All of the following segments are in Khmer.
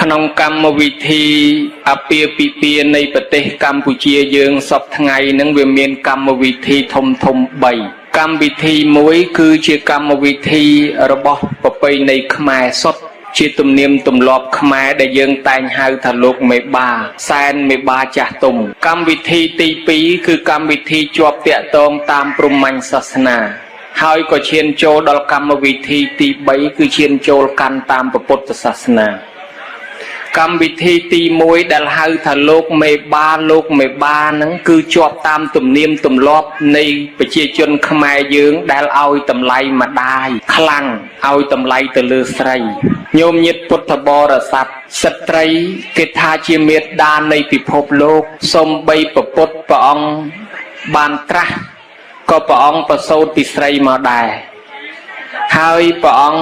ขนมกรรมวิธีอเปียปีเปียในประเทศกัมพูชียืงสอบไงนังเวียนเมียนกรรมวิธีทมทมใบกรรมวิธีมวยคือเชื่อกรรมวิธีระบบประเพณีขมายสดเชื่อตุ่มเนียมตุ่มหลอบขมายได้ยืงแต่งหาทะลุไม่บาแซนไม่บาจ่าตุ่มกรรมวิธีตีปีคือกรรมวิธีจวบเตะตองตามปรุมังศาสนาหายก็เชียนโจดอลกรรมวิธีตีใบคือเชียนโจลกันตามประพุทธศาสนากรรมวิธีตีมวยดัลหาทะลุไม่บาโลกไม่บานั้นคือจวบตามตุ่มเนียมตุ่มลอบในประเจจนขมายยืงดัลเอาตำไลมาได้คลังเอาตำไลตะลือใส่โยมยิดพุทธบริษัทสตรีกิทาจิเมตดานในพิภพโลกสมใบประพุทธปองบานตระก็ปองประโสติสไรมาได้หายปอง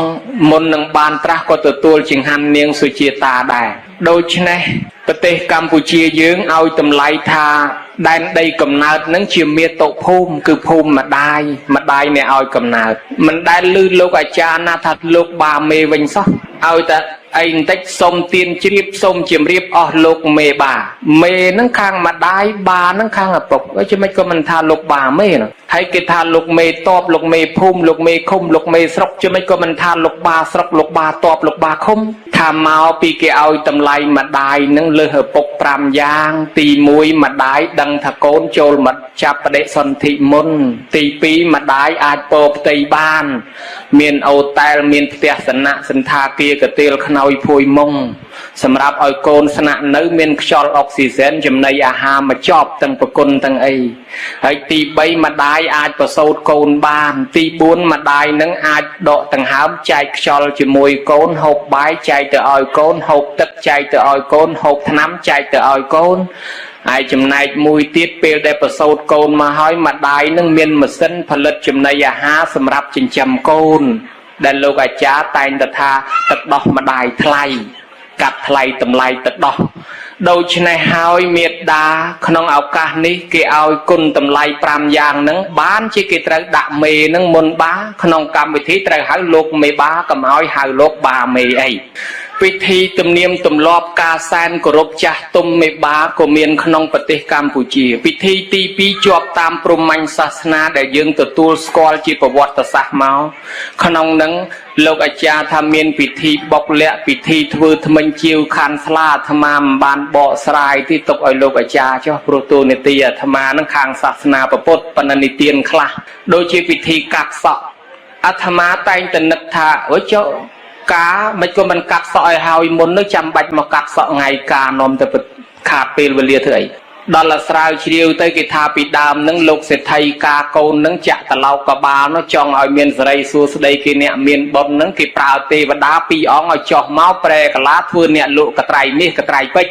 มนนังบานตระก็ตัวจิงหันเนียงสุจิตาได้โดยเฉพาะประเทศกัมพูชียืงเอาตำไลทาได้ได้กำเนิดนั้นเชื่อเมียโตภูมิคือภูมิมาได้เนี่ยเอากำเนิดมันได้ลื่นโลกอาจารย์นาทัดโลกบาเมวิงซะเอาแต่ไอ้เด็กสมเตียนจีบสมเจียมรีบอ๋อโลกเมบาเมนั่งข้างมาได้บานั่งข้างอ่ะปกว่าจะไม่ก็มันทาโลกบาเมนะให้กิทาโลกเมตอบโลกเมภูมิโลกเมคมโลกเมสรกจะไม่ก็มันทาโลกบาสรกโลกบาตอบโลกบาคมทำมาปีเกเอาตำไลมาได้นั่งเลือปกปรามยางตีมวยมาได้ดังทะโกนโจลมาจับประเดชสันติมนตีปีมาได้อาจโปบตีบ้านเมียนเอาแต่เมียนเตียสนะสันทาเกียกเตียลขนอยพวยมงสำหรับเอาโกนสนะเนื้อเมียนชอลออกซิเจนจำในอาหารมาจอบตั้งประกุนตั้งไอให้ตีใบมาได้อาจประสูดโกนบ้านตีบุญมาได้นังอาจดอกตั้งหามใจชอลจมวยโกนหกใบใจเตออยโกนหกตัดใจเตออยโกนหกน้ำใจเตออยโกนไอจำนายมวยตีเปลได้ประสูดโกนมาห้อยมาได้นังเมียนมาเส้นผลิตจำในอาหารสำหรับจินจำโกนดันโลกอาจารย์แต่งตถาตัดดอกมาได้ไทยกัดไทยตำไลตัดดอกโดยชนะหายเมียดาขนมเอากานี้เกี่ยวกุนตำไลปรามยางนังบ้านชีกิตระดับเมนังมนบ้าขนมกรรมวิธีตระหายโลกเมบ้ากับหายหายโลกบาเมไอวิธีตุ่มเนียมตุ่มลอบกาแซนกรบจ่าตุ่มเมบาโกเมียนขนมปฏิกัมพูชีวิธีตีปีจวบตามปรุมังศาสนาได้ยึงตัวสกอลจีประวัติศาสตร์เมาขนมนั้นโลกอาจารย์ทำเมียนพิธีบอกเละพิธีทวทมันจิวคันสลาธรรมามบานเบาสลายที่ตกไอโลกอาจารย์เจ้าโปรโตเนตียธรรมานังคางศาสนาประพุทธปนนิเตียนคลาโดยชีพิธีกักเสาะอัธมาแต่งแต่นักธาโอ้เจ้ากาไม่ก็มันกัดสอยหายมนนึกจำบัดมากัดสอไงกานอมแต่ขาดเปลวเลียเถยดอลลาร์สราเชียวเตกิทาปิดามนึงโลกเศรษฐีกาโกนนึงจะตะเลากบาลนึกจองเอาเมียนสไรสูสไดกิเนี่ยเมียนบนนึงกิปราเตวดาปีอ๋องเอาจอกเมาแปรกลาทั่วเนี่ยลุกระไตรมีกระไตรเป็ด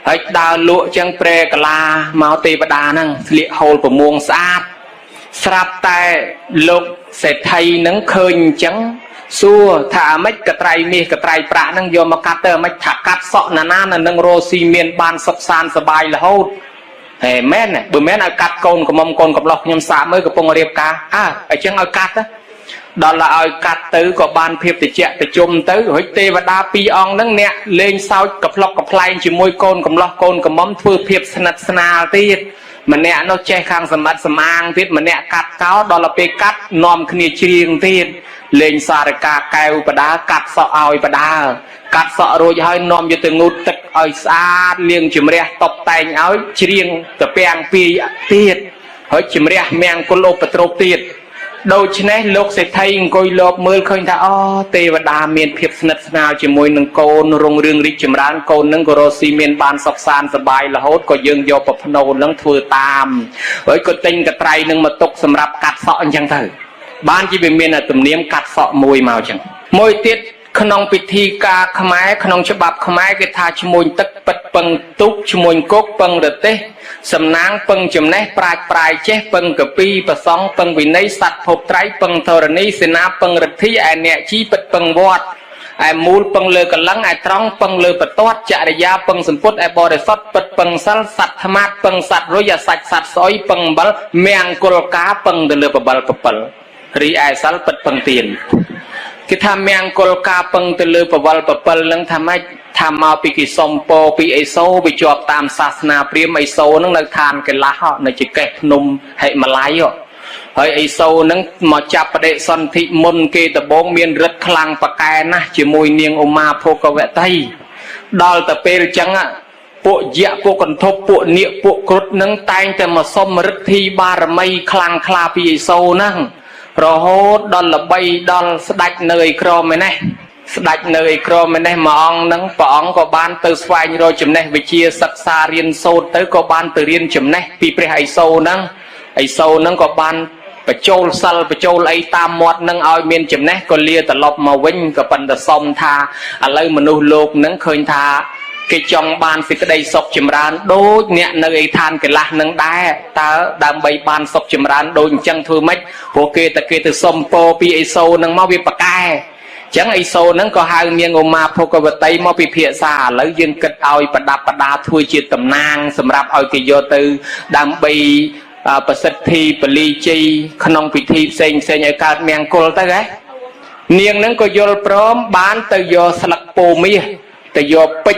ไอ้ดาวลุจังแปรกลาเมาเตวดานั่งเลี้ยโฮลประมวงสะอาดสลับแต่โลกเศรษฐีนึงเคยจังซัวถ้าไม่กระไตรมีกระไตรปรานั่งโยมกัดเตอร์ไม่ถักกัดเสาะนานานั่งโรซีเมียนบานสับซานสบายละโหดเฮ้แม่เนี่ยบุแม่เอากัดโกนกับมอมโกนกับหลอกยำสาเมื่อกับปงเรียบกาไอ้เจ้าเอากัดนะดอลลาร์เอากัดตื้อกับบานเพียบแต่เจาะแต่จมตื้อเฮ้ยเทวดาปีองนั่งเนี่ยเล่นเศร้ากับหลอกกับพลายจิมวยโกนกับหลอกโกนกับมอมทือเพียบสนัดสนาตีดมันเนี่ยนกแจ้ข้างสมัติสมางตีดมันเนี่ยกัดเก้าดอลลาร์ไปกัดนอมขณีเชียงตีดเล่นสารกาแก้วปดากัดเสาเอาปดากัดเสาโรยให้นอมอยู่ตึงนุดตึกเอาสาดเลี้ยงจิมเรียตบแต่งเอาเชียงตะเปียงปีตีดเฮ้ยจิมเรียแมงกุลโอปตรตีดโดยเฉพาะโลกเศรษฐีกุยโลบมือเคยท่าเทวดาเมียนเพียบสนัดสนาจิมวยนังโกนรงเรืองริจิมร้านโกนนังกโรซีเมียนบานสับซานสบายละโหดก็ยังโยปพโนนังถือตามเฮ้ยก็ติงกระไตรนังมาตกสำหรับกัดเสาะยังเถอะบ้านจีเป็นเมียนตุ่มเนียมกัดเสาะมวยมาจังมวยติดขนมพิธีกาขมายขนมฉบับขมายกทาชมวยตักปัดปังตุกชมวยกกปังเดเตสำนางปังจำแนกปลายเจ๊ปังกะปีประสองปังวินัยสัตว์พบไตรปังธรณีเสนาปังรัฐีไอเนี่ยชี้ปัดปังวอดไอมูลปังเลอกลังไอตรองปังเลอปตอดจริยาปังสมพุทธไอบริสุทธิ์ปัดปังสัลสัตธรรมะปังสัตว์รยสัตว์สัตว์ซอยปังบัลเมียงกุลกาปังเดลปบัลปปลรีไอสัลปัดปังเตียน คือทำเมียงกลกาปังตะลือปวัลปะปลนังทำให้ tham mau pi kỳ sông po pi ấy sâu bị chọp tam sát na priêm ấy sâu nó nơi than cái lá họ nơi chỉ kẹt nôm hệ mà lái họ hơi ấy sâu nó mà chập đệ son thị môn kê tập bóng miền rất khlang bạc cái na chỉ mùi niềng oma po cầu vẽ tây đào tập pe trắng á bộ dạ bộ còn thốt bộ niệm bộ cốt nâng tayแต่มาส้มฤทธิบารมีคลังคลาปีโซนั่งรอโหดอลละใบดอลสดักเนยครอมไหมสดักเนยครอมไหมมองนั่งปองก็บ้านตื่นสวายโรยจุ่มเนวิเชียศึกษาเรียนโซตื่นก็บ้านตื่นเรียนจุ่มเนปีเปรย์ไอโซนั่งก็บ้านไปโจลซัลไปโจลไอตามหมดนั่งเอาเมียนจุ่มเนก็เลียตลบมาวิ่งก็ปันตะซอมทาอะไรมนุษย์โลกนั่งเคยทาcái trong ban thì cái đây sọc chìm ran đôi nhẹ nơi than cái lạc nâng đá ta đang bay ban sọc chìm ran đôi chân thôi mấy của kia từ sông po pi iso nâng mau bị bạc ai chẳng iso nâng có hai miếng ôm ma po có vật tây mau bị phệ xa lấy dương kịch ao bật đá thui chia tầm nang sầm rạp ao cái vô từ đang bay bật sệt thi bật ly chi khăn bị thi sen ở cả miếng cồn tới đấy niềng nâng có vô prom bán từ vô sạc po mi từ vô pích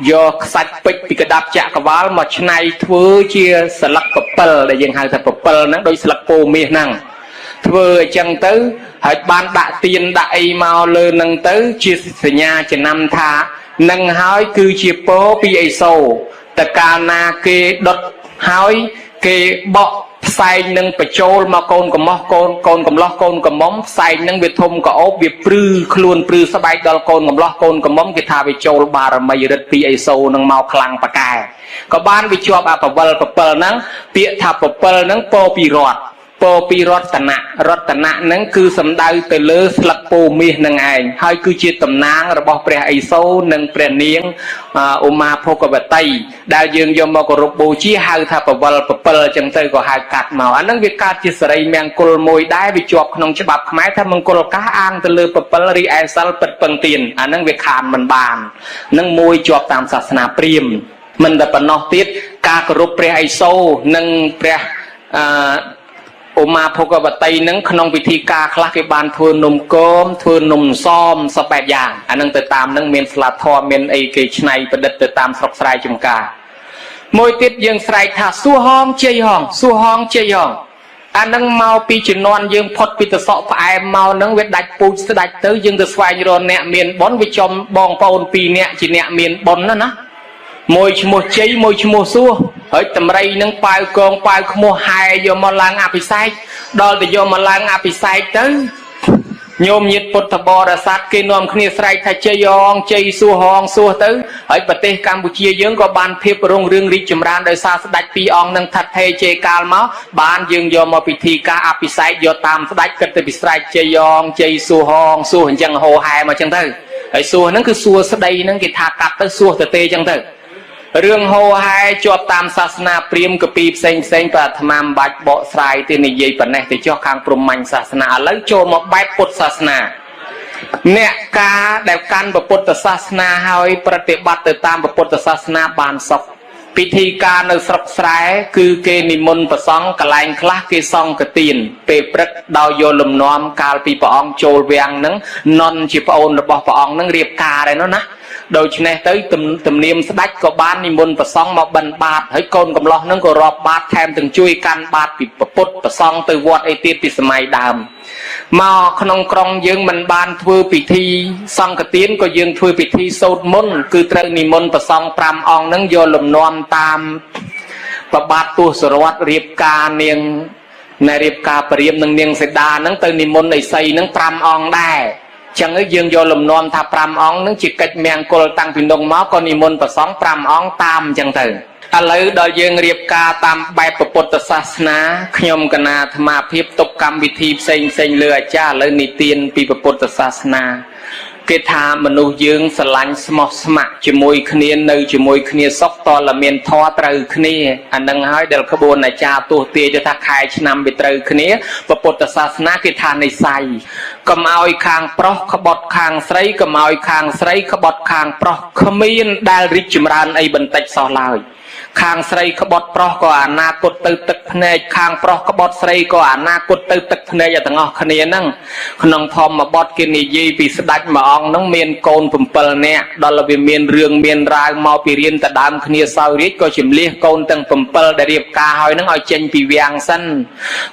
do sạch bích bị cái đạp chạ cái vál mà này thưa chia sạc bập để dừng hàng thật bập nó đôi sạc po mi năng thưa chẳng tới hỏi ban đại tiền đại màu lơ năng tới chia sẻ nhà chỉ năm tha năng hỏi cứ chia po pi sâu tất cả na kê đốt hỏi kê bọ sai nâng phải trôi mà con cầm lo con cầm móng sai nâng việc thôm có ốp việc prư luôn prư sa bay đo con cầm lo con cầm móng cái thà bị trôi bà rồi mày rất pi sâu nâng màu khlang bạc cài có ban bị cho bà bập nâng bịa thà bập nâng po pi rót tận nâng cứ sầm đai từ lơ sạc po mi nâng ảnh hai cứ chia tầm nang rồi bỏ pre ai sâu nâng pre nieng oma po có vật tây đại dương do mà có rục bù chia hai thà bập chẳng tới có hai cát màu anh nâng việc cát chia sợi miếng cồn môi đai bị chọc nông chế bắp máy thà mông cồn cá ăn từ lơ bập ri ai sal bật bằng tiền anh nâng việc khàn mình bàn nâng môi chọc tam sát na priêm mình đã bận nọ tiết cá có rục pre ai sâu nâng preมาพกบตัยนั้นขนมวิธีการคลากิบานทวนนมโกมทวนนมซ้อมสแปดอย่างอันนั้นติดตามนั้นเมียนสลัดทอเมียนไอเกชไนประเด็ดติดตามสกสายจุมกามวยติดยังสายถาสู้ห้องเจียห้องอันนั้นเมาปีจุนนยังพดปีตะสอบไอเมานั้นเวดดัดปูสดัดเตยยังตะสวายโรนเนี่ยเมียนบอนวิจอมบองปอนปีเนี่ยจีเนี่ยเมียนบอนนั่นนะมวยชโมเจมวยชโมซัวเฮ้ยตำไรนั่งปลายกองปลายขโมหายโยมมาล้างอาภิไซดอลแต่โยมมาล้างอาภิไซเต้โยมยึดปุถบรสัตกินนอมขณีสไลทเจยองเจยซัวฮองซัวเต้เฮ้ยประเทศกัมพูชียังก็บานเพียบรงเรื่องริจมรานโดยซาสดัดปีองนั่งทัดเทเจกาลมาบานยังโยมมาพิธีการอาภิไซโยตามสดัดกันแต่พิไซเจยองเจยซัวฮองซัวเห็นจังโฮหายมาจังเต้ไอ้ซัวนั่นคือซัวสดัยนั่นกิทากัดเต้ซัวเตจังเต้เรื่องโฮไฮจวบตามศาสนาเปรียมกับปีเซ็งปราธรรมบัดเบาสายที่ในยัยปนเนติเจ้าข้างปรุมัญศาสนาแล้วโจมมาใบพุทธศาสนาเนี่ยการแต่การประพุทธศาสนาให้ปฏิบัติตามประพุทธศาสนาบานศพพิธีการในสระสายคือเกณิมนต์ประสงค์กลายคลาเกซองกตีนเปรตดาวโยลมน้อมกาลปีปองโจลเวียงนั้นนนจีปอนระบบปองนั้นเรียบกาอะไรนั่นนะโดยเฉพาะtớiตำเนียมสดักก็บ้านนิมนต์ประสงค์มาบรรบาทให้คนกำลังนั่งก็รอบบาทแทนถึงช่วยกันบาทปิดประพุทธประสงค์ตัววัดไอเตียปิสมัยดำมาขนมกรองยังมันบานทั่วพิธีสังกตีนก็ยังทั่วพิธีโสดมนคือตระนิมนต์ประสงค์ปรามองนั่งโยลมนอมตามประบาทตัวสรวัตรเรียบกาเนียงในเรียบกาเปรียบนั่งเนียงเสดานั่งตัวนิมนต์ไอไซนั่งปรามองได้chẳng ấy dương do lầm non thà pram ong nâng chỉ cách miệng cô tăng pin đông máu còn imon và sóng pram ong tam chẳng từ lấy đòi dương riệp ca tam bài bậc bột sát na nhom cana tham phiệp tục cam vị thi sinh lừa cha lấy nị tiền pi bậc bột sát na cái thà mình nuôi dương sờ lạnh smart chỉ môi khnia nơi chỉ môi khnia sóc to là miền thọ từ khnia anh đang nói đều khâu buồn này cha tu tiề cho ta khai năm bị từ khnia bậc bột sát na cái thà này saiก็มาอีกข้างปลอกขบดข้างไสก็มาอีกข้างไสขบดข้างปลอกขมิ้นได้ริจมรานไอ้บรรทัดสอลาย ខាងស្រីក្បត់ប្រុសក៏អនាគតទៅទឹកភ្នែកខាងប្រុសក្បត់ស្រីក៏អនាគតទៅទឹកភ្នែកទាំងអស់គ្នាហ្នឹងក្នុងធម្មបទគេនិយាយពីស្ដេចមួយអង្គហ្នឹងមានកូន7នាក់ដល់វាមានរឿងមានរាវមកពីរៀនតដើមគ្នាសោយរាជក៏ជំលះកូនទាំង7ដែលរៀបការហើយហ្នឹងឲ្យចេញពីវាំងសិន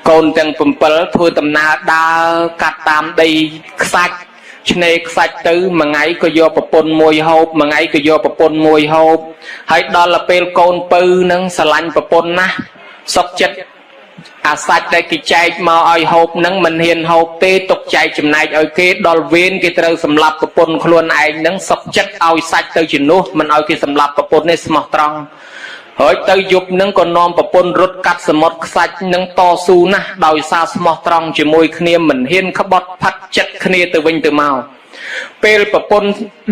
កូនទាំង7ធ្វើដំណើរដើរកាត់តាមដីខ្សាច់ឆ្នេរខ្សាច់ទៅមួយថ្ងៃក៏យកប្រពន្ធមួយហូបមួយថ្ងៃក៏យកប្រពន្ធមួយហូបហើយដល់ពេលកូនពៅនឹងស្រឡាញ់ប្រពន្ធណាស់សុខចិត្តអាសាច់ដែលគេចែកមកឲ្យហូបនឹងមិនហ៊ានហូបទេទុកចែកចំណែកឲ្យគេដល់វេនគេត្រូវសម្លាប់ប្រពន្ធខ្លួនឯងនឹងសុខចិត្តឲ្យសាច់ទៅជំនួសមិនឲ្យគេសម្លាប់ប្រពន្ធនេះស្មោះត្រង់ហើយទៅយប់នឹងក៏នាំប្រពន្ធរត់កាត់សមុទ្រខ្សាច់នឹងតស៊ូណាស់ដោយសារស្មោះត្រង់ជាមួយគ្នាមិនហ៊ានក្បត់ផាត់ចិត្តគ្នាទៅវិញទៅមកពេលប្រពន្ធ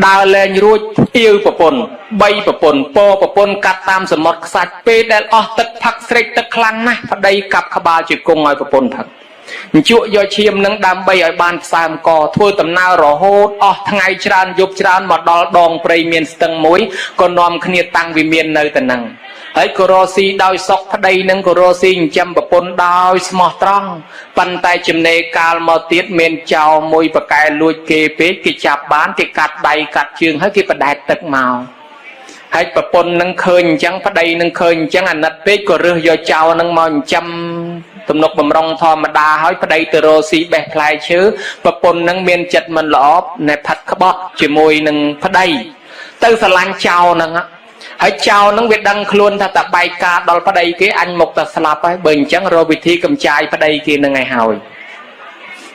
ដើរលែងរួចអៀវប្រពន្ធ3ប្រពន្ធពប្រពន្ធកាត់តាមសមុទ្រខ្សាច់ពេលដែលអស់ទឹកផឹកស្រេកទឹកខ្លាំងណាស់ប្តីកាប់ក្បាលជង្គង់ឲ្យប្រពន្ធផឹកអញ្ជក់យកឈាមនឹងដើម្បីឲ្យបានផ្សើមកធ្វើដំណើររហូតអស់ថ្ងៃច្រើនយប់ច្រើនមកដល់ដងព្រៃមានស្ទឹងមួយក៏នាំគ្នាតាំងវិមាននៅទៅនឹងហើយក៏រស់ស៊ីដោយសុខប្តីនឹងក៏រស់ស៊ីចិញ្ចឹមប្រពន្ធដោយស្មោះត្រង់ប៉ុន្តែចំណេកាលមកទៀតមានចៅមួយប្រកែលួចគេពេកគេចាប់បានគេកាត់ដៃកាត់ជើងហើយគេបដែតទឹកមកហើយប្រពន្ធនឹងឃើញអញ្ចឹងប្តីនឹងឃើញអញ្ចឹងអាណិតពេកក៏រើសយកចៅនឹងមកចិញ្ចឹមទំនុកបំរុងធម្មតាហើយប្តីទៅរស់ស៊ីបេះផ្លែឈើប្រពន្ធនឹងមានចិត្តមិនល្អណែផាត់ក្បត់ជាមួយនឹងប្តីទៅស្រឡាញ់ចៅនឹងហើយចៅនឹងវាដឹងខ្លួនថាតបែកការដល់ប្តីគេអញមកតែស្លាប់ហើយបើអញ្ចឹងរកវិធីកំចាយប្តីគេនឹងឲ្យហើយ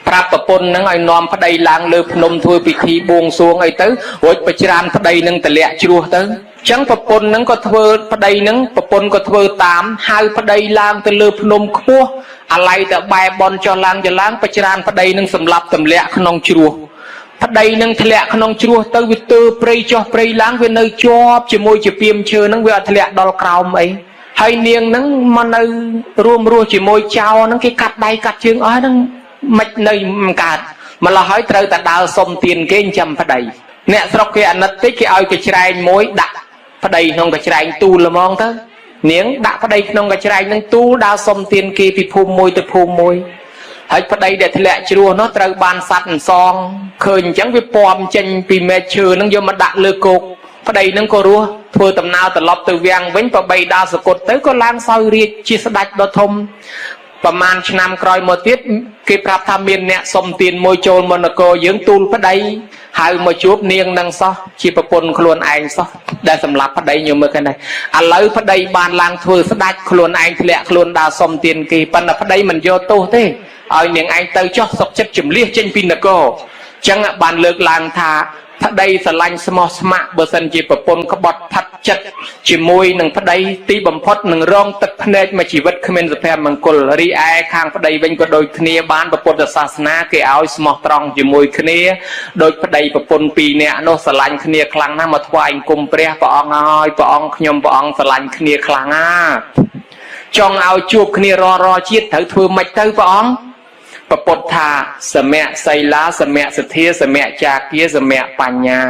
ប្រាប់ប្រពន្ធនឹងឲ្យនាំប្តីឡើងលើភ្នំធ្វើពិធីបួងសួងអីទៅរួចបច្រានប្តីនឹងទម្លាក់ជ្រោះទៅអញ្ចឹងប្រពន្ធនឹងក៏ធ្វើប្តីនឹងប្រពន្ធក៏ធ្វើតាមហៅប្តីឡើងទៅលើភ្នំខ្ពស់អាឡ័យទៅបែបនចុះឡើងបច្រានប្តីនឹងសម្លាប់ទម្លាក់ក្នុងជ្រោះប្តីនឹងធ្លាក់ក្នុងជ្រោះទៅវាទើព្រៃចុះព្រៃឡើងវានៅជាប់ជាមួយជាពីមឈើនឹងវាអត់ធ្លាក់ដល់ក្រោមអីហើយនាងនឹងមកនៅរួមរស់ជាមួយចៅនឹងគេកាត់ដៃកាត់ជើងអស់ហ្នឹងមិននៅមិនកើតម្ល៉េះហើយត្រូវតែដើរសុំទានគេចិញ្ចឹមប្តីអ្នកស្រុកគេអាណិតតិចគេឲ្យកច្រែងមួយដាក់ប្តីក្នុងកច្រែងទូលល្មងទៅនាងដាក់ប្តីក្នុងកច្រែងនឹងទូលដើរសុំទានគេពីភូមិមួយទៅភូមិមួយហើយប្តីដែលធ្លាក់ជ្រោះនោះត្រូវបានសัตว์អន្សងឃើញអញ្ចឹងវាពំចេញពីមែកឈើនឹងយកមកដាក់លើគោកប្តីនឹងក៏រស់ធ្វើដំណើរត្រឡប់ទៅវាំងវិញប្របីដើរសគុតទៅក៏ឡើងសោយរាជជាស្ដេចដ៏ធំប្រហែលឆ្នាំក្រោយមកទៀតគេប្រាប់ថាមានអ្នកសុំទានមួយចូលមកនគរយើងទូលប្តីហៅមកជួបនាងនឹងសោះជាប្រពន្ធខ្លួនឯងសោះដែលសម្លាប់ប្តីញោមមើលឃើញដែរឥឡូវប្តីបានឡើងធ្វើស្ដេចខ្លួនឯងធ្លាក់ខ្លួនដើរសុំទានគេប៉ុន្តែប្តីមិនយកទោសទេឲ្យនាងឯងទៅចោះសុកចិត្តជំលះចេញពីនគរអញ្ចឹងបានលើកឡើងថាប្តីស្រឡាញ់ស្មោះស្ម័គ្របើសិនជាប្រពន្ធក្បត់ផាត់ចិត្តជាមួយនឹងប្តីទីបំផុតនឹងរងទឹកភ្នែកមួយជីវិតគ្មានសុភមង្គលរីឯខាងប្តីវិញក៏ដូចគ្នាបានពុទ្ធសាសនាគេឲ្យស្មោះត្រង់ជាមួយគ្នាដោយប្តីប្រពន្ធពីរនាក់នោះស្រឡាញ់គ្នាខ្លាំងណាស់មកថ្វាយអង្គមព្រះព្រះអង្គឲ្យព្រះអង្គខ្ញុំព្រះអង្គស្រឡាញ់គ្នាខ្លាំងណាស់ចង់ឲ្យជួបគ្នារាល់ជាតិត្រូវធ្វើម៉េចទៅព្រះអង្គប្រពុតថាសមៈសីលាសមៈសទ្ធាសមៈចាគាសមៈបញ្ញា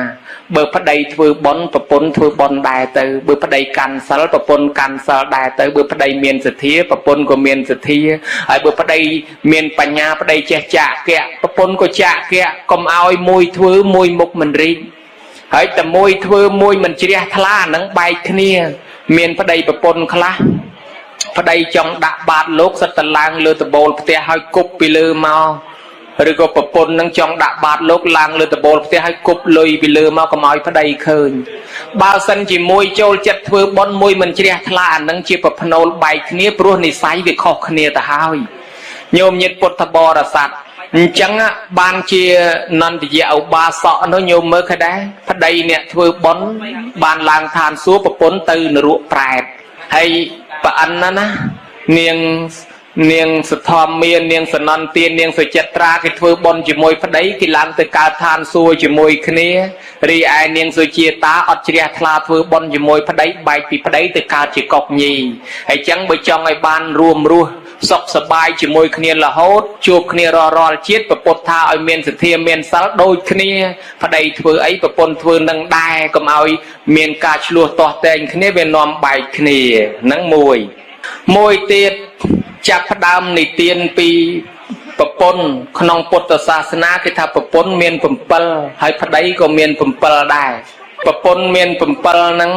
បើប្តីធ្វើបុណ្យប្រពន្ធធ្វើបុណ្យដែរទៅបើប្តីកាន់សិលប្រពន្ធកាន់សិលដែរទៅបើប្តីមានសទ្ធាប្រពន្ធក៏មានសទ្ធាហើយបើប្តីមានបញ្ញាប្តីចេះចាកៈប្រពន្ធក៏ចាកៈកុំឲ្យមួយធ្វើមួយមុខមិនរីកហើយតែមួយធ្វើមួយមិនជ្រះថ្លានឹងបែកគ្នាមានប្តីប្រពន្ធខ្លះប្តីចង់ដាក់បាតលោកសិតតឡើងលើដបូលផ្ទះហើយគប់ពីលើមកឬក៏ប្រពន្ធនឹងចង់ដាក់បាតលោកឡើងលើដបូលផ្ទះហើយគប់លុយពីលើមកកុំឲ្យប្តីឃើញបើសិនជាមួយចូលចិត្តធ្វើបុណ្យមួយមិនជ្រះថ្លាអានឹងជាប្រភ្នូលបែកគ្នាព្រោះនិស័យវាខុសគ្នាទៅហើយញោមញាតិពុទ្ធបរិស័ទអញ្ចឹងបានជានន្ទយៈឧបាសកនោះញោមមើលឃើញដែរប្តីអ្នកធ្វើបុណ្យបានឡើងឋានសួគ៌ប្រពន្ធទៅនរកប្រែតហើយប្រអិនណានាងសធម្មមាននាងសនន្ទានាងសុចិត្រាគេធ្វើបុណ្យជាមួយប្តីគេឡើងទៅកើតឋានសួគ៌ជាមួយគ្នារីឯនាងសុជាតាអត់ជ្រះថ្លាធ្វើបុណ្យជាមួយប្តីបែកពីប្តីទៅកើតជាកុកញីហើយចឹងបើចង់ឲ្យបានរួមរស់ សុខសប្បាយជាមួយគ្នារហូតជួបគ្នារាល់ជាតិប្រពុតថាឲ្យមានសទ្ធាមានសិលដូចគ្នាប្តីធ្វើអីប្រពន្ធធ្វើនឹងដែរកុំឲ្យមានការឆ្លោះទាស់តែងគ្នាវានាំបែកគ្នាហ្នឹងមួយទៀតចាប់ផ្ដើមនិទានពីប្រពន្ធក្នុងពុទ្ធសាសនាគេថាប្រពន្ធមាន7ហើយប្តីក៏មាន7ដែរប្រពន្ធមាន7ហ្នឹង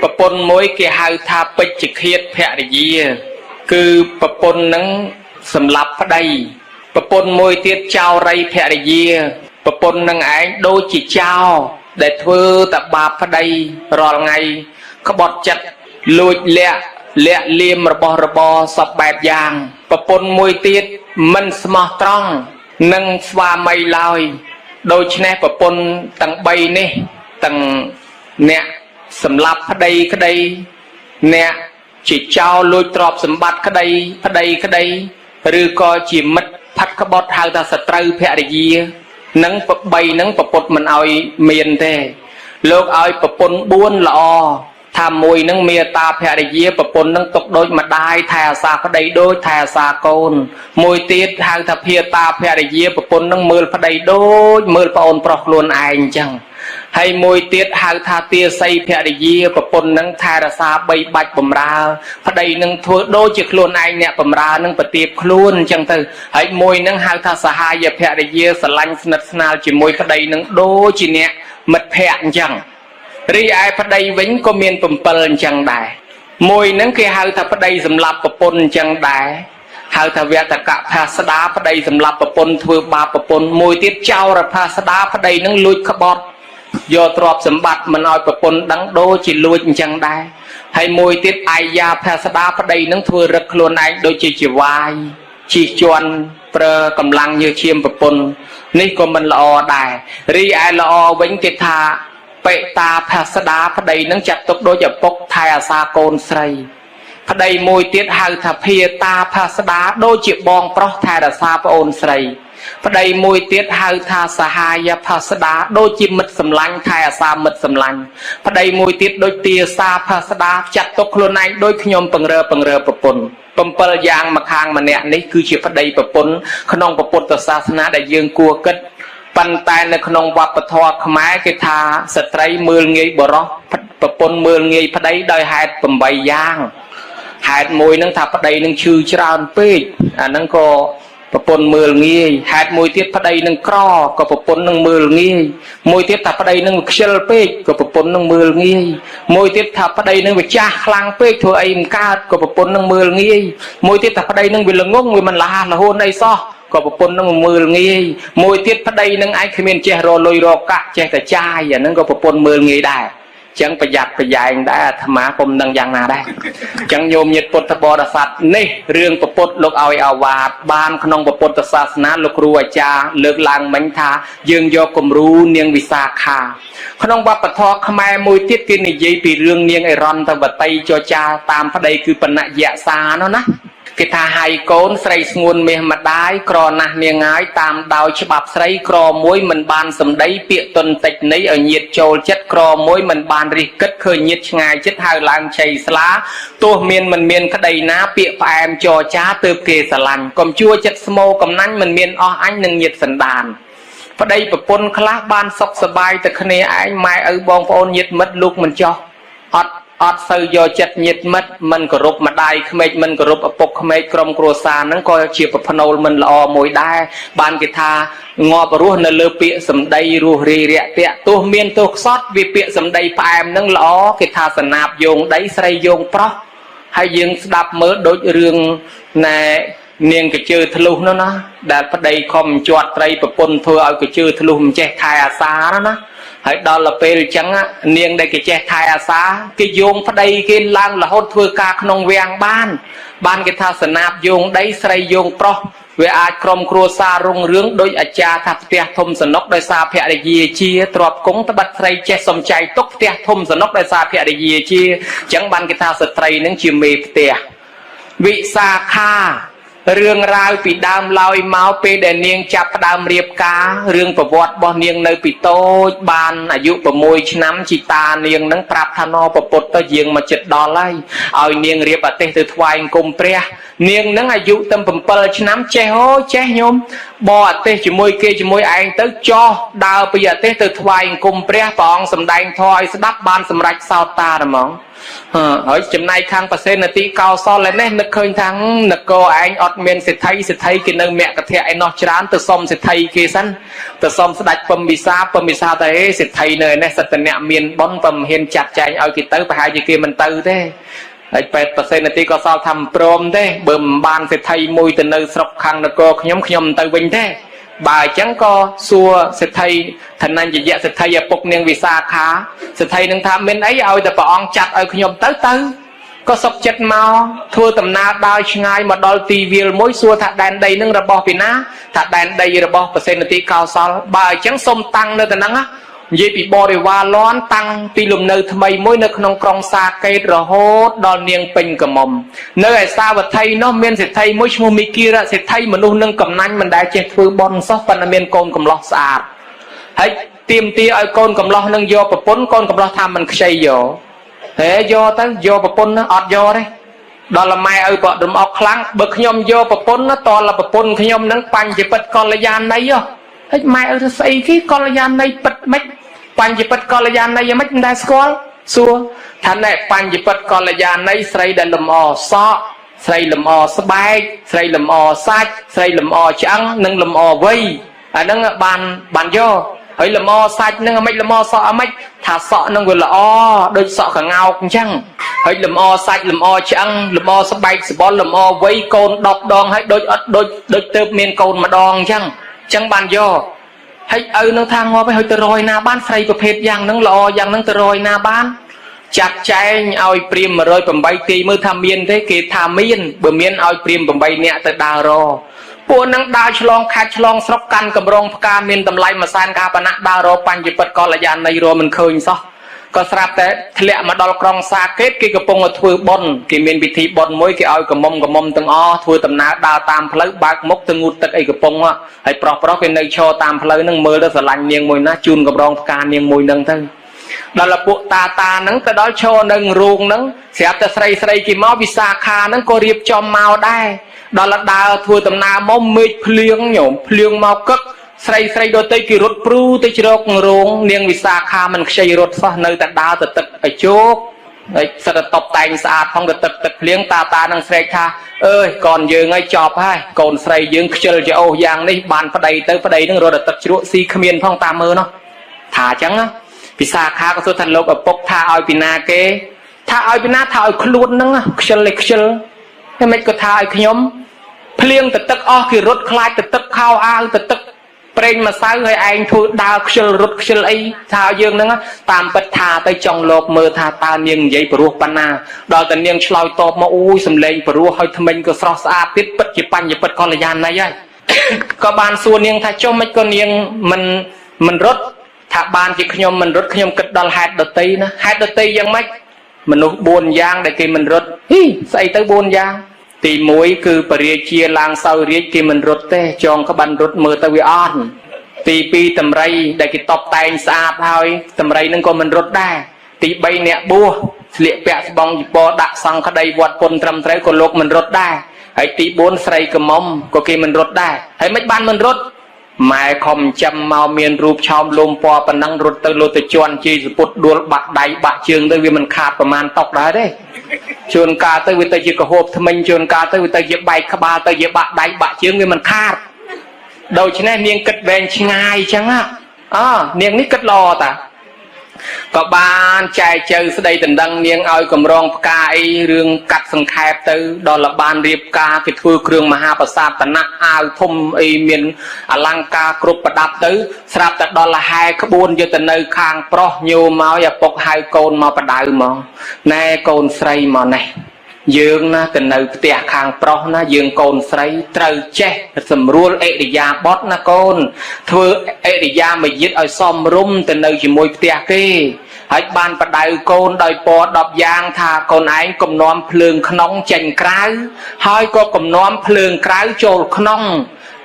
ប្រពន្ធមួយគេហៅថាពេជ្ជឃាតភរិយាគឺប្រពន្ធហ្នឹងសម្លាប់ប្តីប្រពន្ធមួយទៀតចោរីភរិយាប្រពន្ធនឹងឯងដូចជាចោរដែលធ្វើតែបាបប្តីរាល់ថ្ងៃក្បត់ចិត្តលួចលាក់លៀមរបស់របរសពបែបយ៉ាងប្រពន្ធមួយទៀតមិនស្មោះត្រង់នឹងស្វាមីឡើយដូច្នេះប្រពន្ធទាំង3នេះទាំងអ្នកសម្លាប់ប្តីក្តីអ្នកជាចោរលួចទ្រព្យសម្បត្តិក្តីប្តីក្តីឬក៏ជាមិត្តផាត់ក្បត់ហៅថាសត្រូវភរិយានឹង3នឹងប្រពុតមិនឲ្យមានទេលោកឲ្យប្រពន្ធ4ល្អថាមួយនឹងមេតាភរិយាប្រពន្ធនឹងទុកដូចម្ដាយថែអាសាប្តីដូចថែអាសាកូនមួយទៀតហៅថាភាតាភរិយាប្រពន្ធនឹងមើលប្តីដូចមើលប្អូនប្រុសខ្លួនឯងអញ្ចឹងហើយមួយទៀតហៅថាទាស័យភរិយាប្រពន្ធនឹងថែរក្សា3បាច់បំរើប្តីនឹងធ្វើដូចជាខ្លួនឯងអ្នកបំរើនឹងប្រទាបខ្លួនអញ្ចឹងទៅហើយមួយនឹងហៅថាសហាយភរិយាស្រឡាញ់ស្និទ្ធស្នាលជាមួយប្តីនឹងដូចជាអ្នកមិត្តភក្តិអញ្ចឹងរីឯប្តីវិញក៏មាន7អញ្ចឹងដែរមួយនឹងគេហៅថាប្តីសម្លាប់ប្រពន្ធអញ្ចឹងដែរហៅថាវតកផាស្ដាប្តីសម្លាប់ប្រពន្ធធ្វើបាបប្រពន្ធមួយទៀតចោរផាស្ដាប្តីនឹងលួចក្បត់យកទ្រព្យសម្បត្តិមិនឲ្យប្រពន្ធដឹងដូចជាលួចអញ្ចឹងដែរហើយមួយទៀតអាយាផាស្ដាប្តីនឹងធ្វើរឹកខ្លួនឯងដូចជាជាវាយជិះជាន់ប្រើកម្លាំងញើសឈាមប្រពន្ធនេះក៏មិនល្អដែររីឯល្អវិញគេថាបេតាផាស្ដាប្តីនឹងចាត់ទុកដូចឪពុកថែអាសាកូនស្រីប្តីមួយទៀតហៅថាភាតាផាស្ដាដូចជាបងប្រុសថែរក្សាប្អូនស្រីប្តីមួយទៀតហៅថាសហាយផាស្ដាដូចជាមិត្តសម្លាញ់ថែអាសាមិត្តសម្លាញ់ប្តីមួយទៀតដូចទាសាផាស្ដាចាត់ទុកខ្លួនឯងដូចខ្ញុំពង្រើប្រពន្ធ7យ៉ាងមកខាងម្នាក់នេះគឺជាប្តីប្រពន្ធក្នុងពុទ្ធសាសនាដែលយើងគួរគិតប៉ុន្តែនៅក្នុងវប្បធម៌ខ្មែរគេថាស្ត្រីមើលងាយបរោះប្រពន្ធមើលងាយប្តីដោយហេតុ8យ៉ាងហេតុមួយនឹងថាប្តីនឹងឈឺច្រើនពេកអាហ្នឹងក៏ប្រពន្ធមើលងាយហេតុមួយទៀតប្តីនឹងក្រក៏ប្រពន្ធនឹងមើលងាយមួយទៀតថាប្តីនឹងខ្ជិលពេកក៏ប្រពន្ធនឹងមើលងាយមួយទៀតថាប្តីនឹងវាចាស់ខ្លាំងពេកធ្វើអីមិនកើតក៏ប្រពន្ធនឹងមើលងាយមួយទៀតថាប្តីនឹងវាល្ងងវាមិនលះលហួនអីសោះក៏ប្រពន្ធនឹងមើលងាយមួយទៀតប្តីនឹងឯងគ្មានចេះរលុយរកាក់ចេះតែចាយអាហ្នឹងក៏ប្រពន្ធមើលងាយដែរចឹងប្រយ័ត្នប្រយែងដែរអាត្មាក៏មិនដឹងយ៉ាងណាដែរចឹងញោមញាតិពុទ្ធបរិស័ទនេះរឿងពុទ្ធលោកឲ្យអាវាតបានក្នុងពុទ្ធសាសនាលោកគ្រូអាចារ្យលើកឡើងមិញថាយើងយកគំរូនាងវិសាខាក្នុងវប្បធម៌ខ្មែរមួយទៀតគេនិយាយពីរឿងនាងអិរន្តវតីចចាតាមប្តីគឺបណយសានោះណាគេថាហើយកូនស្រីស្ងួនមាសម្ដាយក្រណាស់នាងហើយតាមដោយច្បាប់ស្រីក្រមួយមិនបានសម្ដីពាក្យទុនតិចនេះឲ្យញាតចូលចិត្តក្រមួយមិនបានរិះគិតឃើញញាតឆ្ងាយចិត្តហៅឡើងជ័យស្លាទោះមានមិនមានក្តីណាពាក្យផ្អែមចរចាទើបគេស្រឡាញ់កុំជួចិត្តស្មោកំណាញ់មិនមានអស់អញនឹងញាតសន្តានប្តីប្រពន្ធខ្លះបានសុខសប្បាយតែគ្នាឯងម៉ែឪបងប្អូនញាតិមិត្តលោកមិនចោះអត់សូវយកចិត្តញាតិមិត្តមិនគោរពម្ដាយក្មេកមិនគោរពឪពុកក្មេកក្រុមគ្រួសារហ្នឹងក៏ជាប្រផ្នូលមិនល្អមួយដែរបានគេថាងាប់រស់នៅលើពាក្យសម្ដីរស់រីរាក់ទាក់ទោះមានទោះខ្សត់វាពាក្យសម្ដីផ្អែមហ្នឹងល្អគេថាសណាបយោងដីស្រីយោងប្រុសហើយយើងស្ដាប់មើលដូចរឿងណែនាងកជើធ្លុះនោះណាដែលប្តីខំជាត់ត្រីប្រពន្ធធ្វើឲ្យកជើធ្លុះមិនចេះថែអាសាណាហើយដល់ពេលអញ្ចឹងនាងដែលគេចេះថែអាសាគេយោងប្តីគេឡើងរហូតធ្វើការក្នុងវាំងបានគេថាសណាបយោងដីស្រីយោងប្រុសវាអាចក្រុមគ្រួសាររុងរឿងដោយអាចារ្យថាផ្ទះធំសនុកដោយសារភរិយាជាទ្របគង់ត្បិតស្រីចេះសំចៃទុកផ្ទះធំសនុកដោយសារភរិយាជាអញ្ចឹងបានគេថាស្ត្រីនឹងជាមេផ្ទះវិសាខា រឿងរ៉ាវពីដើមឡើយមកពេលដែលនាងចាប់ផ្ដើមរៀបការរឿងប្រវត្តិរបស់នាងនៅពីតូចបានអាយុ6ឆ្នាំជីតានាងនឹងប្រាប់ថាណោប្រពុតទៅយាងមកចិត្តដល់ហើយឲ្យនាងរៀបអាទេសទៅថ្វាយអង្គមព្រះនាងនឹងអាយុតែ7ឆ្នាំចេះអូចេះញោមបោអាទេសជាមួយគេជាមួយឯងទៅចោះដើរពីអាទេសទៅថ្វាយអង្គមព្រះព្រះអង្គសម្ដែងធម៌ឲ្យស្ដាប់បានសម្រេចសោតាហ្មងហើយចំណែកខាងប្រសេនទីកោសលនេះនឹកឃើញថានគរឯងអត់មានសិទ្ធិគេនៅមគ្គធៈឯណោះច្រើនទៅសុំសិទ្ធិគេសិនទៅសុំស្ដេចពំពិសាតែសិទ្ធិនៅឯនេះសិទ្ធិអ្នកមានបុណ្យមិនហ៊ានចាត់ចែងឲ្យគេទៅប្រហែលជាគេមិនទៅទេហើយពេទ្យប្រសេនទីកោសលថាមិនព្រមទេបើមិនបានសិទ្ធិមួយទៅនៅស្រុកខាងនគរខ្ញុំទៅវិញទេបើអញ្ចឹងក៏សួរសិទ្ធិឋានញ្ញយៈសិទ្ធិឪពុកនាងវិសាខាសិទ្ធិនឹងថាមានអីឲ្យតែព្រះអង្គចាត់ឲ្យខ្ញុំទៅក៏សុខចិត្តមកធ្វើដំណើរដើរឆ្ងាយមកដល់ទីវាលមួយសួរថាដែនដីនឹងរបស់ពីណាថាដែនដីរបស់ប្រសេនទីកោសលបើអញ្ចឹងសូមតាំងនៅទៅហ្នឹងនិយាយពីបរិវារលាន់តាំងទីលំនៅថ្មីមួយនៅក្នុងក្រុងសាកេតរហូតដល់នាងពេញកមុំនៅឯសាវត្ថីនោះមានសិទ្ធិមួយឈ្មោះមីគីរសិទ្ធិមនុស្សនឹងកំណាញ់មិនដែលចេះធ្វើបន់សោះប៉ុន្តែមានកូនកំឡោះស្អាតហើយទៀមទាឲ្យកូនកំឡោះនឹងយកប្រពន្ធកូនកំឡោះថាមិនខ្ចីយកហេយកទៅយកប្រពន្ធអត់យកទេដល់ម៉ែឪប្រដុំអុកខ្លាំងបើខ្ញុំយកប្រពន្ធតលប្រពន្ធខ្ញុំនឹងបញ្ញពិតកល្យាណីហើយម៉ែឪទៅស្អីគេកល្យាណីពិតមិនបញ្ញពិតកល្យាណីយ៉ាងម៉េចមិនដែលស្គាល់សួរថាណែបញ្ញពិតកល្យាណីស្រីដែលលំអសក់ស្រីលំអស្បែកស្រីលំអសាច់ស្រីលំអឆ្អឹងនិងលំអវ័យអាហ្នឹងបានយកហើយលំអសាច់ហ្នឹងអាម៉េចលំអសក់អាម៉េចថាសក់ហ្នឹងវាល្អដូចសក់កងោកអញ្ចឹងហើយលំអសាច់លំអឆ្អឹងលំអស្បែកសបល់លំអវ័យកូន10ដងហើយដូចទៅមានកូនម្ដងអញ្ចឹងបានយកហើយឪនឹងថាងាប់ហើយទៅរយណាបានស្រីប្រភេទយ៉ាងហ្នឹងល្អយ៉ាងហ្នឹងទៅរយណាបានចាត់ចែងឲ្យព្រាម108ទីមើលថាមានទេគេថាមានបើមានឲ្យព្រាម8នាក់ទៅដើររពួកនឹងដើរឆ្លងខេត្តឆ្លងស្រុកកាន់កម្រងផ្កាមានតម្លៃមួយសែនកាបណៈដើររបញ្ញពិតកល្យាណីរមិនឃើញសោះក៏ស្រាប់តែធ្លាក់មកដល់ក្រុងសាកេតគេកំពុងធ្វើបុណ្យគេមានពិធីបុណ្យមួយគេឲ្យកមុំទាំងអស់ធ្វើដំណើរដើរតាមផ្លូវបើកមុខទៅងូតទឹកអីកំពុងហើយប្រុសគេនៅឈរតាមផ្លូវហ្នឹងមើលទៅស្រឡាញ់នាងមួយណាជូនកម្រងផ្កានាងមួយហ្នឹងទៅដល់ពួកតាហ្នឹងទៅដល់ឈរនៅរូងហ្នឹងស្រាប់តែស្រីគេមកវិសាខាហ្នឹងក៏រៀបចំមកដែរដល់ដើរធ្វើដំណើរមកមេឃភ្លៀងញោមភ្លៀងមកកឹកស្រីដទៃគេរត់ព្រូទៅជ្រករោងនាងវិសាខាមិនខ្ចីរត់សោះនៅតែដើរទៅទឹកឲ្យជោគហើយសិតតបតែងស្អាតផងទៅទឹកភ្លៀងតានឹងស្រែកថាអើយកូនយើងឲ្យចប់ហើយកូនស្រីយើងខ្ជិលជាអូសយ៉ាងនេះបានប្តីទៅប្តីនឹងរត់ទៅទឹកជ្រក់ស៊ីគ្មានផងតាមមើលនោះថាអញ្ចឹងវិសាខាក៏សួរថាលោកឪពុកថាឲ្យពីណាគេថាឲ្យពីណាថាឲ្យខ្លួនហ្នឹងខ្ជិលតែមិនក៏ថាឲ្យខ្ញុំភ្លៀងទៅទឹកអស់គេរត់ខ្លាចទៅទឹកខោអាវទៅទឹកប្រេងម្សៅឲ្យឯងធ្វើដើរខ្ជិលរត់ខ្ជិលអីថាយើងហ្នឹងតាមពិតថាទៅចង់លោកមើលថាតើនាងនិយាយព្រោះប៉ុណ្ណាដល់តែនាងឆ្លើយតបមកអូយសំឡេងព្រោះឲ្យថ្មិញក៏ស្រស់ស្អាតទៀតពិតជាបញ្ញពិតកល្យាណីហើយក៏បានសួរនាងថាចុះមិនក៏នាងមិនរត់ថាបានជាខ្ញុំមិនរត់ខ្ញុំគិតដល់ហេតុដតីណាហេតុដតីយ៉ាងម៉េចមនុស្ស4យ៉ាងដែលគេមិនរត់ស្អីទៅ4យ៉ាងទី1គឺបរិជាឡើងសោយរាជគេមិនរត់ទេចងក្បិនរត់មើលទៅវាអន់ទី2តម្រៃដែលគេតបតែងស្អាតហើយតម្រៃនឹងក៏មិនរត់ដែរទី3អ្នកបួសស្លៀកពាក់ស្បង់ជីពដាក់សង្ឃក្តីវត្តពុនត្រឹមត្រូវក៏លោកមិនរត់ដែរហើយទី4ស្រីកមុំក៏គេមិនរត់ដែរហើយមិនបានមិនរត់ម៉ែខំចាំមកមានរូបឆោមលំពណ៌ប៉ុណ្ណឹងរត់ទៅលោទៅជន់ជីសពុតដួលបាក់ដៃបាក់ជើងទៅវាមិនខាតប្រមាណតុកដែរទេជួនកាលទៅវាទៅជាកហូបថ្មិញជួនកាលទៅវាទៅជាបែកក្បាលទៅជាបាក់ដៃបាក់ជើងវាមិនខាតដូច្នេះនាងគិតវែងឆ្ងាយអញ្ចឹងនាងនេះគិតល្អតាក៏បានចែកចៅស្ដីដណ្ដឹងនាងឲ្យកម្រងផ្កាអីរឿងកាត់សង្ខេបទៅដល់បានរៀបការគេធ្វើគ្រឿងមហាប្រសាទនៈអាវធំអីមានអលង្ការគ្រប់ប្រដាប់ទៅស្រាប់តែដល់លហែក្បួនយកទៅនៅខាងប្រុសញោមមកឪពុកហៅកូនមកបដៅហ្មងណែកូនស្រីមកនេះយើងណាទៅនៅផ្ទះខាងប្រុសណាយើងកូនស្រីត្រូវចេះសម្រួលអិរិយាបថណាកូនធ្វើអិរិយាមយាទឲ្យសមរម្យទៅនៅជាមួយផ្ទះគេ ហើយបានបដៅកូនដោយពណ៌10យ៉ាងថាកូនឯងកុំនាំភ្លើងក្នុងចេញក្រៅហើយក៏កុំនាំភ្លើងក្រៅចូលក្នុង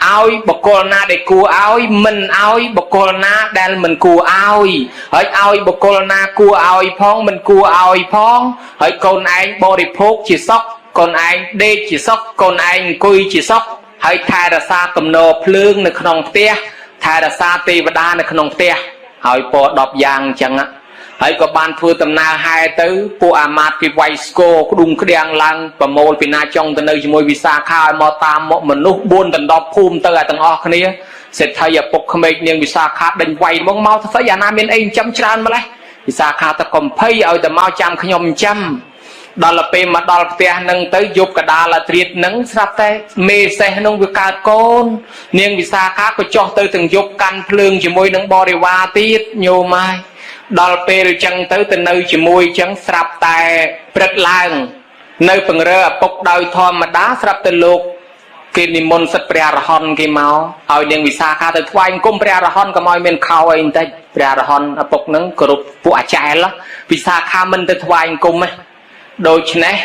ឲ្យបកគលណាដែលគួរឲ្យមិនឲ្យបកគលណាដែលមិនគួរឲ្យហើយឲ្យបកគលណាគួរឲ្យផងមិនគួរឲ្យផងហើយកូនឯងបរិភោគជាសុខកូនឯងដេកជាសុខកូនឯងអង្គុយជាសុខហើយថែរក្សាកំណរភ្លើងនៅក្នុងផ្ទះថែរក្សាទេវតានៅក្នុងផ្ទះហើយពណ៌10យ៉ាងអញ្ចឹងហើយក៏បានធ្វើដំណើរហែទៅពួកអាមាត្យពីវាយស្គរក្ដុំក្ដៀងឡើងប្រមូលពីណាចង់ទៅនៅជាមួយវិសាខាឲ្យមកតាមមកមនុស្ស4ដណ្ដប់ភូមិទៅឲ្យទាំងអស់គ្នាសេដ្ឋីឪពុកក្មេកនាងវិសាខាដេញវាយមកទៅស្អីអាណាមានអីចិញ្ចឹមច្រើនម្លេះវិសាខាទៅកំភៃឲ្យទៅមកចាំខ្ញុំចិញ្ចឹមដល់ពេលមកដល់ផ្ទះនឹងទៅយប់កដាលអាត្រៀតនឹងស្រាប់តែមេសេះនឹងវាកើតកូននាងវិសាខាក៏ចោះទៅទាំងយប់កាន់ភ្លើងជាមួយនឹងបរិវារទៀតញោមហើយដល់ពេលអញ្ចឹងទៅនៅជាមួយអញ្ចឹងស្រាប់តែព្រឹកឡើងនៅពង្រើឪពុកដោយធម្មតាស្រាប់តែលោកគេនិមន្តសិទ្ធព្រះអរហន្តគេមកឲ្យនាងវិសាខាទៅថ្វាយអង្គមព្រះអរហន្តក៏មកមានខោអីបន្តិចព្រះអរហន្តឪពុកនឹងគោរពពួកអាចារ្យវិសាខាមិនទៅថ្វាយអង្គមទេដូច្នេះ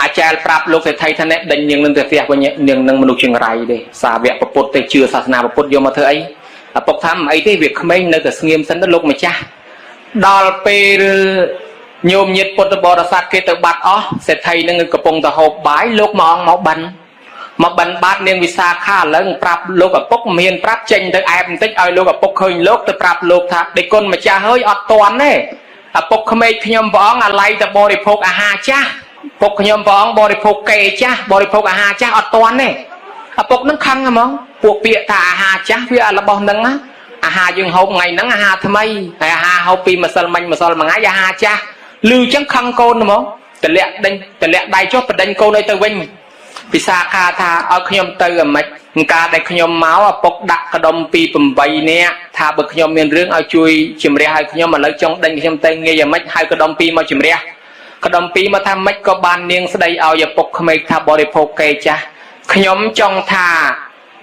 អាចារ្យប្រាប់លោកសេដ្ឋីថាអ្នកដេញនាងនឹងទៅផ្ទះវិញនាងនឹងមនុស្សចង្រៃទេសាវកពុទ្ធទេជឿសាសនាពុទ្ធយកមកធ្វើអីឪពុកថាមិនអីទេវាក្មេងនៅតែស្ងៀមសិនទៅលោកម្ចាស់ដល់ពេលញោមញាតិពុទ្ធបរិស័ទគេទៅបាត់អស់សេដ្ឋីនឹងកំពុងទៅហូបបាយលោកមួយអង្គមកបិណ្ឌបាត់នាងវិសាខាឥឡូវប្រាប់លោកឪពុកមានប្រាប់ចេញទៅអែបបន្តិចឲ្យលោកឪពុកឃើញលោកទៅប្រាប់លោកថាដេគុណម្ចាស់ហើយអត់តន់ទេឪពុកក្មេកខ្ញុំព្រះអង្គអាឡ័យទៅបរិភោគអាហារចាស់ពុកខ្ញុំព្រះអង្គបរិភោគកេចាស់បរិភោគអាហារចាស់អត់តន់ទេឪពុកនឹងខឹងហ្មងពួកពាក្យថាអាហារចាស់វារបស់នឹងអាហារយើងហូបថ្ងៃហ្នឹងអាហារថ្មីហើយអាហារហូបពីម្សិលមិញម្សិលមួយថ្ងៃអាហារចាស់លឺចឹងខឹងកូនហ្មងតម្លាក់ដៃចុះបដិញកូនឲ្យទៅវិញពិសាខាថាឲ្យខ្ញុំទៅអាម៉េចកាលដែលខ្ញុំមកឪពុកដាក់ក្ដុំពី8នាក់ថាបើខ្ញុំមានរឿងឲ្យជួយជំរះឲ្យខ្ញុំឥឡូវចង់ដេញខ្ញុំទៅងាយអាម៉េចហើយក្ដុំពីមកជំរះក្ដុំពីមកថាម៉េចក៏បាននាងស្ដីឲ្យឪពុកក្មេកថាបរិភោគកេចាស់ខ្ញុំចង់ថា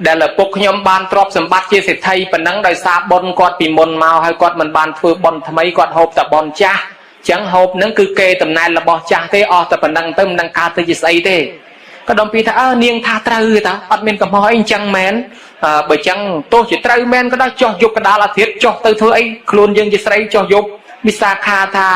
ដែលឪពុកខ្ញុំបានទ្រព្យសម្បត្តិជាសេដ្ឋីប៉ុណ្ណឹងដោយសារបុណ្យគាត់ពីមុនមកហើយគាត់មិនបានធ្វើបុណ្យថ្មីគាត់ហូបតែបុណ្យចាស់អញ្ចឹងហូបហ្នឹងគឺគេតំណែងរបស់ចាស់ទេអស់តែប៉ុណ្ណឹងទៅមិនដឹងកើតទៅជាស្អីទេក៏ដំពីថានាងថាត្រូវទេតាអត់មានកំហុសអីអញ្ចឹងមែនបើអញ្ចឹងទោះជាត្រូវមែនក៏ដោយចោះយកកដាលអាធិធចោះទៅធ្វើអីខ្លួនយើងជាស្រីចោះយកវិសាខាថា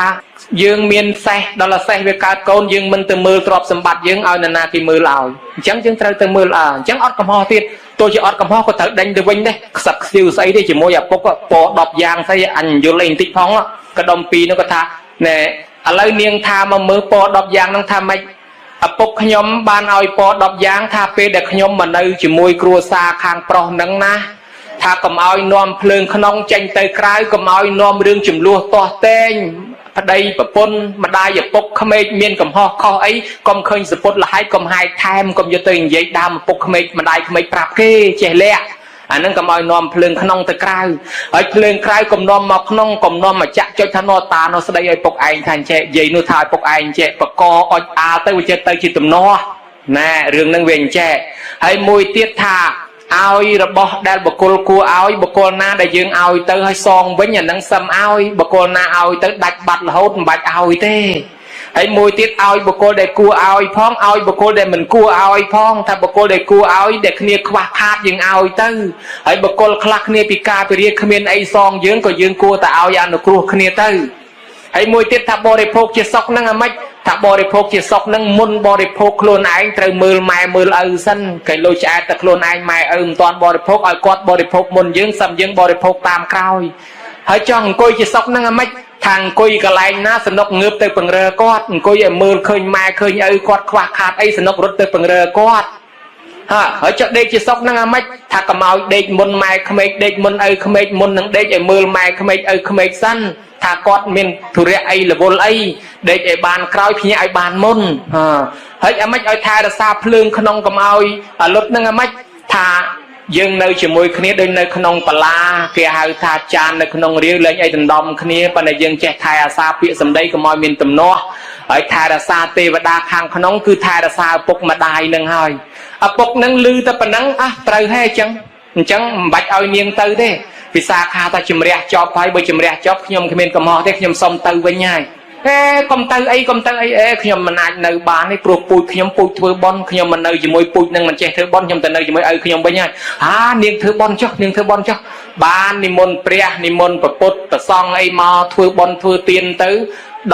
យើងមានសេះដល់សេះវាកើតកូនយើងមិនទៅមើលទ្រព្យសម្បត្តិយើងឲ្យនរណាគេមើលឲ្យអញ្ចឹងយើងត្រូវទៅមើលអញ្ចឹងអត់កំហុសទៀតទោះជាអត់កំហុសក៏ត្រូវដេញទៅវិញដែរខ្សឹបខ្សៀវស្អីទេជាមួយឪពុកពណ៌10យ៉ាងស្អីអញយល់អីបន្តិចផងក៏ដុំពីរនោះក៏ថាណែឥឡូវនាងថាមកមើលពណ៌10យ៉ាងហ្នឹងថាម៉េចឪពុកខ្ញុំបានឲ្យពណ៌10យ៉ាងថាពេលដែលខ្ញុំមកនៅជាមួយគ្រួសារខាងប្រុសហ្នឹងណាថាកុំឲ្យនាំភ្លើងក្នុងចេញទៅក្រៅកុំឲ្យនាំរឿងចំនួនទាស់តែងប្តីប្រពន្ធម្ដាយឪពុកក្មេកមានកំហុសខុសអីកុំឃើញសពុតលហើយកុំហាយថែមកុំយកទៅនិយាយដើមឪពុកក្មេកម្ដាយក្មេកប្រាប់គេចេះលាក់អាហ្នឹងកុំឲ្យនាំភ្លើងក្នុងទៅក្រៅហើយភ្លើងក្រៅកុំនាំមកក្នុងកុំនាំមកចាក់ចុចថាណតានោះស្ដីឲ្យពុកឯងថាចេះនិយាយនោះថាឲ្យពុកឯងចេះបកអុចអាលទៅវាចេះទៅជាទំនាស់ណែរឿងហ្នឹងវាអញ្ចេះហើយមួយទៀតថាឲ្យរបស់ដែលបកគលគួរឲ្យបកគលណាដែលយើងឲ្យទៅឲ្យសងវិញអានឹងសឹមឲ្យបកគលណាឲ្យទៅដាច់បាត់រហូតមិនបាច់ឲ្យទេហើយមួយទៀតឲ្យបកគលដែលគួរឲ្យផងឲ្យបកគលដែលមិនគួរឲ្យផងថាបកគលដែលគួរឲ្យដែលគ្នាខ្វះខាតយើងឲ្យទៅហើយបកគលខ្លះគ្នាពិការពិរាគ្មានអីសងយើងក៏យើងគួរតែឲ្យអនុគ្រោះគ្នាទៅហើយមួយទៀតថាបរិភោគជាសុខហ្នឹងអាម៉េចថាបរិភោគជាសុខហ្នឹងមុនបរិភោគខ្លួនឯងត្រូវមើលម៉ែមើលឪសិនគេលុយឆ្អែតតែខ្លួនឯងម៉ែឪមិនទាន់បរិភោគឲ្យគាត់បរិភោគមុនយើងសឹមយើងបរិភោគតាមក្រោយហើយចង់អង្គុយជាសុខហ្នឹងអាម៉េចថាអង្គុយកន្លែងណាសនុកងើបទៅពង្រើគាត់អង្គុយឲ្យមើលឃើញម៉ែឃើញឪគាត់ខ្វះខាតអីសនុករត់ទៅពង្រើគាត់ហើយចុះដេកជាសុខហ្នឹងអាម៉េចថាកុំឲ្យដេកមុនម៉ែក្មេកដេកមុនឪក្មេកមុននឹងដេកឲ្យមើលម៉ែក្មេកឪក្មេកសិនថាគាត់មានធុរៈអីរវល់អីដេកឲ្យបានក្រោយភ្ញាក់ឲ្យបានមុនហើយអាម៉េចឲ្យថែរក្សាភ្លើងក្នុងកុំឲ្យលុតហ្នឹងអាម៉េចថាយើងនៅជាមួយគ្នាដូចនៅក្នុងបលាគេហៅថាចាននៅក្នុងរាវលែងអីដណ្ដំគ្នាប៉ុន្តែយើងចេះថែរក្សាពាក្យសម្ដីកុំឲ្យមានទំនាស់ហើយថែរក្សាទេវតាខាងក្នុងគឺថែរក្សាឪពុកម្ដាយនឹងហើយឪពុកនឹងឮតែប៉ុណ្ណឹងត្រូវហើយអញ្ចឹងមិនបាច់ឲ្យនាងទៅទេ ពិសាខាថាជំរះចប់ហើយបើជំរះចប់ខ្ញុំគ្មានកំហុសទេខ្ញុំសុំទៅវិញហើយកុំទៅអីខ្ញុំមិនអាចនៅបានទេព្រោះពូជខ្ញុំពូជធ្វើបន់ខ្ញុំមិននៅជាមួយពូជនឹងមិនចេះធ្វើបន់ខ្ញុំទៅនៅជាមួយឪខ្ញុំវិញហើយនាងធ្វើបន់ចុះបាននិមន្តព្រះនិមន្តព្រះពុទ្ធព្រះសង្ឃអីមកធ្វើបន់ធ្វើទានទៅ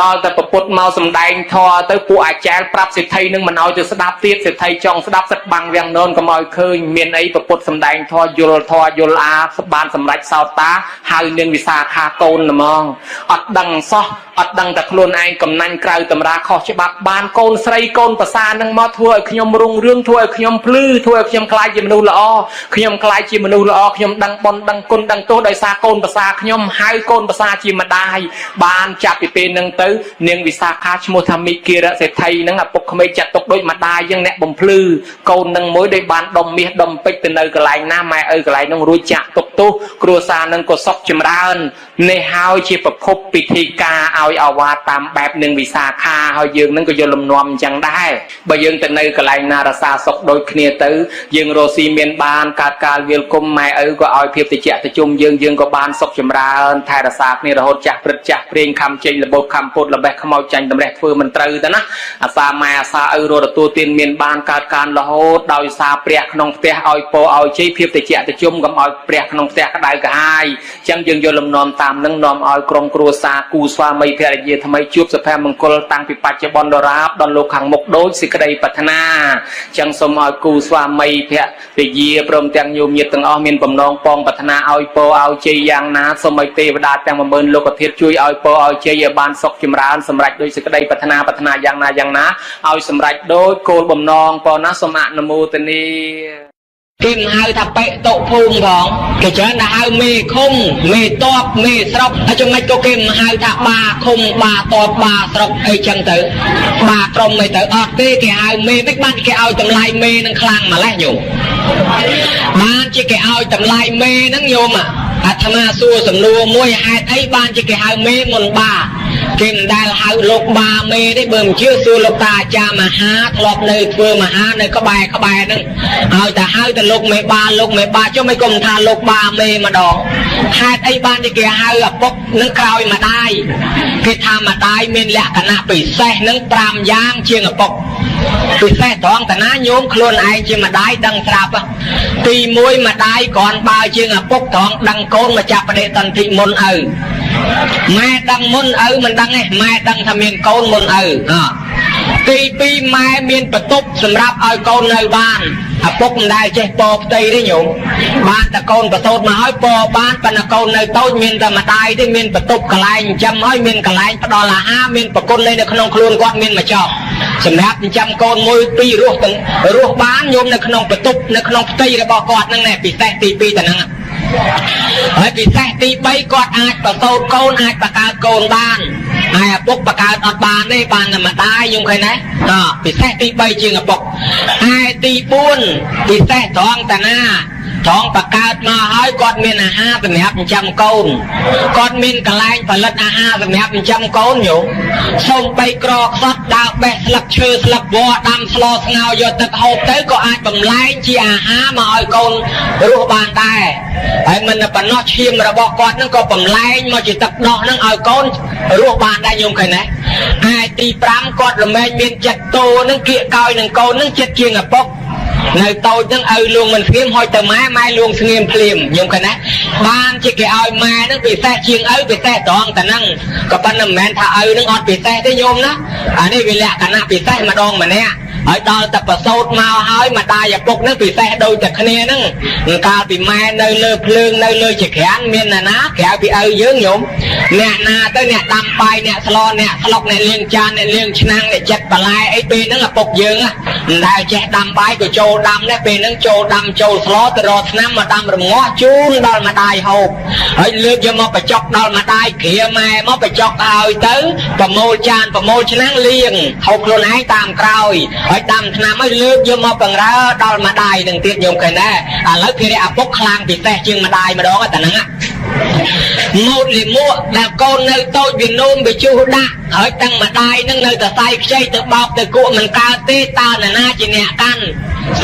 ដល់តែប្រពុតមកសំដែងធម៌ទៅពួកអាចារ្យប្រាប់សេដ្ឋីនឹងមិនឲ្យទៅស្ដាប់ទៀតសេដ្ឋីចង់ស្ដាប់សិតបាំងវាំងននកុំឲ្យឃើញមានអីប្រពុតសំដែងធម៌យល់អាបានសម្រេចសោតាហើយនឹងវិសាខាកូនហ្មងអត់ដឹងសោះអត់ដឹងតែខ្លួនឯងកំណាញ់ក្រៅតម្រាខុសច្បាប់បានកូនស្រីកូនប្រសានឹងមកធ្វើឲ្យខ្ញុំរុងរឿងធ្វើឲ្យខ្ញុំភ្លឺធ្វើឲ្យខ្ញុំខ្លាចជាមនុស្សល្អខ្ញុំខ្លាចជាមនុស្សល្អខ្ញុំដឹងបុណ្យដឹងគុណដឹងទោសដោយសារកូនប្រសាខ្ញុំហៅកូនប្រសាជាម្ដាយបានចាប់ពីពេលនឹងទៅនាងវិសាខាឈ្មោះថាមីគិរៈសេដ្ឋីនឹងឪពុកក្មេកចាត់ទុកដូចម្ដាយយ៉ាងអ្នកបំភ្លឺកូននឹងមួយដោយបានដុំមាសដុំពេជ្រទៅនៅកន្លែងណាម៉ែឪកន្លែងនោះរួចចាក់ទុកទោសគ្រួសារនឹងក៏សុខចម្រើននេះហើយជាប្រភពពិធីការឲ្យអាវាតតាមបែបនឹងវិសាខាហើយយើងនឹងក៏យល់លំនាំអញ្ចឹងដែរបើយើងទៅនៅកន្លែងណារសាសុខដូចគ្នាទៅយើងរស់ស៊ីមានបានកើតកាលវាលគុំម៉ែឪក៏ឲ្យភាពតិចតិជុំយើងក៏បានសុខចម្រើនថែរក្សាគ្នារហូតចាស់ព្រឹត្តចាស់ព្រេងខំចេញរបូតខំពុតល្បេះខ្មោចចាញ់តម្រេះធ្វើមិនត្រូវទៅណាអាសាម៉ែអាសាឪរត់ទទួលទានមានបានកើតការរហូតដោយសារព្រះក្នុងផ្ទះឲ្យពោឲ្យជ័យភាពតិចតិជុំកុំឲ្យព្រះក្នុងផ្ទះក្តៅក្រហាយអញ្ចឹងយើងយល់លំនាំតាមនឹងនាំឲ្យក្រុមគ្រួសារគូស្វាមីភរិយាថ្មីជួបសុភមង្គលតាំងពីបច្ចុប្បន្នដល់រាបដល់លោកខាងមុខដូចសេចក្តីប្រាថ្នាអញ្ចឹងសូមឲ្យគូស្វាមីភរិយាព្រមទាំងញោមញាតិទាំងអស់មានបំណងពងប្រាថ្នាឲ្យពោឲ្យជ័យយ៉ាងណាសូមឲ្យទេវតាទាំង10000លោកធាតុជួយឲ្យពោឲ្យជ័យឲ្យបានសុខចម្រើនសម្រេចដោយសេចក្តីប្រាថ្នាយ៉ាងណាឲ្យសម្រេចដោយគោលបំណងប៉ុណ្ណាសូមអនុមោទនាគេមិនហៅថាបេតុភូមិផងគេច្រើនតែហៅមេឃុំមេតបមេស្រុកហើយចំណុចក៏គេមិនហៅថាបាឃុំបាតបបាស្រុកអីចឹងទៅបាក្រុមអីទៅអត់ទេគេហៅមេមិនបានគេឲ្យតម្លៃមេនឹងខ្លាំងម្លេះញោមបានជាគេឲ្យតម្លៃមេនឹងញោមអាត្មាសួរសំណួរមួយហេតុអីបានជាគេហៅមេមុនបាគេមិនដែលហៅលោកបាមេទេបើមិនជឿសួរលោកតាអាចារ្យមហាធ្លាប់នៅធ្វើមហានៅក្បែរហ្នឹងឲ្យតែហៅតែលោកមេបាចុះមិនគុំថាលោកបាមេម្ដងហេតុអីបានជាគេហៅឪពុកនឹងក្រោយម្ដាយគេថាម្ដាយមានលក្ខណៈពិសេសនឹង5យ៉ាងជាងឪពុកពិសេសត្រង់តាណាញោមខ្លួនឯងជាម្ដាយដឹងស្រាប់ទី1ម្ដាយគ្រាន់បើជាងឪពុកត្រង់ដឹងកូនមកចាប់បដិសន្ធិមុនឪម៉ែដឹងមុនឪមិនដឹងទេម៉ែដឹងថាមានកូនមុនឪទី2ម៉ែមានបន្ទប់សម្រាប់ឲ្យកូននៅបានឪពុកមិនដែលចេះពផ្ទៃទេញោមបានតែកូនបន្ទោតមកឲ្យពបានប៉ុន្តែកូននៅតូចមានតែម្ដាយទេមានបន្ទប់កន្លែងចិញ្ចឹមឲ្យមានកន្លែងផ្ដល់អាហារមានប្រគុណនៅក្នុងខ្លួនគាត់មានមកចប់សម្រាប់ចិញ្ចឹមកូនមួយពីររស់បានញោមនៅក្នុងបន្ទប់នៅក្នុងផ្ទៃរបស់គាត់ហ្នឹងពិសេសទី2តែហ្នឹងហើយពិសេសទី3គាត់អាចបន្ទោតកូនអាចបង្កើតកូនបានហើយឪពុកបង្កើតអត់បានទេបានតែម្ដាយខ្ញុំឃើញណាពិសេសទី3ជាងឪពុកហើយទី4ពិសេសត្រង់តាណាត្រង់បង្កើតមកហើយគាត់មានអាហារសម្រាប់ចិញ្ចឹមកូនគាត់មានកន្លែងផលិតអាហារសម្រាប់ចិញ្ចឹមកូនញោមសូម្បីក្រខ្សត់ដើរបេះស្លឹកឈើស្លឹកវល្លិដាំស្លស្ងោរយកទឹកហូបទៅក៏អាចបំលែងជាអាហារមកឲ្យកូនរស់បានដែរហើយមិនតែប៉ុណ្ណោះឈាមរបស់គាត់នឹងក៏បំលែងមកជាទឹកដោះនឹងឲ្យកូនរស់បានដែរញោមឃើញទេហើយទី5គាត់រមែងមានចិត្តតូនឹងគៀកកោយនឹងកូននឹងចិត្តជាងឪពុកនៅតូចនឹងឪលួងមិនស្ងៀមហុចទៅម៉ែលួងស្ងៀមភ្លាមញោមឃើញណាបានជាគេឲ្យម៉ែនឹងពិសេសជាងឪពិសេសត្រង់តែហ្នឹងក៏ប៉ុន្តែមិនមែនថាឪនឹងអត់ពិសេសទេញោមណាអានេះវាលក្ខណៈពិសេសម្ដងម្នាក់ហើយដល់តែប្រសូតមកហើយម្ដាយឪពុកនឹងពិសេសដូចតែគ្នាហ្នឹងកាលពីម៉ែនៅលើភ្លើងនៅលើចក្រានមានណាក្រៅពីឪយើងញោមអ្នកណាទៅអ្នកដាំបាយអ្នកស្លអ្នកស្លុកអ្នកលាងចានអ្នកលាងឆ្នាំងអ្នកចិត្តបន្លែអីពេលហ្នឹងឪពុកយើងមិនដែលចេះដាំបាយក៏ចូលដាំដែរពេលហ្នឹងចូលដាំចូលស្លទៅរកឆ្នាំមកដាំរងាស់ជូនដល់ម្ដាយហូបហើយលើកយកមកបញ្ចុកដល់ម្ដាយគ្រាម៉ែមកបញ្ចុកឲ្យទៅប្រមូលចានប្រមូលឆ្នាំងលាងហូបខ្លួនឯងតាមក្រោយហើយដាំឆ្នាំឲ្យលើកយកមកបង្រើដល់ម្ដាយនឹងទៀតញោមឃើញដែរឥឡូវភារៈឪពុកខ្លាំងពិសេសជាងម្ដាយម្ដងតែហ្នឹងម៉ូតលីមួកដែលកូននៅតូចវានោមវាជុះដាក់ហើយទាំងម្ដាយនឹងនៅតែសៃខ្ចីទៅបោកទៅគក់មិនកើតទេតើណាជាអ្នកកាន់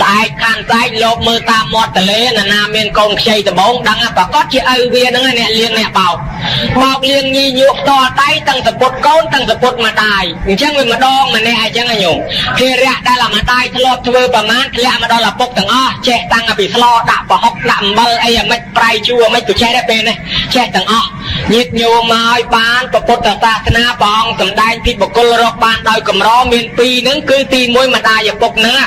สายคันสายโลบมือตามมอดทะเลนาเมียนกงเชยตะบงดังปะก็จะเอาเวียนั่งเนี่ยเลี้ยงเนี่ยเบาเลี้ยงยี่ยุกต่อไตตั้งสะพดก้นตั้งสะพดมาตายอย่างเช่นมันมาดองมันเนี่ยจังไงโยมเพียระได้ละมาตายทะเลาะทะเลประมาณทะเลมาดองละปกตั้งอ้อเจ๊ตั้งอภิสโลดะปะฮอกดำเบอร์ไอ้ยังไม่ปลายชัวไม่ตุเช่ได้เป็นเลยเจ๊ตั้งอ้อยิดโยมาไอ้บ้านปะปดศาสนาปองสำได้พิบกลรบบ้านโดยกำร้อเมียนปีนึงคือตีมวยมาได้อย่าปกเนื้อ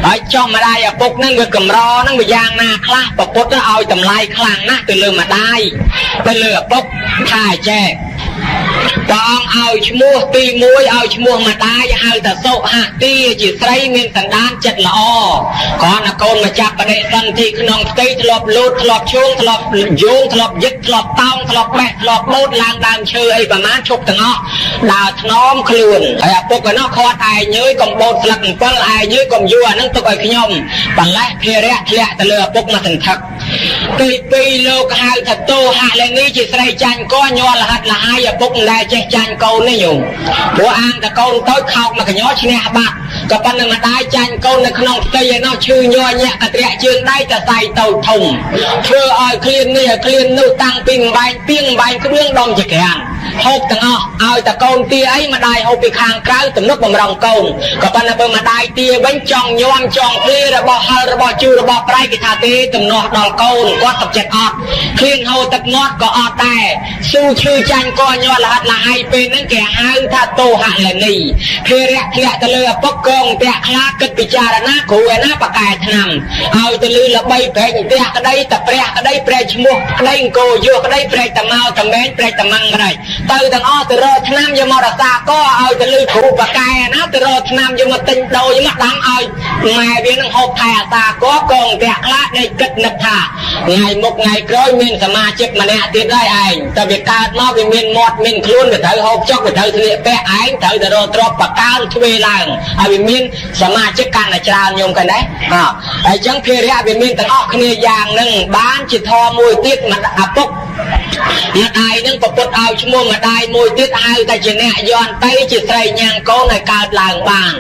ไอ้จ้องมาได้อย่าปกนั่งกับกำร้อนั่งกับยางนาคลาปะปดแล้วเอาตำไลคลางนะตื่นเลือมาได้ตื่นเลือปกถ่ายแจ๊ปองเอาชมัวตีมวยเอาชมัวมาได้เอาแต่โซ่หะตีจีไตรเมียนสันดานจัดละอ้อก่อนโกนมาจับประเดี๋ยวสันทีขนมตีถลบลูดถลบช่วงถลบโยงถลบยึดถลบเต้าถลบแบะถลบโบดลางดามเชยไอ้ประมาณชกตั้งอ้อดาวถนอมคลื่นไอ้พวกกันนอกคอไอ้เย้ยกลมโบดสลักเปิ้ลไอ้เย้ยกลมยัวนั่งตะกอยขยมปันไล่เพียระเทะตะเลือพวกมาถึงทักปีโลกหายถัดโตหาเลนี้จีไตรจันก็ยอละหัดละหายพวกได้เจ๊จันเกาเนี่ยอยู่หัวอ่างแต่เกาต้อยเข่ามาขย้อนชนะบักกับปันมาได้จันเกาในขนมเตยนอชื่อย่อเนี่ยกระเตะเชืองได้แต่ใส่เต่าทงเพื่อเอาเคลียนนี่เคลียนนู่ตั้งปิ้งใบเปี้ยงใบก็เรื่องดองจะแข็งหกตั้งเอาแต่เกาเตี้ยไอ้มาได้เอาไปคางกลางตุ่มนกบำรองเกากับปันมาได้เตี้ยบังจองย้อนจองเคลียระบอบฮาระบอบจูระบอบไพรกิธาตีตุ่มนกดอกเกาก็ตับเจ็ดอดเคลียนเอาตักงอดก็อดได้สู้ชื่อจันก็ย้อนละหัดละไอเป็นนั่งแก่หาถ้าโตหะละนี่เพียระเทะตะเลือปกกงเตะคลากิดปิจารณาขู่หน้าปากกายทำเอาตะลือละใบแผงเตะก็ได้ตะเปรย์ก็ได้เปรย์ชมุกก็ได้โกโยก็ได้เปรย์ตะเมาตะแมนเปรย์ตะมังก็ได้เติร์ตังอ้อตะรอทน้ำยมรสาก็เอาตะลือขู่ปากกายนะตะรอทน้ำยมติงโดยมัดดังเอาแม่เบี้ยนังหกแผ่ตาก็กงเตะคลาได้กิดนักท่าไงมุกไงกร้อยมินสมาชิกมาเนี่ยติดได้ไอ้แต่เบียการนอกเป็นมินหมดมินคลุ้นไปเถอะหกจอกไปเถอะทะเลแปะไอ้เถอะแต่รอตรอปากกาช่วยล่างไอ้เป็นมินสมาชิกการอาจารย์โยมกันได้ไอ้จังเพียระเป็นมินแต่ออกเนี่ยอย่างหนึ่งบ้านจิตทอมวยติดมันอับปกมาได้นั่งปปดเอาชั่วโมงมาได้มวยติดเอาแต่เจเนย้อนไตจิตใจยังโกในการล่างบาง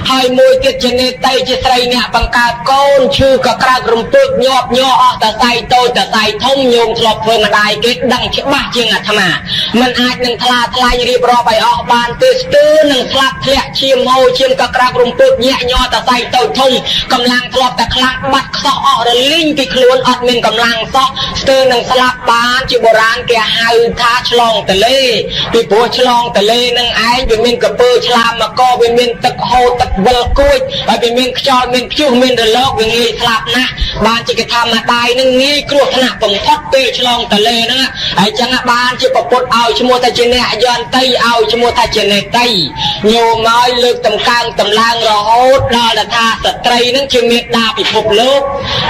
ให้มวยติดเจเนไตจิตใจเนี่ยบังการโกนชื่อกับกระกรุ่มตุกยอบย่อแต่ใส่โตแต่ใส่ทุ่งโยมทลบเพื่อมาได้เกิดดังชิบ้าจริงอ่ะทำไมมันอาจหนึ่งทลาทลายรีบรอไปออกบานตื้อตื้อหนึ่งสลับเทะเชียมโฮเชียมกับกระกรุ่มตุกแย่ย่อแต่ใส่โตทุ่งกำลังทลบแต่คลักบัดซอออกลิงที่คล้วนอดมินกำลังซอตื้อหนึ่งสลับบานจิโบราณแกหาท้าฉลองตะเลปีปัวฉลองตะเลนั่งไอ้เป็นมินกับเปอร์ฉลามมาก็เป็นมินตะโฮตะเบลกุ้ยเป็นมินจอมินพิ้วมินเดลอกเป็นงี้สลับนะบานจิกทำมาได้นั่งงี้กลัวขนาดผมทอดเปฉลองตะเลนะไอ้จังบานจิปปดเอาชมัวตาเจเนย้อนไตเอาชมัวตาเจเนไตโยม้อยเลือกตำกลางตำลางรอโฮดดอละทาสตรีนั่งเชื่อเมตดาปิภพโลก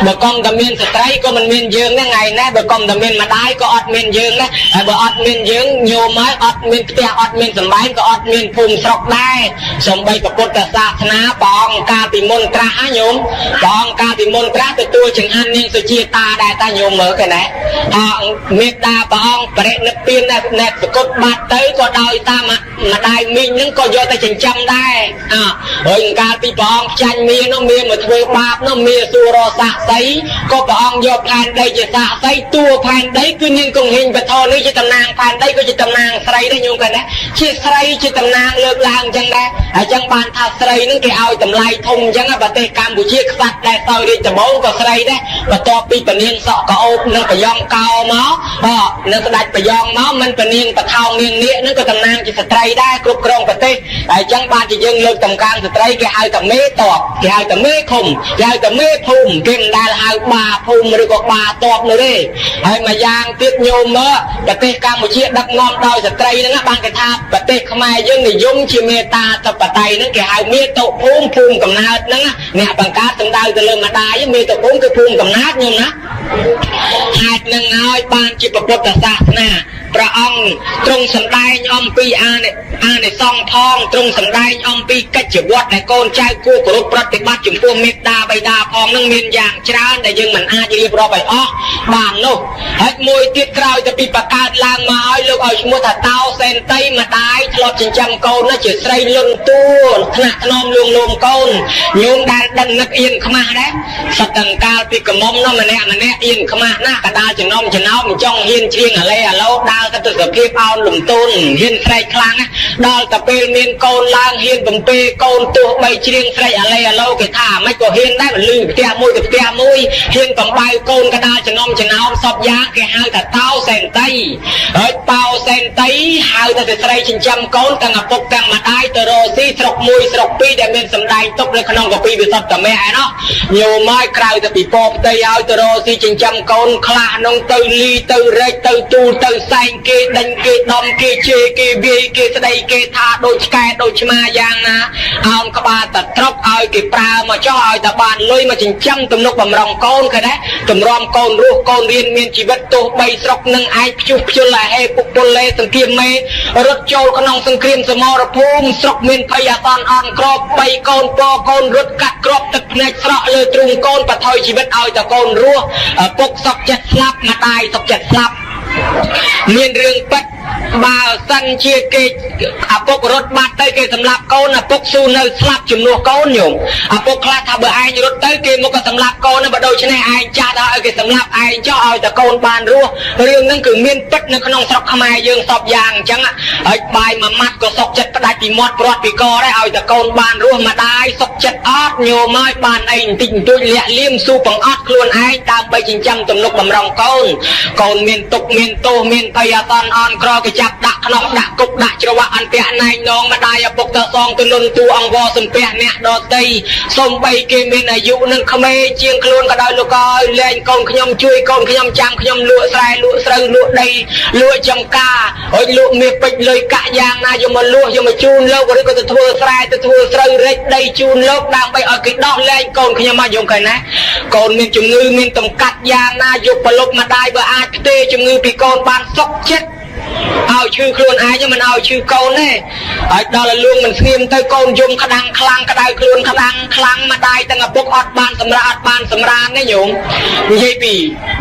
เบกองตะเมียนสตรีก็มันเมียนเยืองนั่งไงนะเบกองตะเมียนมาได้ก็อดเมียนเยืองนะไอ้บ่อดเมียนเยืองโยม้อยอดเมียนเตี้ยอดเมียนสมัยก็อดเมียนภูมิสรกได้สมใบประพุทธศาสนาปองกาติมนตราโยมปองกาติมนตราตัวจึงอันนี้สุจีตาได้ตาโยมเหมือนกันนะเมตตาปองเปรตนเปียนแนบสกุลบาดเตยก็ได้ตามาได้มีนึงก็โยแต่จำได้เฮ้ยการปีปองจันมีน้องมีเหมือนเวบาบน้องมีสุรสะใสก็ปองโยแผนได้จะสะใสตัวแผนได้คือยิ่งคงหินไปทอนี่จะตำนางแผนได้ก็จะตำนางใส่ได้โยมกันนะชื่อใส่จะตำนางเลิกลางจังได้จังบานท่าใส่นั่งแกเอาตำไลทงจังประเทศกัมพูชีสัตว์ได้ต่อยได้จะบ้องก็ใส่ได้ประตอปีปเนียงสอกก็โอบนั่งไปยองเกาเมานั่งกระดัดไปยองเมามันปเนียงตะเทาเนียงเนี้ยนั่งก็ตำนางจะสไตรได้กรุบกรองประเทศจังบานจะยังเลิกตำกลางสไตรแกเอาแต่เมตอบแกเอาแต่เมคมแกเอาแต่เมภูมิเก่งได้เอาบาภูมิหรือก็บาตอบเลยให้มายางติดโยมเมื่อประเทศกัมพูชีดักงอมดอยสไตรนั่งบางกระทาประเทศขมายยังนิยมชิเมตาตะปะไตนั่งแกเอาเมตโภูมิกำนาดนั่งเนี่ยบางการสังดาวจะเริ่มมาได้ยังเมตภูมิคือภูมิกำนาดโยมนะหากนั่งเอาบานจิปปตศาสนาพระองค์ตรงสันได้ยอมปีในซองทองตรงสันได้ยอมปีกัจจวัดในโกนใจกู้กรุปฏิบัติจุ่มพวงเมตตาใบดาพองนั่งเมียนอย่างช้าแต่ยังมันอาจจะเรียบร้อยไปบ้านโน่ให้มวยติดกราว แต่ปีประกาศลางมาเอาลูกเอาชมัวถัดเต้าเซนไตมาได้ทลอดจิงจำโกนน่าจะใส่ลุนตู้ขณะนอมลวงโกนโยมได้ดันนักเอียนขมาได้สักกังกาปีกระมอมน้องมันแน่เอียนขมาหน้ากระดาจะน้อมจะน้อมจ้องเฮียนเชียงอะไรแล้วดาวก็ตัวสะเพียบเอาหลุมต้นเฮียนใส่คลังดาวตะเปลเมียนโกนลางเฮียนบังเปโกนตัวใบเชียงใส่อะไรแล้วก็ท่าไม่ก็เฮียนได้มันลืมเตี้ยมวยกับเตี้ยมวยเฮียนกับใบโกนกระดาจะน้อมจะน้อมสอบยาแค่หาแต่เต้าเซนไตเต้าเซนไตหาแต่ใส่ชิงจำโกนตั้งปกตั้งมาได้ตัวโรซี่สกมวยสกปีแต่เป็นสำได้ตกเลยขนมกับปีไปสอบแต่แม่เนาะโยมไม้คราวแต่ปีปอบเตยเอาตัวโรซี่ชิงจำโกนคลาน้องเตยลีเตยเรเตยตูเตยใส่เกดันเกดอมเกเชเกเบียเกสไดเกทาโดชแกโดชมาอย่างนะเอากระบาตัดทรกเอาเก็บปลามาจ่อเอาแต่บานลุยมาชิงจำตุ่มนกบำรองโกนค่ะนะตุ่มรอมโกนรูโกนเรียนเมียนชีวิตตัวใบสกนึ่งไอพิจุลให้ปุกปุเลสังเกตไหมรถโจลขนองสังเกตสมรภูมิสกเมียนพยาตอนอ่อนกรอบใบโกนปอโกนรถกัดกรอบตึกในสระเลยตรุงโกนปะทอยชีวิตเอาแต่โกนรัวปกสกจัดสลับมาตายสกจัดสลับเมียนเรื่องปัดบ่าวสันเชียเกจปกรถบัตรเตยเกสำหรับโกนปกซูนสลับจุ่มนัวโกนอยู่ปกคลาถ้าเบอร์ไอรถเตยเกมก็สำหรับโกนนะบ่โดยชนะไอจ่าเอาเกสำหรับไอเจ้าเอาแต่โกนบานรัวเรื่องนั้นคือเมียนปัดในขนมสกขมายยืงสอบยางจังใบมามัดก็สกจัดได้ปีมอดปลอดปีกอได้เอาแต่โกนบานรัวมาได้สกจัดออดโยไม้บานไอติ่งตุยเลี้ยเลี้ยมสู้ปังออดคลวนไอตามไปจิงจำตุ่มนกบำรองโกนเมียนตกเมียนโตเมียนพยาตอนอ่อนกรอกจับดักขนมดักกุกดักจรวะอันเปียนายน้องมาได้ปกตะซองตุนตัวอังวอสมเปียเนี่ยดอตีสมใบเกมินอายุนึงขเมเจียงคลวนก็ได้ลูกก็เล่นกองขยมช่วยกองขยมจำขยมลวดใส่ลวดใส่ลวดใดลวดจำกาโอ้ยลวดเมียไปเลยกะยางนายมาลวดยมาจูนเลิกก็ได้ก็จะทัวใส่จะทัวใส่เล็กได้จูนเลิกดังไปเอากิดดอกเล่นกองขยมมาโยงกันนะกองมีจุงงือมีตำกัดยางนายกปลบมาได้เบอร์อาเตจุงงือปีกอนบานซอกเช็ดเอาชื่อคลวนไอ้ยังมันเอาชื่อโกนเนี่ยไอ้ดอลลวงมันเสียมเตยโกนยมขดังคลังกระไดคลวนขดังคลังมาได้ตั้งแต่ปกอดบานสำราญบานสำราญเนี่ยโยมไม่ใช่ปี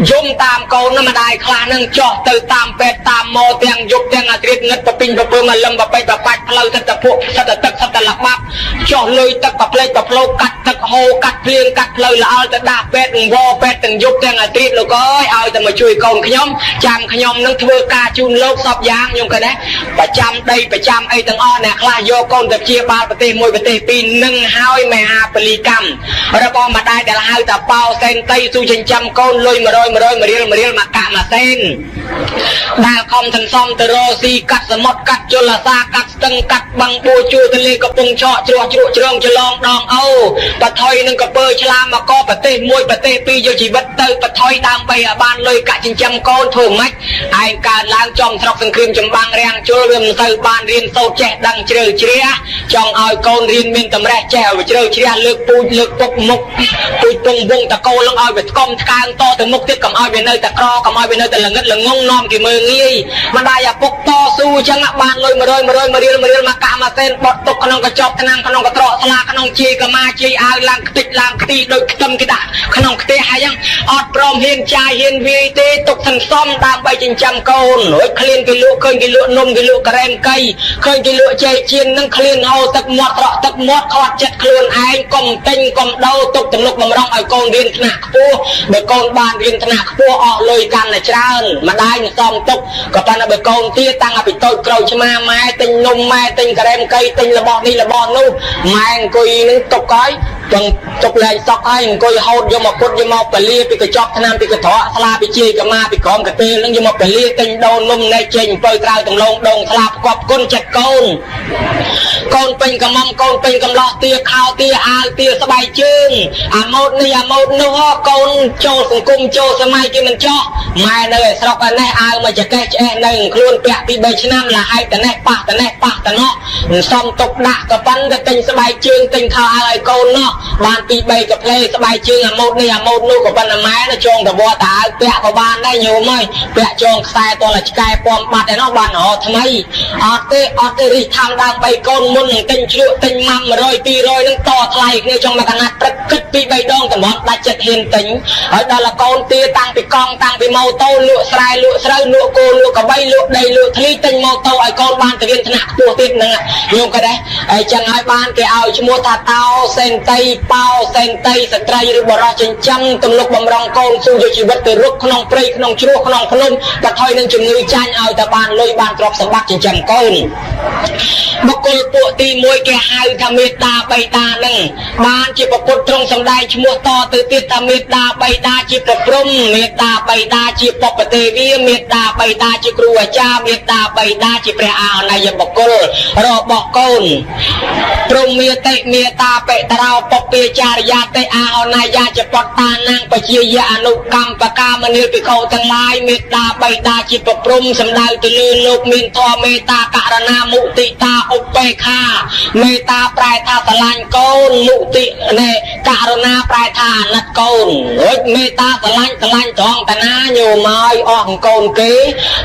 ยมตามโกนนั่นมาได้คลานั่งจ่อเตยตามเป็ดตามโมเตียงยกเตียงอาทิตย์เงินปะปิงปะเปิงมาลำปะไปปะปัดเพลาสัตว์พวกสัตว์ตึกสัตว์หลักบับจ่อเลยตักปะเพลปะโผล่กัดตักโฮกัดเพลียงกัดเพลละเอาแต่ดาเป็ดวอเป็ดตั้งยกเตียงอาทิตย์แล้วก็เอาแต่มาช่วยโกนขยมจำขยมนั่งเทวกาจูนโลกสอบยางยมกันนะประจำได้ประจำไอ้ตั้งอ้อเนี่ยคลาโยกอนแต่เชียบาลประเทศมวยประเทศปีหนึ่งห้าวแม่หาปริกรรมระบอมาได้แต่ละห้าวแต่เป่าเซนไตสู้ชิงจำก้นลอยมาเรียลมากะมาเส้นดาคอมทันซอมตโรซีกัดสมดกัดจุลซากัดตึงกัดบังปูจูทะเลกระปงเชาะจรวดจรองจะลองดองเอาปะทอยนึงกระเปอร์ชลามาก็ประเทศมวยประเทศปีโยชีวัตเตอร์ปะทอยตามไปบ้านเลยกะชิงจำก้นถูกไหมไอ้การล้างจอมสรอกสังคมจำบางแรงจุลเรื่องใส่บานเรียนโซแจดังเชื่อเชียจองเอาโกนเรียนมินตำแรกแจวเชื่อเชียเลือกปูเลือกปกมุกปูตรงวงตะโกลงเอาไปกอมกลางโตแต่มุกที่กับเอาไปเนยตะกรอกับเอาไปเนยแต่ละเงินละงงนอมกี่มืองี้มันได้อย่าปกต่อสู้จังบานเลยมาเรียนมากะมาเส้นบดตกขนมกระจอกขนมกระตรอสลาขนมจีกมาจีเอาลังติดลังตีโดยตำกิดาขนมกระเตหายังอดปลอมเฮียนใจเฮียนวีเตตกสันซ้อมตามไปจิงจำโกนหอยเคลียนกิลุเคยกิลุนมกิลุกระเรมไก่เคยกิลุใจเชียนนั่งเคลียนเอาตักหมดเราตักหมดขอดจัดเคลื่อนไอ้กลมเต็งกลมเดาตกตำลุกบำรองไอ้โกนเรียนขนาดปูเบอร์โกนบานเรียนขนาดปูออกเลยกันนะจ้ามาได้เนี่ยซ้อมตกกับปานเบอร์โกนที่ตั้งอภิโตเกลชมาไม้เต็งนมไม้เต็งกระเรมไก่เต็งระบอนี่ระบอนู่ไม้กุยนึงตกก้อยจังจกแรงซอกไอ้กุยโหดยมกดยมไปเลี้ยไปกระจอกขนามไปกระถอสลาไปจีกับมาไปกอมกระเตแล้วยมไปเลี้ยเต็งโดนนมในเจงเปิดกลางตรงลงดงสลาประกอบก้นจัดโกนเป็นกำมังโกนเป็นกำลอเตียข้าวเตียอาเตียสบายจึงโมดนี่โมดนู้โกนโจสังกุมโจสมัยกินมันเจาะไม่เลยสลบอันนี้เอามาจะแก้แช่หนึ่งคล้วนเปียปีใบชนะละไอแต่แน่ปะแต่เนาะซ้อมตกหนักกับปั้นแต่ติงสบายจึงติงข้าวอะไรโกนเนาะ ban pi bay cặp lê sắp bài chương à một này à một nuôi của ban máy nó trông cả bò tả bẹ của ban đây nhiều mấy bẹ trông sai toàn là cái pom bạt để nó ban họ tham ấy ở tê đi tham đang bay con muôn tinh chịu tinh mắm rồi pi rồi nó to thay kia trong mà thằng nát cất pi bay đông cả bọn đã chật hiền tính ở đây là con tia tăng bị con tăng bị màu tô lụa sài lụa cô lụa cả bay lụa đầy lụa thli tinh màu tô ai con ban từ viên thằng nát tua tiết nữa nhiều cái đấy ai chẳng ai ban cái ao chỉ mua thà tao sen tây bao sen tây sợi trai rồi bỏ ra trên trăm tầm lúc bầm rong con xu cho chỉ vật từ rút không prey không chua không phun và thôi nên chừng người tranh ao ta ban lôi ban trọc sắm bát trên trăm conบกลปุตีมวยแกหายทำเมตตาใบตาหนึ่งบ้านจีบปุตรงสำได้ชมัวต่อตือติดทำเมตตาใบตาจีบปรุมเมตตาใบตาจีบปเตวีเมตตาใบตาจีครูจ้าเมตตาใบตาจีพระอานายบกลรอบอกกลปรุมเมตเมตตาเปตเราปเปจารยาเตอานายาจีปตานังปเจียอนุกรรมปกามณีปิโคทั้งหลายเมตตาใบตาจีบปรุมสำได้ตือลูกมินทอเมตตาการณามุติตาอุเปคาเมตตาปลายท่าสลานโกนมุติเนการณาปลายท่านัดโกนเมตตาสลานทองตนาโยมายอ่องโกนเก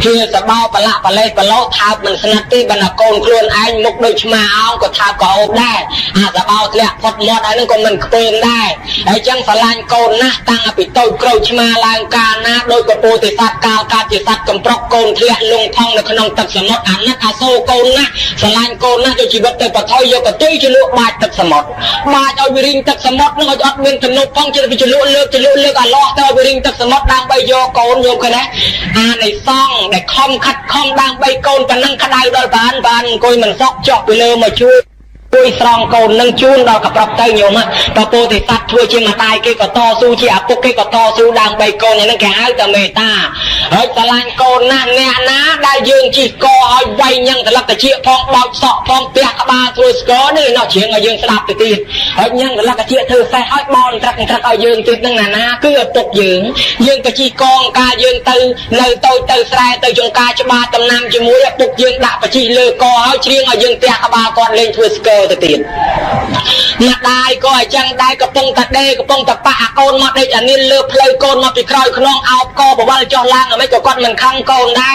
เฮียสบาวปละปะเลปะโลท้ามันสนัดที่บรรณาโกนคลวนไอ้มุกโดยชมาเอาก็ท้าก็อบได้อาสบาวเลี้ยพดหมดไอ้นั่นก็มันเปลี่ยนได้ไอ้จังสลานโกนนะตั้งอภิโตโกรชมาลางกานะโดยกระปูติสัตกาการจิสัตกำปรกโกนเลี้ยลงทองในขนมตักสมดอันนักอาโซโกนนะสลานโกนนะจะชีวิตเตปะทอยโยกตุ้ยจะลุบาดตักสมดบาดเอาวิริงตักสมดนั่งเอาเงินขนมฟังจะไปจะลุเลือกอ่ะล้อเตาวิริงตักสมดดังใบโยโกนโยมกันนะในซ่องในคอมคัดคอมดังใบโกนกันนั่งขดายโดยบานกุยมันซอกจอกไปเลยมาช่วยคุยสองโกนนั่งจูนเรากับปรับเตยโยมะปะโปติสัตว์ทั่วเชียงมาตายเกก็ต่อสู้เชียปุกเกก็ต่อสู้ดังใบโกนอย่างนั้นแกเอาแต่เมตตาเฮ้ยสลานโกนนั่นเนี่ยนะได้ยืนจีกอเอาใบยังแต่ละกระเชียพองเบาเสาะพองเปียกบาทัวสกอนี่เนาะเชียงเอายืนสลับติดเฮ้ยยังแต่ละกระเชียเธอใส่อ้อยบอลตรักเอายืนติดนั่งนะเกือบตกยืนกระชีกองกายืนตือเลยโตตือแสรตือจงกาจะบาตำนำจมูกปุกยืนด่ากระชีเลือกอเอาเชียงเอายืนเปียกบาก่อนเล่นทัวสกอติดมาได้ก็จังได้กระปงตะเดกระปงตะปะโกนมาได้อันนี้เลือกเพลย์โกนมาปีครอยขนองเอาก็บอกว่าจอล่างไม่ก็ก้อนมันคังโกนได้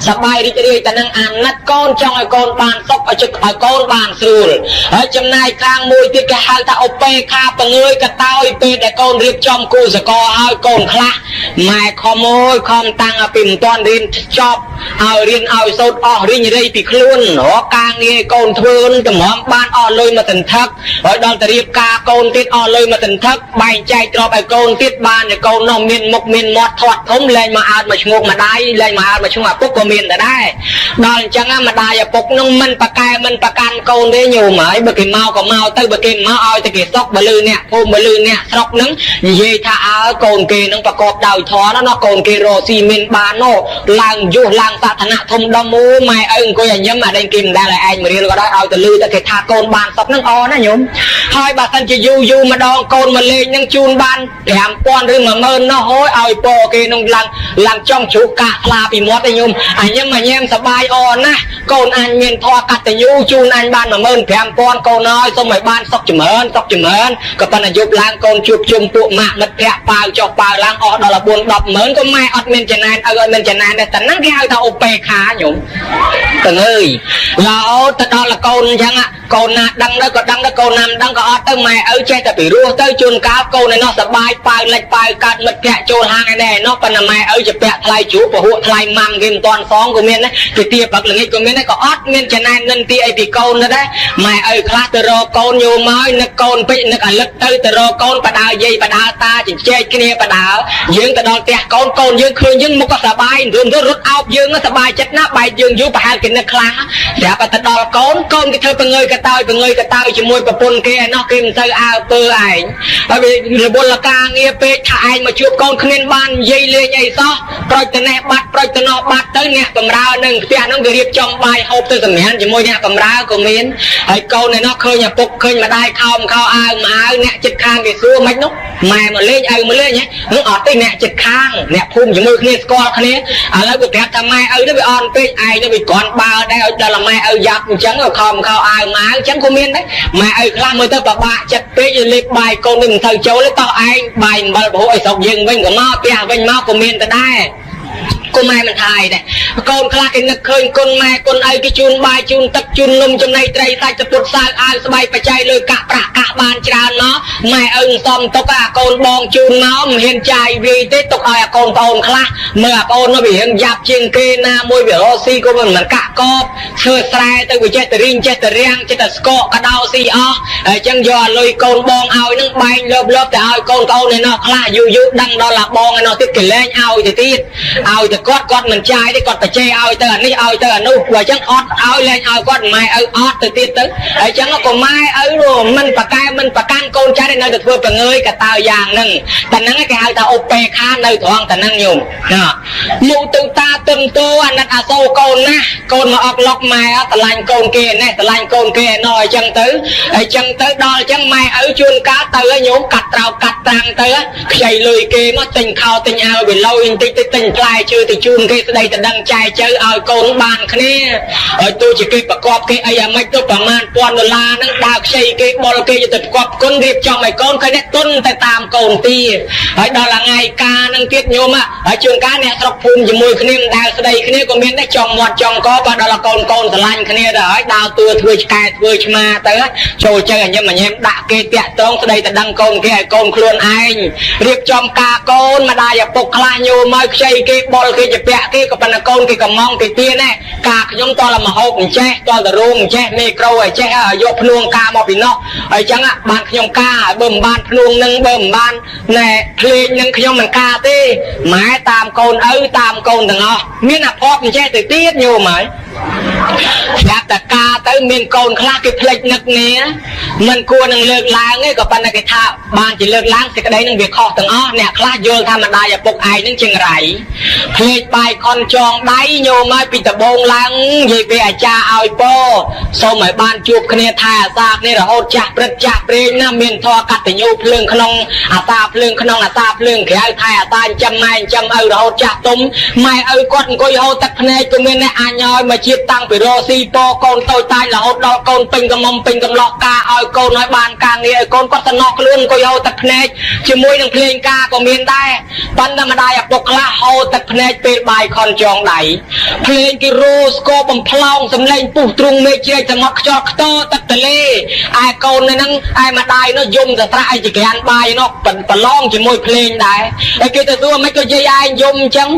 สบายดีแต่นั่งอ่านนัดโกนจ้องไอ้โกนบานซอกไอ้จุกไอ้โกนบานสูรไอ้จำนายกลางมวยที่แกหายตาโอเปคาปะเงยกระเต้าไอ้เปแต่โกนเรียบจอมกูสกอเอาโกนคละแม่ขโมยคอมตังปิ่มตอนเรียนจอบเอาเรียนเอาโซดอเรียนยังปีคลุ้นหัวกลางนี่โกนทวนแต่หมอมบ้านอ่อนเลยมาถึงทักrồi đón từ riêng ca côn tiết on lời mà tỉnh thức bài chạy cho bài côn tiết ban để côn nó miền một miền một thoát thống lên mà ăn mà ngục mà đai lên mà ăn mà chung mà cúc của miền ở đây đòn chẳng mà đai à cúc nông mình bạc can côn đấy nhiều mới bực cái mau có mau tới bực cái mau oi tới cái sóc bờ lư nè hôm bờ lư nè sóc nứng dây tha áo côn kia nó bạc cọp đầu thó nó côn kia rồi xi miền ba nô làng du làng ta thằng nào thông đâm mũ mày ưng coi nhắm mà đây kim đây là anh mà đi rồi đó oi từ lư tới cái tha côn bàn sóc nứng o nó nhúng hai bà thân chỉ du mà đòn côn mà lên nhưng chun ban để làm quan rồi mà mơn nó hối oi po kia nông làng trong chú cả là bị mót đây nhung nhưng mà nhem sập bài on na côn anh miền thoa cắtแต่ยูจูนอันบ้านมาเมินแถมปอนโกน้อยสมัยบ้านซอกจเมินก็ปนยุบล้างโกนชุบจุ่มตัวหมากมัดแพะปลาจอกปลาล้างออกดอลบุญดอกเหมือนก็ไม่อดเมนเจนานเอาเมนเจนานแต่นั่งที่เอาเท่าอุเปขาหยุ่มตึงเอ้ยแล้วแต่ดอลโกนยังอ่ะโกนน่ะดังได้ก็ดังได้โกนนำดังก็อดตั้งไม่เอาใจแต่ปีรัวเต้จุนก้าวโกนในนอกสบายปลาเล็กปลากัดมัดแพะโจรหางแน่นอกปนไม่เอาจะแปะทลายจูบหัวทลายมันกินตอนฟ้องกูเมียนนะตีเตี้ยปักหลังนี้กูเมียนนะก็อดเมนเจนานเงินตีไอปีโกนนะได้ไม่เอาคลาตรอโกนอยู่ไม้นักโกนไปนักอันลึกตรอโกนปะดาวยี่ปะดาวตาจิเจ๊กินเนี่ยปะดาวยืงแต่ดอนเตะโกนยืงคืนยืงมุกก็สบายรวมทั้งรถเอายืงก็สบายจัดหน้าใบยืงยูปะหากินนักคลาเดี๋ยวปะตะดอนโกนก็เธอปะเงยกระต่ายจะมวยปะปนแกนอกกินเตอเอาเปอร์ไอ้เอาไปบนละกาเงียเป๊ะถ่ายมาชูโกนขมิ้นบานยี่เลยไอ้ซอปล่อยตะแนบัดปล่อยตะนอบัดเตอเนี่ยกำราหนึ่งเสียน้องเรียบจอมใบหอบเตอสมัยจะมวยเนี่ยกำราก็มีไอ้โกนเนี่ยnó khơi nhà phục khơi mà đai khao ai mà ai nè chật khang cái xưa mấy nút mày mà lên ai mà lên nhé nó ở đây nè chật khang nè phun chỉ môi kia score cái này à lấy cái tham mai ơi nó bị on pe ai nó bị còn bao đây ở đây là mai ơi giặt trắng là không khao ai má trắng của miên đấy mai ơi làm mới tới bà chặt pe rồi liệp bài con đừng thầy cháu lấy to ai bài mà bộ ai sọc dừng bên của mau tia bên mau của miên tới đây cô mai mình thài này con khla cái nực khơi con mai con ai cái chun bài chun tập chun lum trong này trai tay tập tuột sang ai bay phải chạy lôi cả bàn tràn nó mai ưng xong tóc con bong chun nó hiện chạy vì tết tóc ai con khla mà con nó bị hiện dạp trên kê na môi bị oxy của mình cả cọp sơ sai tới bị chết từ riêng chết từ sco cả đau xì chân giò lôi con bong ao nó bay lớp để ao con này nó khla du đăng đó là bong nó tiếp kể lên ao thì tiết ao thì con mình trai đấy con phải che ao tới anh ấy ao tới anh nu và chẳng ót ao lên ao con mai ót từ tiết tới ấy chẳng nó còn mai ấy rồi mình phải can con trai nơi được vừa phải ngơi cả tao vàng nâng thành năng cái hai tao op kha nơi thoáng thành năng nhiều nè mụ từ ta từng tô anh đặt sâu con mà ọc lọc mai á lành con kia này lành con kia nói chân tới đo chẳng mai ở chuôn cá tới ấy nhúng cắt trăng tới chạy lười kia nó tình khao tình ao bị lâu tình plai chưa thì chuôn kia đây ta đăng trai chơi ao con bàn kia ở tôi chỉ kịp cọp cái ai mấy tôiประมาณ$1nó đào xây cái bò kia cho tập cọp con điệp cho mày con cái nét tuân tại tam cồn ti ở đó là ngày ca năng tiết nhôm á ở trường cá nè sọc phun chỉ mùi kia đào sau đây kia còn miếng đấy trồng một trồng có và đó là con lành kia đó đào tua thuê cài thuê ma tới trôi chơi nhưng mà em đã kê tẹt tông sau đây ta đăng con kia con luôn anh điệp trong ca con mà đài phục kha nhôm mới xây cái bò kia chụp bẹ kia còn là con kia còn mong cái tia này cả nhóm to là mà hộp che to là rung che micro ở che ở dọc luôn ca một thì nó ở chẳng ạ bạn nhóm ca bơm ban luôn nâng bơm ban nè lên nâng nhóm mình ca tê mãi tam con thằng nó miếng là hộp che từ tiết nhiều mấy đạp ta ca tới miền cồn khla cái plek nực nè mình cua nâng lược láng ấy có bạn là cái thạo bạn chỉ lược láng thì cái đấy nâng việc khó thằng ó nè khla vô tham mà đài phục ai nâng chừng rải plek bài con tròn đáy nhiều mai bị tập bông láng về về cha ao po sau mấy ban chuột kia thà ra này là hốt chặt bền na miền thọ cắt thì nhiều phượng khong ta phượng khong ta phượng cái thà ta trăm rồi hốt chặt tôm mai con coi hốt tập này tụi mình này anh nhoi mà chia tăng về rô si po con tôi tay là hốt đó con pin cầm lọ ca ao con nói bàn ca nghe con có tận nọ luôn coi hốt tập này chỉ môi đằng phượng ca của miền đây ban mà đài bọc lá hốt tập này về bài con tròn đẩy phượng cái rô sco bầm plong sầm lênปูtrung mê chơiจะมักจอกโตตัดทะเลไอ้คนในนั้นไอ้มาได้เนาะยมแต่ตราไอ้จีแกนใบเนาะปะล่องจะมวยเพลงได้ไอ้เกตตัวไม่ก็ยัยไอ้ยมจัง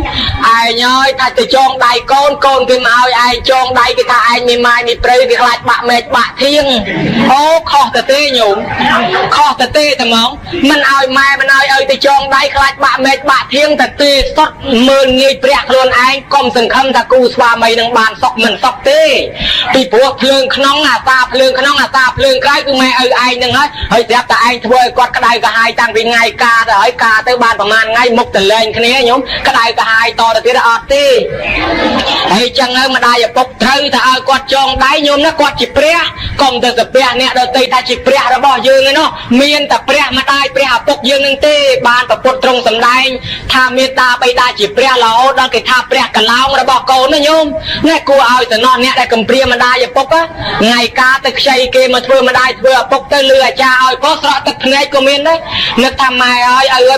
ไอ้ย้อยถ้าจะจองได้ก้นคือมาเอาไอ้จองได้ก็ถ้าไอ้มีไม้มีเปรย์มีคลาดบะเม็ดบะเที่ยงโอ้ข้อตะเต้หยุ่มข้อตะเต้แต่มองมันเอาไม้มันเอาแต่จองได้คลาดบะเม็ดบะเที่ยงแต่เต้สดมือเงยเปรี้ยกล้วนไอ้กลมสังคำถ้ากูสวาไม่นังบานซอกมันซอกเต้ปีพวกเพลิงขนองตาเพลิงขนองตาเพลิงใครคือแม่ไอ้หนึ่งเฮ้ยเสียบแต่ไอ้ถ้วยกอดกระไดกระหายตั้งเป็นไงกาแต่ไอ้กาเต้บ้านประมาณไงมุกแต่เลนแค่นี้ยมกระไดกระหายต่อแต่ที่ละอดตีไอ้จังเอ้มาได้อย่าปกเธอถ้าเอากอดจองได้ยมนะกอดจิเปรี้ยกองแต่สเปรี้ยเนี่ยโดยตีถ้าจิเปรี้ยเราบอกยืนเลยเนาะเมียนแต่เปรี้ยมาได้เปรี้ยปกยืนหนึ่งตีบ้านประปดตรงสำได้ถ้าเมียตาไปได้จิเปรี้ยเราดังกิท่าเปรี้ยกันเล่าเราบอกโกนนะยมเนี่ยกูเอาแต่นอนเนี่ยได้กำเปรี้ยมาได้อย่าปกอะไงกาตะใช้เกมมาทั่วมาได้ทั่วปกตะเรือจ้าเอาเพราะสระตะเพนก็มีนะนึกทำไม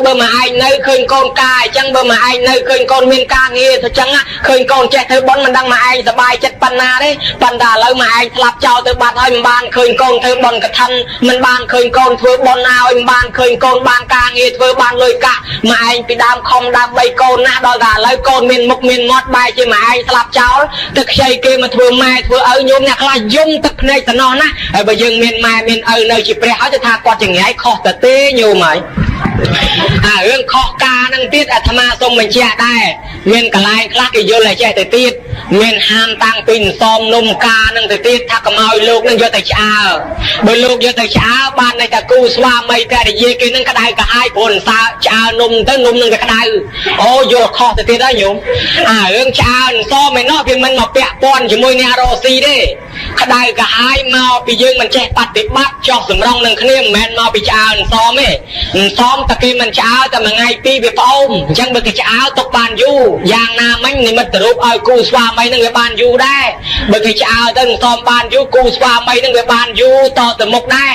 เบอร์มาไอ้เนื้อเคยโกนกายจังเบอร์มาไอ้เนื้อเคยโกนมีนกาเงี้ยจังอ่ะเคยโกนแจกเธอบอลมันดังมาไอ้สบายจัดปันนาได้ปันดาแล้วมาไอ้สลับเจ้าเธอบานให้มันบานเคยโกนเธอบอลกระทันมันบานเคยโกนทั่วบอลเอามันบานเคยโกนบานกาเงี้ยทั่วบานเลยกะมาไอ้ไปดามคอมดามใบโกนนะดอยกาแล้วโกนมีนมุกมีนมอดใบใช่มาไอ้สลับเจ้าตะใช้เกมมาทั่วแม่ทั่วโยมเนี่ยคลายยงตะเพนแต่นอนนะไอ้ใบยังมีนมามีนเนยจีเปรี้ยเขาจะทากอดอย่างไงคอแต่เต้อยู่ไหมเรื่องข้อกานั่งติดอาตมาทรงมันเชี่ยได้เมียนกระไรคลักอีโยเลยเชี่ยแต่ติดเมียนห้ามตั้งปิ่นซอมนมกานั่งแต่ติดถ้ากระเอาลูกนั่งเยอะแต่เช้าเบอร์ลูกเยอะแต่เช้าบ้านในตะกูสวาไม่แต่เยกินนั่งกระไดกระหายผลสาวเช้านมตั้งนมนั่งกระไดโอ้โยข้อแต่ติดได้หยุ่มเรื่องเช้าซ้อมไม่นอกเพียงมันมาเปะปอนจมูกเนี่ยโรซีได้ ក្តៅកាហាយមកពីយើងមិនចេះបប្រតិបត្តិចោះសម្រងនឹងគ្នាមិនមែនមកពីឆ្អើនសមទេសមតែគេមិនឆ្អើតែមួយថ្ងៃពីរវាផ្អូមអញ្ចឹងបើគេឆ្អើទុកបានយូរយ៉ាងណាមិញនិមិត្តរូបឲ្យគូស្វាមីនឹងវាបានយូរដែរបើគេឆ្អើទៅសមបានយូរគូស្វាមីនឹងវាបានយូរតទៅមុខដែរ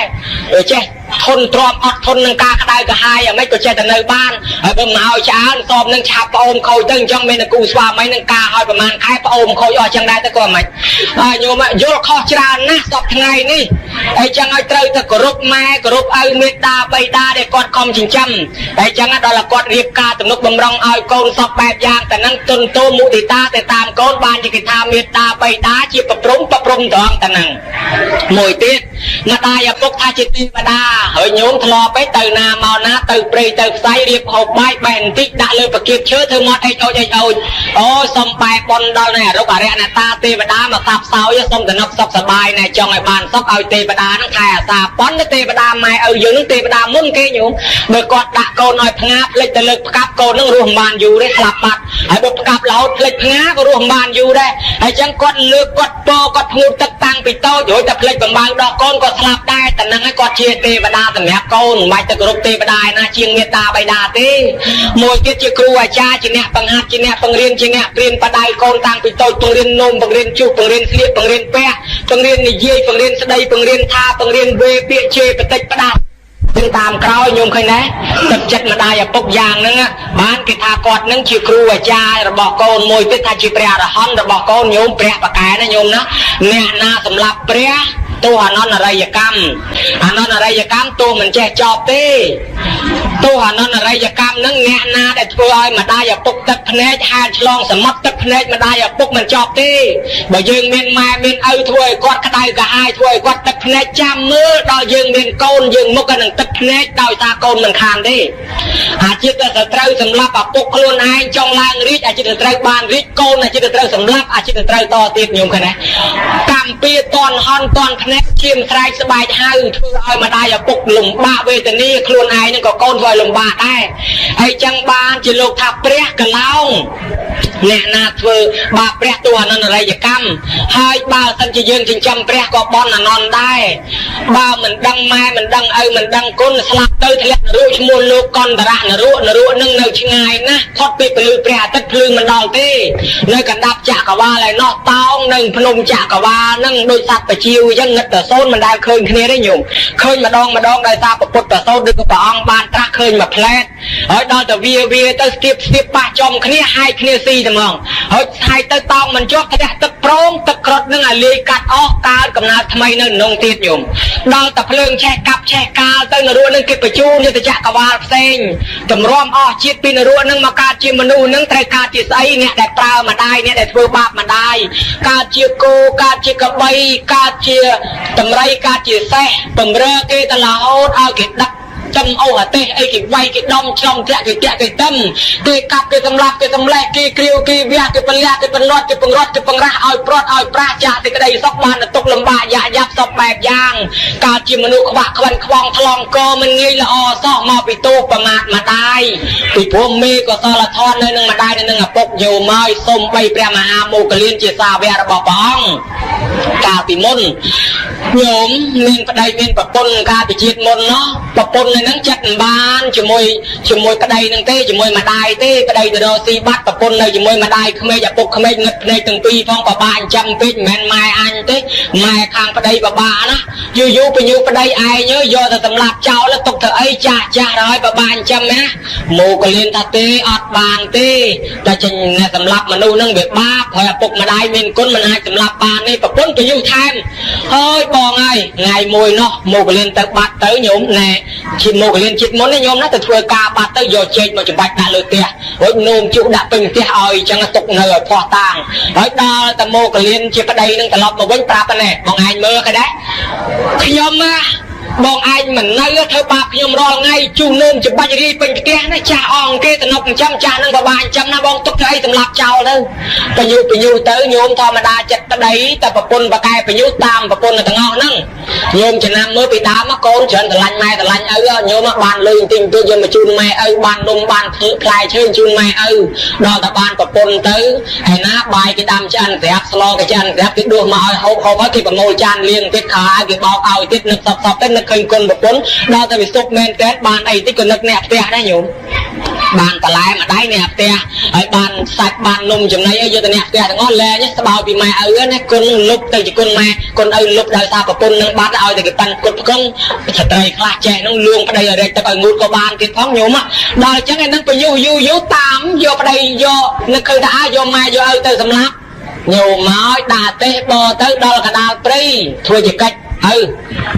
ចេះធន់ទ្រាំអត់ធន់នឹងការក្តៅកាហាយអាម៉េចក៏ចេះតែនៅបានហើយបើមកឲ្យឆ្អើសមនឹងឆាប់ប្អូនខូចទៅអញ្ចឹងមានតែគូស្វាមីនឹងការឲ្យប្រហែលខែប្អូនខូចអស់អញ្ចឹងដែរទៅក៏មិនហើយញោមយល់ខុសច្រើនណាស់សពថ្ងៃនេះហើយអញ្ចឹងឲ្យត្រូវទៅគោរពម៉ែគោរពឪមេត្តាបិតាដែលគាត់ខំចិញ្ចឹមហើយអញ្ចឹងដល់គាត់រៀបការទំនុកបំរុងឲ្យកូនសពបែបយ៉ាងតែនឹងទុនទោមុទិតាទៅតាមកូនបានជាគេថាមេត្តាបិតាជាប្រព្រំត្រង់តែនឹងមួយទៀតម្ដាយឪពុកថាជាទេវតាហើយញោមធ្លាប់ទៅណាមកណាទៅព្រៃទៅផ្សៃរៀបហូបបាយបែបន្តិចដាក់លើប្រគៀបឈើធ្វើមាត់អេចអូចអូសុំបែបនដល់ណែរុកអរិយអ្នកតាទេវតាមកសាប់សោយសុំតំណុកសុខសប្បាយណែចង់ឲ្យបានសុខឲ្យទេវតានឹងថែអាសាប៉ុនទេវតាម៉ែឪយើងនឹងទេវតាមុនគេញោមបើគាត់ដាក់កូនឲ្យផ្ងាភ្លេចទៅលើកផ្កាប់កូននឹងរស់មិនបានយូរទេស្លាប់បាត់ហើយបើផ្កាប់រហូតភ្លេចផ្ងាក៏រស់មិនបានយូរដែរហើយចឹងគាត់លើកគាត់ពោគាត់ធ្ងូតទឹកតាំងពីតូចរួចតែភ្លេចបំបើដោះកូនក៏ស្លាប់ដែរតែនឹងឲ្យគាត់ជាទេវតាសម្រាប់កូនមិនបាច់ទៅគោរពទេវតាឯណាជាងមេត្តាបិតាទេមួយទៀតជាគ្រូអាចារ្យជាអ្នកបង្ហាត់ជាអ្នកបង្រៀនជាអ្នកព្រៀនបដៅកូនតាំងពីតូចបង្រៀននំបង្រៀនជុះបង្រៀនស្លៀកបង្រៀនពះបង្រៀននិយាយបង្រៀនស្ដីបង្រៀនថាបង្រៀនវេពាក្យជេរបតិចផ្ដាស់ទៅតាមក្រោយញោមឃើញទេទឹកចិត្តម្ដាយឪពុកយ៉ាងហ្នឹងបានគេថាគាត់នឹងជាគ្រូអាចារ្យរបស់កូនមួយទៀតថាជាព្រះអរហន្តរបស់កូនញោមព្រះបកែណាញោមណាអ្នកណាសម្រាប់ព្រះទោះអនន្តរិយកម្មទោះមិនចេះចប់ទេទោះអនន្តរិយកម្មនឹងអ្នកណាដែលធ្វើឲ្យម្ដាយឪពុកទឹកភ្នែកហែលឆ្លងសមុទ្រទឹកភ្នែកម្ដាយឪពុកមិនចប់ទេបើយើងមានម៉ែមានឪធ្វើឲ្យគាត់ក្តៅកាហាយធ្វើឲ្យគាត់ទឹកភ្នែកចាំមើលដល់យើងមានកូនយើងមុខនឹងទឹកភ្នែកដោយសារកូនមិនខានទេអាជាតែត្រូវសម្លាប់ឪពុកខ្លួនឯងចង់ឡើងរាជអាជាតែត្រូវបានរាជកូនអាជាតែត្រូវសម្លាប់អាជាតែត្រូវតទៀតញោមឃើញទេកម្មពីតន់ហន់តន់ភ្នែកឈាមស្រែកស្បែកហៅធ្វើឲ្យម្ដាយឪពុកលំបាកវេទនាខ្លួនឯងនឹងក៏កូនធ្វើឲ្យលំបាកដែរហើយចឹងបានជាលោកថាព្រះកឡោងអ្នកណាធ្វើបាបព្រះទោះអនន្តរិយកម្មហើយបើសិនជាយើងចិញ្ចឹមព្រះក៏បន់អនន្តដែរបើមិនដឹងម៉ែមិនដឹងឪមិនដឹងគុណស្លាប់ទៅធ្លាក់នរកឈ្មោះលោកកន្តរៈនរកនឹងនៅឆ្ងាយណាស់ផុតពីពលឺព្រះអាទិត្យភ្លឺមិនដល់ទេនៅកណ្ដាប់ចក្រវាលឯណោះតោងនៅភ្នំចក្រវាលនឹងដូចសត្វបជាវអញ្ចឹងងឹតតែសូនមិនដែលឃើញគ្នាទេញោមឃើញម្ដងដោយសារពុទ្ធប្រសូតឬក៏ព្រះអង្គបានត្រាស់ឃើញមួយផ្លែតហើយដល់តែវាទៅស្ទាបប៉ះចំគ្នាហាយគ្នាស៊ីតែហ្មងហើយហាយទៅតោងមិនជាប់ផ្ទះទឹកប្រងទឹកក្រត់នឹងអាលាយកាត់អស់កើតកំណើតថ្មីនៅក្នុងទៀតញោមដល់តែភ្លើងឆេះកាប់ឆេះកាលទៅនរកនឹងគេបញ្ជូនទៅចក្រវាលផ្សេងតម្រាំអស់ជាតិពីនរកនឹងមកកើតជាមនុស្សនឹងត្រូវកើតជាស្អីអ្នកដែលប្រើម្ដាយអ្នកដែលធ្វើបាបម្ដាយកើតជាគោកើតជាកបីកើតជាតម្រៃកើតជាសេះបំរើគេតរហូតឲ្យគេដឹកចំអូអាទេសអីគេវាយគេដំចំធាក់គេធាក់គេទឹមគេកាប់គេសម្លាប់គេសម្លេះគេគ្រាវគេវះគេពលះគេបន្លាត់គេបង្រត់គេបង្រាស់ឲ្យព្រាត់ឲ្យប្រាស់ចាស់ទីក្តីសុខបានទុកលំបាកយ៉ាប់សពបែបយ៉ាងកើតជាមនុស្សខ្វាក់ខ្វិនខ្វងថ្លង់កមិនងាយល្អសោះមកពីទូប្រមាថម្ដាយពីព្រមមេកុសលធម៌នៅនឹងម្ដាយនៅនឹងឪពុកយោមកសូមបីព្រះមហាមោគលានជាសាវករបស់ព្រះអង្គកាលពីមុនញោមមានប្តីមានប្រពន្ធកាលពីជាតិមុនណោះប្រពន្ធនឹងចិត្តមិនបានជាមួយប្តីនឹងទេជាមួយម្ដាយទេប្តីទៅរកស៊ីបាត់ប្រពន្ធនៅជាមួយម្ដាយក្មេកឪពុកក្មេកងឹតភ្នែកទាំងពីរផងបបាអញ្ចឹងពេកមិនមែនម៉ែអញទេម៉ែខាងប្តីបបាណាយូរបញ្ញូប្តីឯងយកទៅសម្លាប់ចោលទុកទៅអីចាស់ហើយបបាអញ្ចឹងណាមកក៏លៀនថាទេអត់បានទេតែចេញសម្លាប់មនុស្សនឹងវាបាបហើយឪពុកម្ដាយមានគុណមិនអាចសម្លាប់បានទេប្រពន្ធបញ្ញូថែមហើយបងហើយថ្ងៃមួយនោះមកក៏លៀនទៅបាត់ទៅញោមណែជាមករៀនជាតិមុនញោមណាទៅធ្វើការបាត់ទៅយកចេកមកចំបាច់ដាក់លើផ្ទះរួចនោមជុះដាក់ពេញផ្ទះឲ្យចឹងទុកនៅឲ្យផោះតាងហើយដល់តែមករៀនជាប្តីនឹងត្រឡប់មកវិញប្រាប់ណែបងឯងមើលគេដែរខ្ញុំណា បងឯងមិននៅធ្វើបាបខ្ញុំរាល់ថ្ងៃជូននោមច្បាច់រីពេញផ្ទះណាចាស់អងគេតំណប់ចិញ្ចឹមចាស់នឹងបបាចិញ្ចឹមណាបងទុកទៅអីសម្រាប់ចោលទៅបញ្ញុទៅញោមធម្មតាចិត្តប្តីតែប្រពន្ធបកែបញ្ញុតាមប្រពន្ធទាំងអស់ហ្នឹងញោមចំណាំមើលពីដើមមកកូនច្រើនស្រឡាញ់ម៉ែស្រឡាញ់ឪញោមបានលុយបន្តិចបន្តួចយកមកជូនម៉ែឪបាននំបានធ្វើផ្លែឈើជូនម៉ែឪដល់តែបានប្រពន្ធទៅឯណាបាយគេដាំឆ្អិនស្រាប់ស្លគេឆ្អិនស្រាប់គេដួសមកឲ្យហូបហើយគេប្រមូលចានលៀងទៀតខោឲ្យគេបោកឲ្យទៀតនឹកសពទៅនឹកឃើញគុណប្រពន្ធដល់តែវាសុខមែនតើបានអីតិចក៏នឹកអ្នកផ្ទះដែរញោមបានបន្លែម្ដាយអ្នកផ្ទះហើយបានសាច់បាននំចំណីឲ្យយកទៅអ្នកផ្ទះទាំងអស់លែងស្បោពីម៉ែឪណាគុណលុបទៅជាគុណម៉ែគុណឪលុបដោយសារប្រពន្ធនឹងបាត់ឲ្យតែគេប៉ាន់គុតផ្គង់ស្ត្រីខ្លះចេះនឹងលួងប្តីឲ្យរែកទឹកឲ្យងូតក៏បានទៀតផងញោមដល់អញ្ចឹងឯនឹងបញ្ញុយូតាមយកប្តីយកនឹកឃើញថាយកម៉ែយកឪទៅសម្លាប់ញោមមកដាក់ទេសបទៅដល់កដាលព្រៃធ្វើជាកិច្ច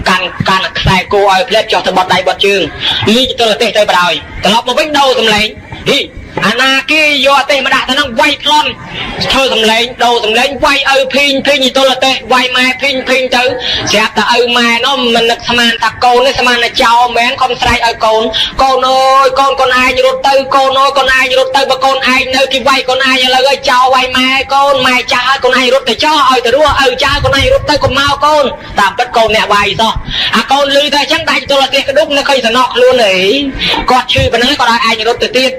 កាន់ខ្សែគោឲ្យផ្លែចុះទៅបត់ដៃបត់ជើងលីទៅទទេសទៅបដ ாய் ត្រឡប់មកវិញដូរសំឡេងអាណាគេយកអទេសមកដាក់ទៅនឹងវាយប្លន់ធ្វើសំឡេងដូរសំឡេងវាយឪភីងទៅវាយម៉ែភីងទៅស្រាប់តែឪម៉ែនោះមិននឹកស្មានថាកូននេះស្មានតែចោលមែនកុំស្រែកឲ្យកូនអើយកូនឯងរត់ទៅកូនអើយកូនឯងរត់ទៅបើកូនឯងនៅគេវាយកូនឯងឥឡូវឲ្យចោលវាយម៉ែកូនម៉ែចាស់ឲ្យកូនឯងរត់ទៅចោលឲ្យទៅរស់ឪចាស់កូនឯងរត់ទៅកុំមកកូនតាមពិតកូនអ្នកវាយសោះអាកូនលឺតែអញ្ចឹងដាច់ទល់តែក្ដុកនៅឃើញសំណក់ខ្លួនអីគាត់ឈឺប៉ុណ្ណឹងគាត់ឲ្យឯងរត់ទៅទៀត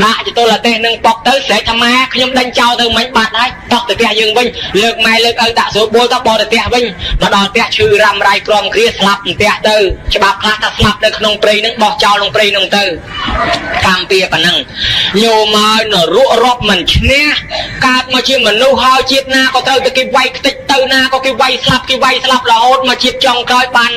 ដាក់ចតុលទេសនឹងប៉ុកទៅស្រែកថាម៉ែខ្ញុំដេញចោលទៅមិញបាត់ហើយតោះទៅផ្ទះយើងវិញលើកម៉ែលើកឪដាក់ស្រួលបួលទៅបោទៅផ្ទះវិញមកដល់ផ្ទះឈឺរ៉ាំរ៉ៃក្រំគ្រាស្លាប់ផ្ទះទៅច្បាប់ខ្លះថាស្លាប់នៅក្នុងព្រៃនឹងបោះចោលក្នុងព្រៃនឹងទៅកម្មពៀប៉ុណ្ណឹងញោមហើយនរករាប់មិនឈ្នះកើតមកជាមនុស្សហើយជាតិណាក៏ត្រូវតែគេវាយខ្ទេចទៅណាក៏គេវាយស្លាប់រហូតមកជាតិចុងក្រោយបាន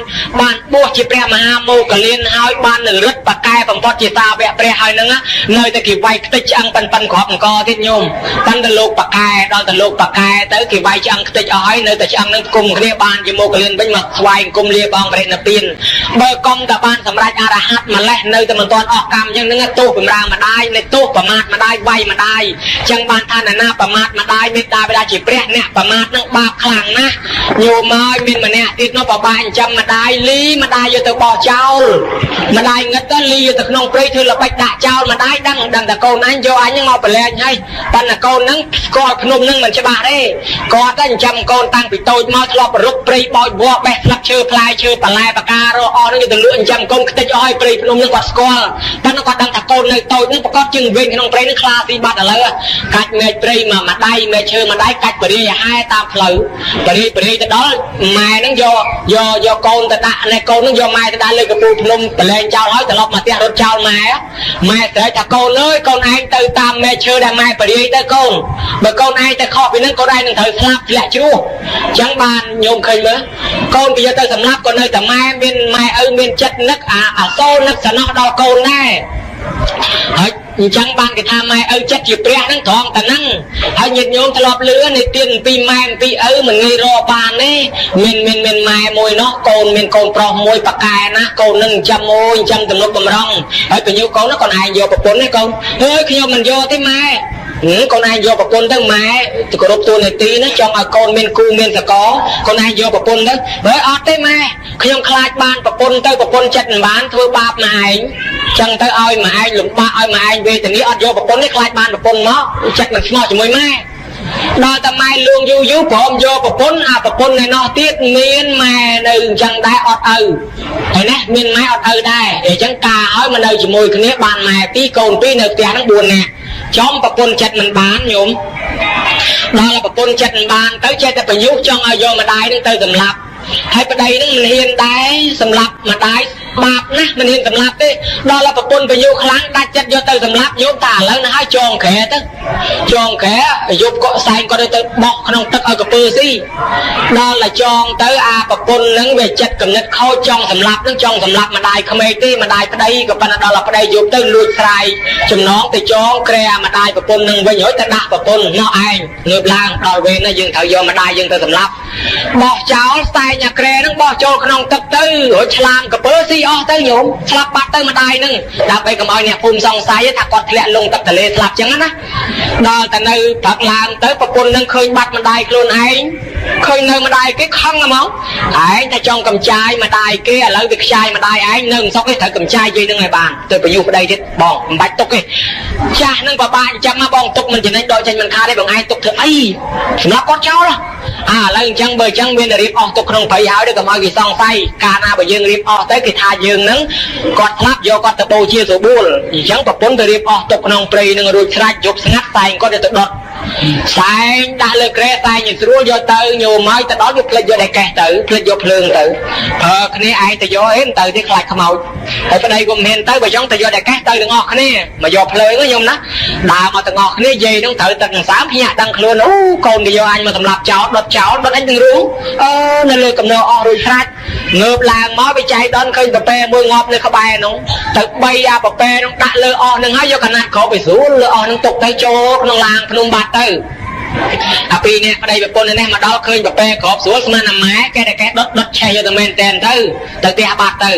បួសជាព្រះមហាមោគលានហើយបាននឹងរិទ្ធបកែបំផុតជាសាវកព្រះហើយនឹងនៅតែគេវាយខ្ទេចឆ្អឹងប៉ិនគ្រាប់អង្គទៀតញោមប៉ិនទៅលោកបកែដល់ទៅលោកបកែទៅគេវាយឆ្អឹងខ្ទេចអស់ហើយនៅតែឆ្អឹងនឹងគុំគ្នាបានជាមោគលានវិញមកស្វែងគុំលាបងបរិណិព្វានបើកុំតែបានសម្រេចអរហ័តម្លេះនៅតែមិនទាន់អស់កម្មអញ្ចឹងនឹងទោសបំរើម្ដាយនៃទោសប្រមាថម្ដាយវាយម្ដាយអញ្ចឹងបានថាណាប្រមាថម្ដាយមេត្តាបិតាជាព្រះអ្នកប្រមាថនឹងបាបខ្លាំងណាស់ញោមហើយមានម្នាក់ទៀតនោះបបាចិញ្ចឹមម្ដាយលីម្ដាយយកទៅបោះចោលម្ដាយងឹតទៅលីទៅក្នុងព្រៃធ្វើល្បិចដាក់ចោលម្ដាយដឹងតែកូនអញយកអញហ្នឹងមកប្រឡែងហើយប៉ុន្តែកូនហ្នឹងស្គាល់ភ្នំហ្នឹងមិនច្បាស់ទេគាត់តែចិញ្ចឹមកូនតាំងពីតូចមកធ្លាប់រុកព្រៃបោចវក់បេះស្លឹកឈើផ្លែឈើបន្លែបការរអស់ហ្នឹងទៅលក់ចិញ្ចឹមកូនខ្ទេចអស់ហើយព្រៃភ្នំហ្នឹងគាត់ស្គាល់ប៉ុន្តែគាត់ដឹងថាកូននៅតូចហ្នឹងប្រកបជើងវិញក្នុងព្រៃហ្នឹងខ្លាស៊ីបាត់ឥឡូវកាច់មែកព្រៃមកម្ដាយមែកឈើម្ដាយកាច់បរិយាហែតាមផ្លូវបរិយាទៅដល់ម៉ែហ្នឹងយកកូនទៅដាក់នេះកូនហ្នឹងយកម៉ែទៅដាក់លើកំពូលភ្នំប្រឡែងចោលហើយត្រឡប់មកផ្ទះរត់ចោលម៉ែស្រែកថាកូនអើយកូនឯងទៅតាមមែកឈើដែលម៉ែបរិយាទៅកូនបើកូនឯងទៅខកពីហ្នឹងកូនឯងនឹងត្រូវស្លាប់ធ្លាក់ជ្រោះអញ្ចឹងបានញោមឃើញមើលកូនវាយកទៅសម្លាប់ក៏នៅតែម៉ែមានម៉ែឪមានចិត្តនឹកអាសូរនឹកសំណោះដល់កូនដែរហើយអញ្ចឹងបានគេថាម៉ែឪចិត្តជាព្រះហ្នឹងត្រង់តែហ្នឹងហើយញាតិញោមធ្លាប់លឺនៃទានពីម៉ែពីឪមិនងាយរកបានទេមានម៉ែមួយនោះកូនមានកូនប្រុសមួយប៉ាកែណាកូននឹងចាំមួយចាំទំនុកបំរុងហើយបញ្ញុកូននោះកូនឯងយកប្រពន្ធទេកូនហើយខ្ញុំមិនយកទេម៉ែកូនឯងយកប្រពន្ធទៅម៉ែទៅគោរពតួនាទីណាចង់ឲ្យកូនមានគូមានសកលកូនឯងយកប្រពន្ធទៅបើអត់ទេម៉ែខ្ញុំខ្លាចបានប្រពន្ធទៅប្រពន្ធចិត្តមិនបានធ្វើបាបម៉ែឯងចឹងទៅឲ្យម៉ែឯងលំបាកឲ្យម៉ែឯងវេទនាអត់យកប្រពន្ធនេះខ្លាចបានប្រពន្ធមកចិត្តមិនស្មោះជាមួយម៉ែដល់តែម៉ែលួងយូរព្រមយកប្រពន្ធប្រពន្ធឯនោះទៀតមានម៉ែនៅអញ្ចឹងដែរអត់ឪហើយណាមានម៉ែអត់ឪដែរអញ្ចឹងការឲ្យមកនៅជាមួយគ្នាបានម៉ែ2កូន2នៅផ្ទះហ្នឹង4នាក់ចំប្រពន្ធចិត្តមិនបានញោមដល់ប្រពន្ធចិត្តមិនបានទៅចេះតែបញ្ញុចង់ឲ្យយកម្ដាយនឹងទៅសម្លាប់ហើយប្តីនឹងមិនហ៊ានដែរសម្លាប់ម្ដាយបាបណាស់មិនហ៊ានសម្លាប់ទេដល់ប្រពន្ធបញ្ញុខ្លាំងដាច់ចិត្តយកទៅសម្លាប់ញោមតាឥឡូវណាឲ្យចងក្រែទៅចងក្រែយប់ក៏សែងក៏ទៅបោះក្នុងទឹកឲ្យកពើស៊ីដល់តែចងទៅប្រពន្ធនឹងវាចិត្តកំណត់ខូចចង់សម្លាប់នឹងចង់សម្លាប់ម្ដាយក្មេកទេម្ដាយប្តីក៏ប៉ុន្តែដល់ប្តីយប់ទៅលួចស្រាយចំណងទៅចងក្រែម្ដាយប្រពន្ធនឹងវិញហើយទៅដាក់ប្រពន្ធមកឯងងើបឡើងដល់វេនណាយើងត្រូវយកម្ដាយយើងទៅសម្លាប់បោះចោលតែញ៉ាក្រែ ក្រែនឹងបោះចូលក្នុងទឹកទៅរួចឆ្លាមកពើស៊ីអស់ទៅញោមស្លាប់បាត់ទៅម្ដាយនឹងដើម្បីកុំឲ្យអ្នកភូមិសង្ស័យថាគាត់ធ្លាក់លងទឹកទន្លេស្លាប់ចឹងណាដល់តែនៅព្រឹកឡើងទៅប្រពន្ធនឹងឃើញបាត់ម្ដាយខ្លួនឯងឃើញនៅម្ដាយគេខឹងហ្មងឯងតែចង់កំចាយម្ដាយគេឥឡូវវាខ្ចាយម្ដាយឯងនៅមិនសុខទេត្រូវកំចាយយាយនឹងឲ្យបានទៅបញ្ញុប្តីទៀតបងមិនបាច់ទុកទេចាស់នឹងបបាក់ចាំមកបងទុកមិនចំណេញដកចេញមិនខាតទេបងឯងទុកធ្វើអីសម្រាប់គាត់ចោលឥឡូវអញ្ចឹងបើអញ្ចឹងមានតែរៀបអស់ទុកក្នុងព្រៃហើយទៅកុំឲ្យគេសង្ស័យកាលណាបើយើងរៀបអស់ទៅគេថាយើងនឹងគាត់ស្លាប់យកគាត់ទៅបូជាស្រួលអញ្ចឹងប្រពន្ធទៅរៀបអស់ទុកក្នុងព្រៃនឹងរួចស្រេចយប់ស្ងាត់តែងគាត់ទៅដុតសែងដាក់លើក្រែតែងស្រួលយកទៅញោមហើយទៅដល់វាផ្លិចយកតែកេះទៅផ្លិចយកភ្លើងទៅប្រើគ្នាឯងទៅយកអីទៅទេខ្លាចខ្មោចហើយប្តីក៏មិនទៅបើចង់ទៅយកតែកេះទៅទាំងអស់គ្នាមកយកភ្លើងញោមណាដើរមកទាំងអស់គ្នាយាយនឹងត្រូវទឹកនឹងសាមភ្ញាក់ដឹងខ្លួនអូកូនគេយកអញមកសម្លាប់ចោលដុតចោលដុតអញទាំងរូងនៅលើកំណោអស់រួចស្រេចងើបឡើងមកវាចៃដនឃើញប្រប៉ែមួយងាប់នៅក្បែរនោះទៅបីអាប្រប៉ែនោះដាក់លើអស់នឹងហើយយកកណាត់ក្របទៅស្រួលលើអស់នឹងទុកទៅចូលក្នុងឡានភ្នំបាត់ទៅអាពីនេះប្តីប្រពន្ធនេះមកដល់ឃើញប្រប៉ែក្របស្រួលស្មានអាម៉ែគេតែគេដុតឆេះយកទៅមែនតែនទៅផ្ទះបាត់ទៅ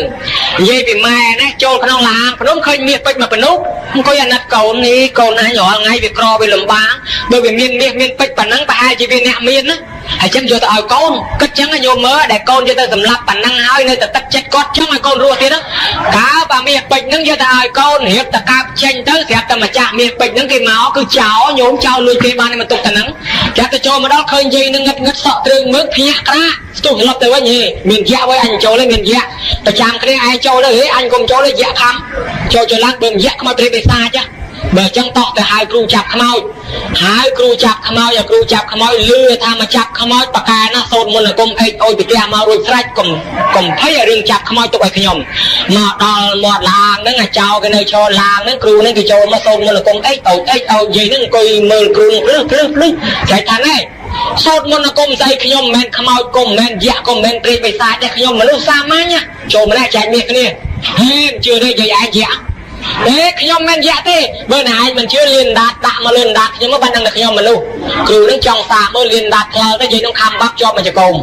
និយាយពីម៉ែនេះចូលក្នុងឡានភ្នំឃើញមាសពេជ្រមកបនុកអង្គុយអាណិតកូននេះកូនអញរាល់ថ្ងៃវាក្រវាលំបាកបើវាមានមាសមានពេជ្រប៉ុណ្ណឹងប្រហែលជាវាអ្នកមានណាហើយចឹងយកទៅឲ្យកូនគិតចឹងញោមមើលដែលកូនយកទៅសម្លាប់ប៉ុណ្ណឹងហើយនៅតែទឹកចិត្តគាត់ចឹងឲ្យកូនរស់ទៀតកាលបើមាសពេជ្រហ្នឹងយកទៅឲ្យកូនរៀបតកាប់ចេញទៅស្រាប់តែម្ចាស់មាសពេជ្រហ្នឹងគេមកគឺចោលញោមចោលលួចគេបានមកទុកតែហ្នឹងចាក់ទៅចូលមកដល់ឃើញយាយនឹងងឹតសក់ទ្រើងមើលភ្ញាក់ក្រាស្ទុះត្រឡប់ទៅវិញហេមានយៈវិញអញចូលទេមានយៈប្រចាំគ្នាឯងចូលទៅហេអញកុំចូលទេយៈខំចូលឡើងបើយៈខ្មោចព្រាបបិសាចបើចឹងតោះទៅហៅគ្រូចាប់ខ្មោចហៅគ្រូចាប់ខ្មោចឲ្យគ្រូចាប់ខ្មោចលឺថាមកចាប់ខ្មោចបកាណាសូត្រមន្តអាគមអេកអុយពីផ្ទះមករួចស្រេចកុំភ័យរឿងចាប់ខ្មោចទុកឲ្យខ្ញុំមកដល់មាត់ឡាងហ្នឹងអាចោគេនៅឈរឡាងហ្នឹងគ្រូហ្នឹងគេចូលមកសូត្រមន្តអាគមអេកអុយនិយាយហ្នឹងអង្គុយមើលគ្រូហ្នឹងព្រឹសចែកថាណែសូត្រមន្តអាគមស្អីខ្ញុំមិនមែនខ្មោចគុំមិនមែនយៈគុំមិនមែនព្រាយបិសាចទេខ្ញុំមនុស្សសាមញ្ញចូលម្នាក់ចែកមាសគ្នាហេជឿទេយាយឯងយៈខ្ញុំមិនយៈទេបើណែឯងមិនជឿលៀនដាតដាក់មកលៀនដាតខ្ញុំមកបានដឹងតែខ្ញុំមនុស្សគ្រូនឹងចង់សាមើលលៀនដាតខ្លោទៅយាយនឹងខំបាក់ជាប់មកចកុំ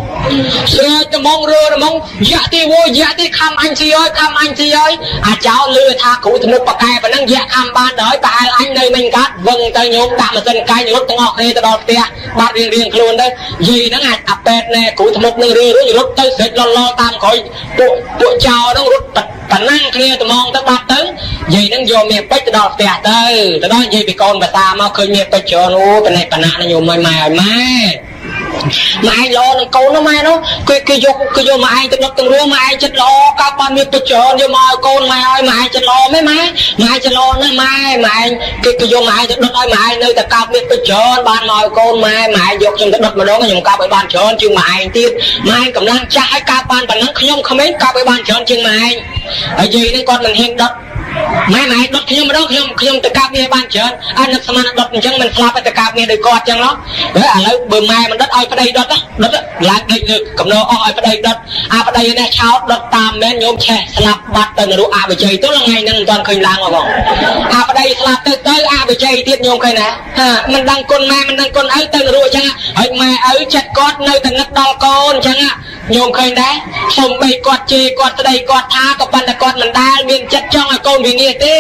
ស្រែកត្មងរើត្មងយៈទេវយៈទេខំអញស៊ីហើយខំអញស៊ីហើយអាចោលឺថាគ្រូធ្នុកបកែប៉ុណ្ណឹងយៈខំបានដល់ប្រហែលអញនៅមិនកាត់វឹងទៅញោមដាក់ម៉ាស៊ីនកាយរត់ទាំងអស់គ្នាទៅដល់ផ្ទះបាត់រៀងខ្លួនទៅយាយហ្នឹងអាចអាប៉ែតណែគ្រូធ្នុកនឹងរត់ទៅស្រេចលតាមក្រោយពួកចោលហ្នឹងរត់ប៉ុណ្ណឹងគ្នាត្មងទៅបាត់ទៅយាយនឹងយកមាសពេជ្រទៅដល់ផ្ទះទៅដល់យាយពីកូនភាសាមកឃើញមាសពេជ្រច្រើនអូប៉ណែប៉ណាស់ញោមម៉ែម៉ែឲ្យម៉ែម៉ែឯងល្អនឹងកូនណាម៉ែនោះគេយកម៉ែឯងទៅដុតទាំងរួមម៉ែឯងចិត្តល្អកើតបានមាសពេជ្រច្រើនយកមកឲ្យកូនម៉ែឲ្យម៉ែឯងចិត្តល្អមែនម៉ែឯងចិត្តល្អណាស់ម៉ែឯងគេយកម៉ែឯងទៅដុតឲ្យម៉ែឯងនៅតែកើតមាសពេជ្រច្រើនបានមកឲ្យកូនម៉ែឯងយកខ្ញុំទៅដុតម្ដងខ្ញុំកើតឲ្យបានច្រើនជាងម៉ែឯងទៀតម៉ែឯងកម្លាំងចាស់ឲ្យកើតបានប៉ុណ្ណឹងខ្ញុំក្មេងកើតឲ្យបានច្រើនជាងម៉ែឯងហើយយាយនឹងគាត់មិនហ៊ានដុតម៉ែដុតខ្ញុំម្ដងខ្ញុំទៅកាប់មាសបានច្រើនអញនឹកស្មានដុតអញ្ចឹងមិនស្លាប់ទៅកាប់មាសដោយគាត់អញ្ចឹងឡោះឥឡូវបើម៉ែមិនដុតឲ្យប្តីដុតឡើងដេកលើកំណោអស់ឲ្យប្តីដុតអាប្តីនេះឆោតដុតតាមមែនញោមឆេះស្លាប់បាត់ទៅនរកអបិជ័យទៅថ្ងៃហ្នឹងមិនទាន់ឃើញឡើងមកបងអាប្តីស្លាប់ទៅអបិជ័យទៀតញោមឃើញណាមិនដឹងគុណម៉ែមិនដឹងគុណឪទៅនរកអញ្ចឹងហើយម៉ែឪចិត្តគាត់នៅតែនឹកដល់កូនអញ្ចឹងញោមឃើញដែរសូម្បីគាត់ជេរគាត់ស្ដីគាត់ថាក៏ប៉ុន្តែគាត់មិនដែលមានចិត្តចង់ឲ្យកូនវាងាយទេ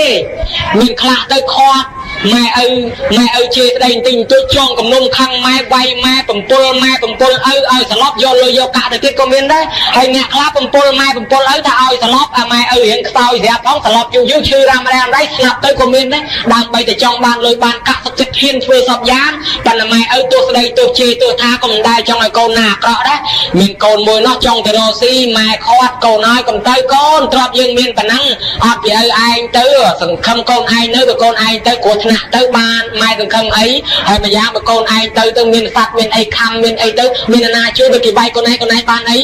មានខ្លះទៅខាត់ម៉ែឪជេរស្ដីបន្តិចបន្តួចចងគំនុំខឹងម៉ែវាយម៉ែបំពុលឪឲ្យស្លាប់យកលុយយកកាក់ទៅទៀតក៏មានដែរហើយអ្នកខ្លះបំពុលម៉ែបំពុលឪថាឲ្យស្លាប់អាម៉ែឪរៀងខ្សោយស្រាប់ផងស្លាប់យូរឈឺរ៉ាំរ៉ៃស្លាប់ទៅក៏មានដែរដើម្បីតែចង់បានលុយបានកាក់សុខចិត្តហ៊ានធ្វើសពយ៉ាងប៉ុន្តែម៉ែឪទោះស្ដីទោះជេរទោះថាក៏មិនដែលចង់ឲ្យកូនណាអាក្រក់ដែរមានកូនមួយនោះចង់ទៅរកស៊ីម៉ែខាត់កូនហើយកុំទៅកូនទ្រព្យយើងមានប៉ុណ្ណឹងអត់ពីឪឯងទៅសង្ឃឹមកូនឯងនៅទៅកូនឯងទៅគ្រោះថ្នាក់ទៅបានម៉ែសង្ឃឹមអីហើយម្យ៉ាងបើកូនឯងទៅមានសត្វមានអីខំមានអីទៅមានអាណាជួយទៅគេបាយកូនឯងបានអី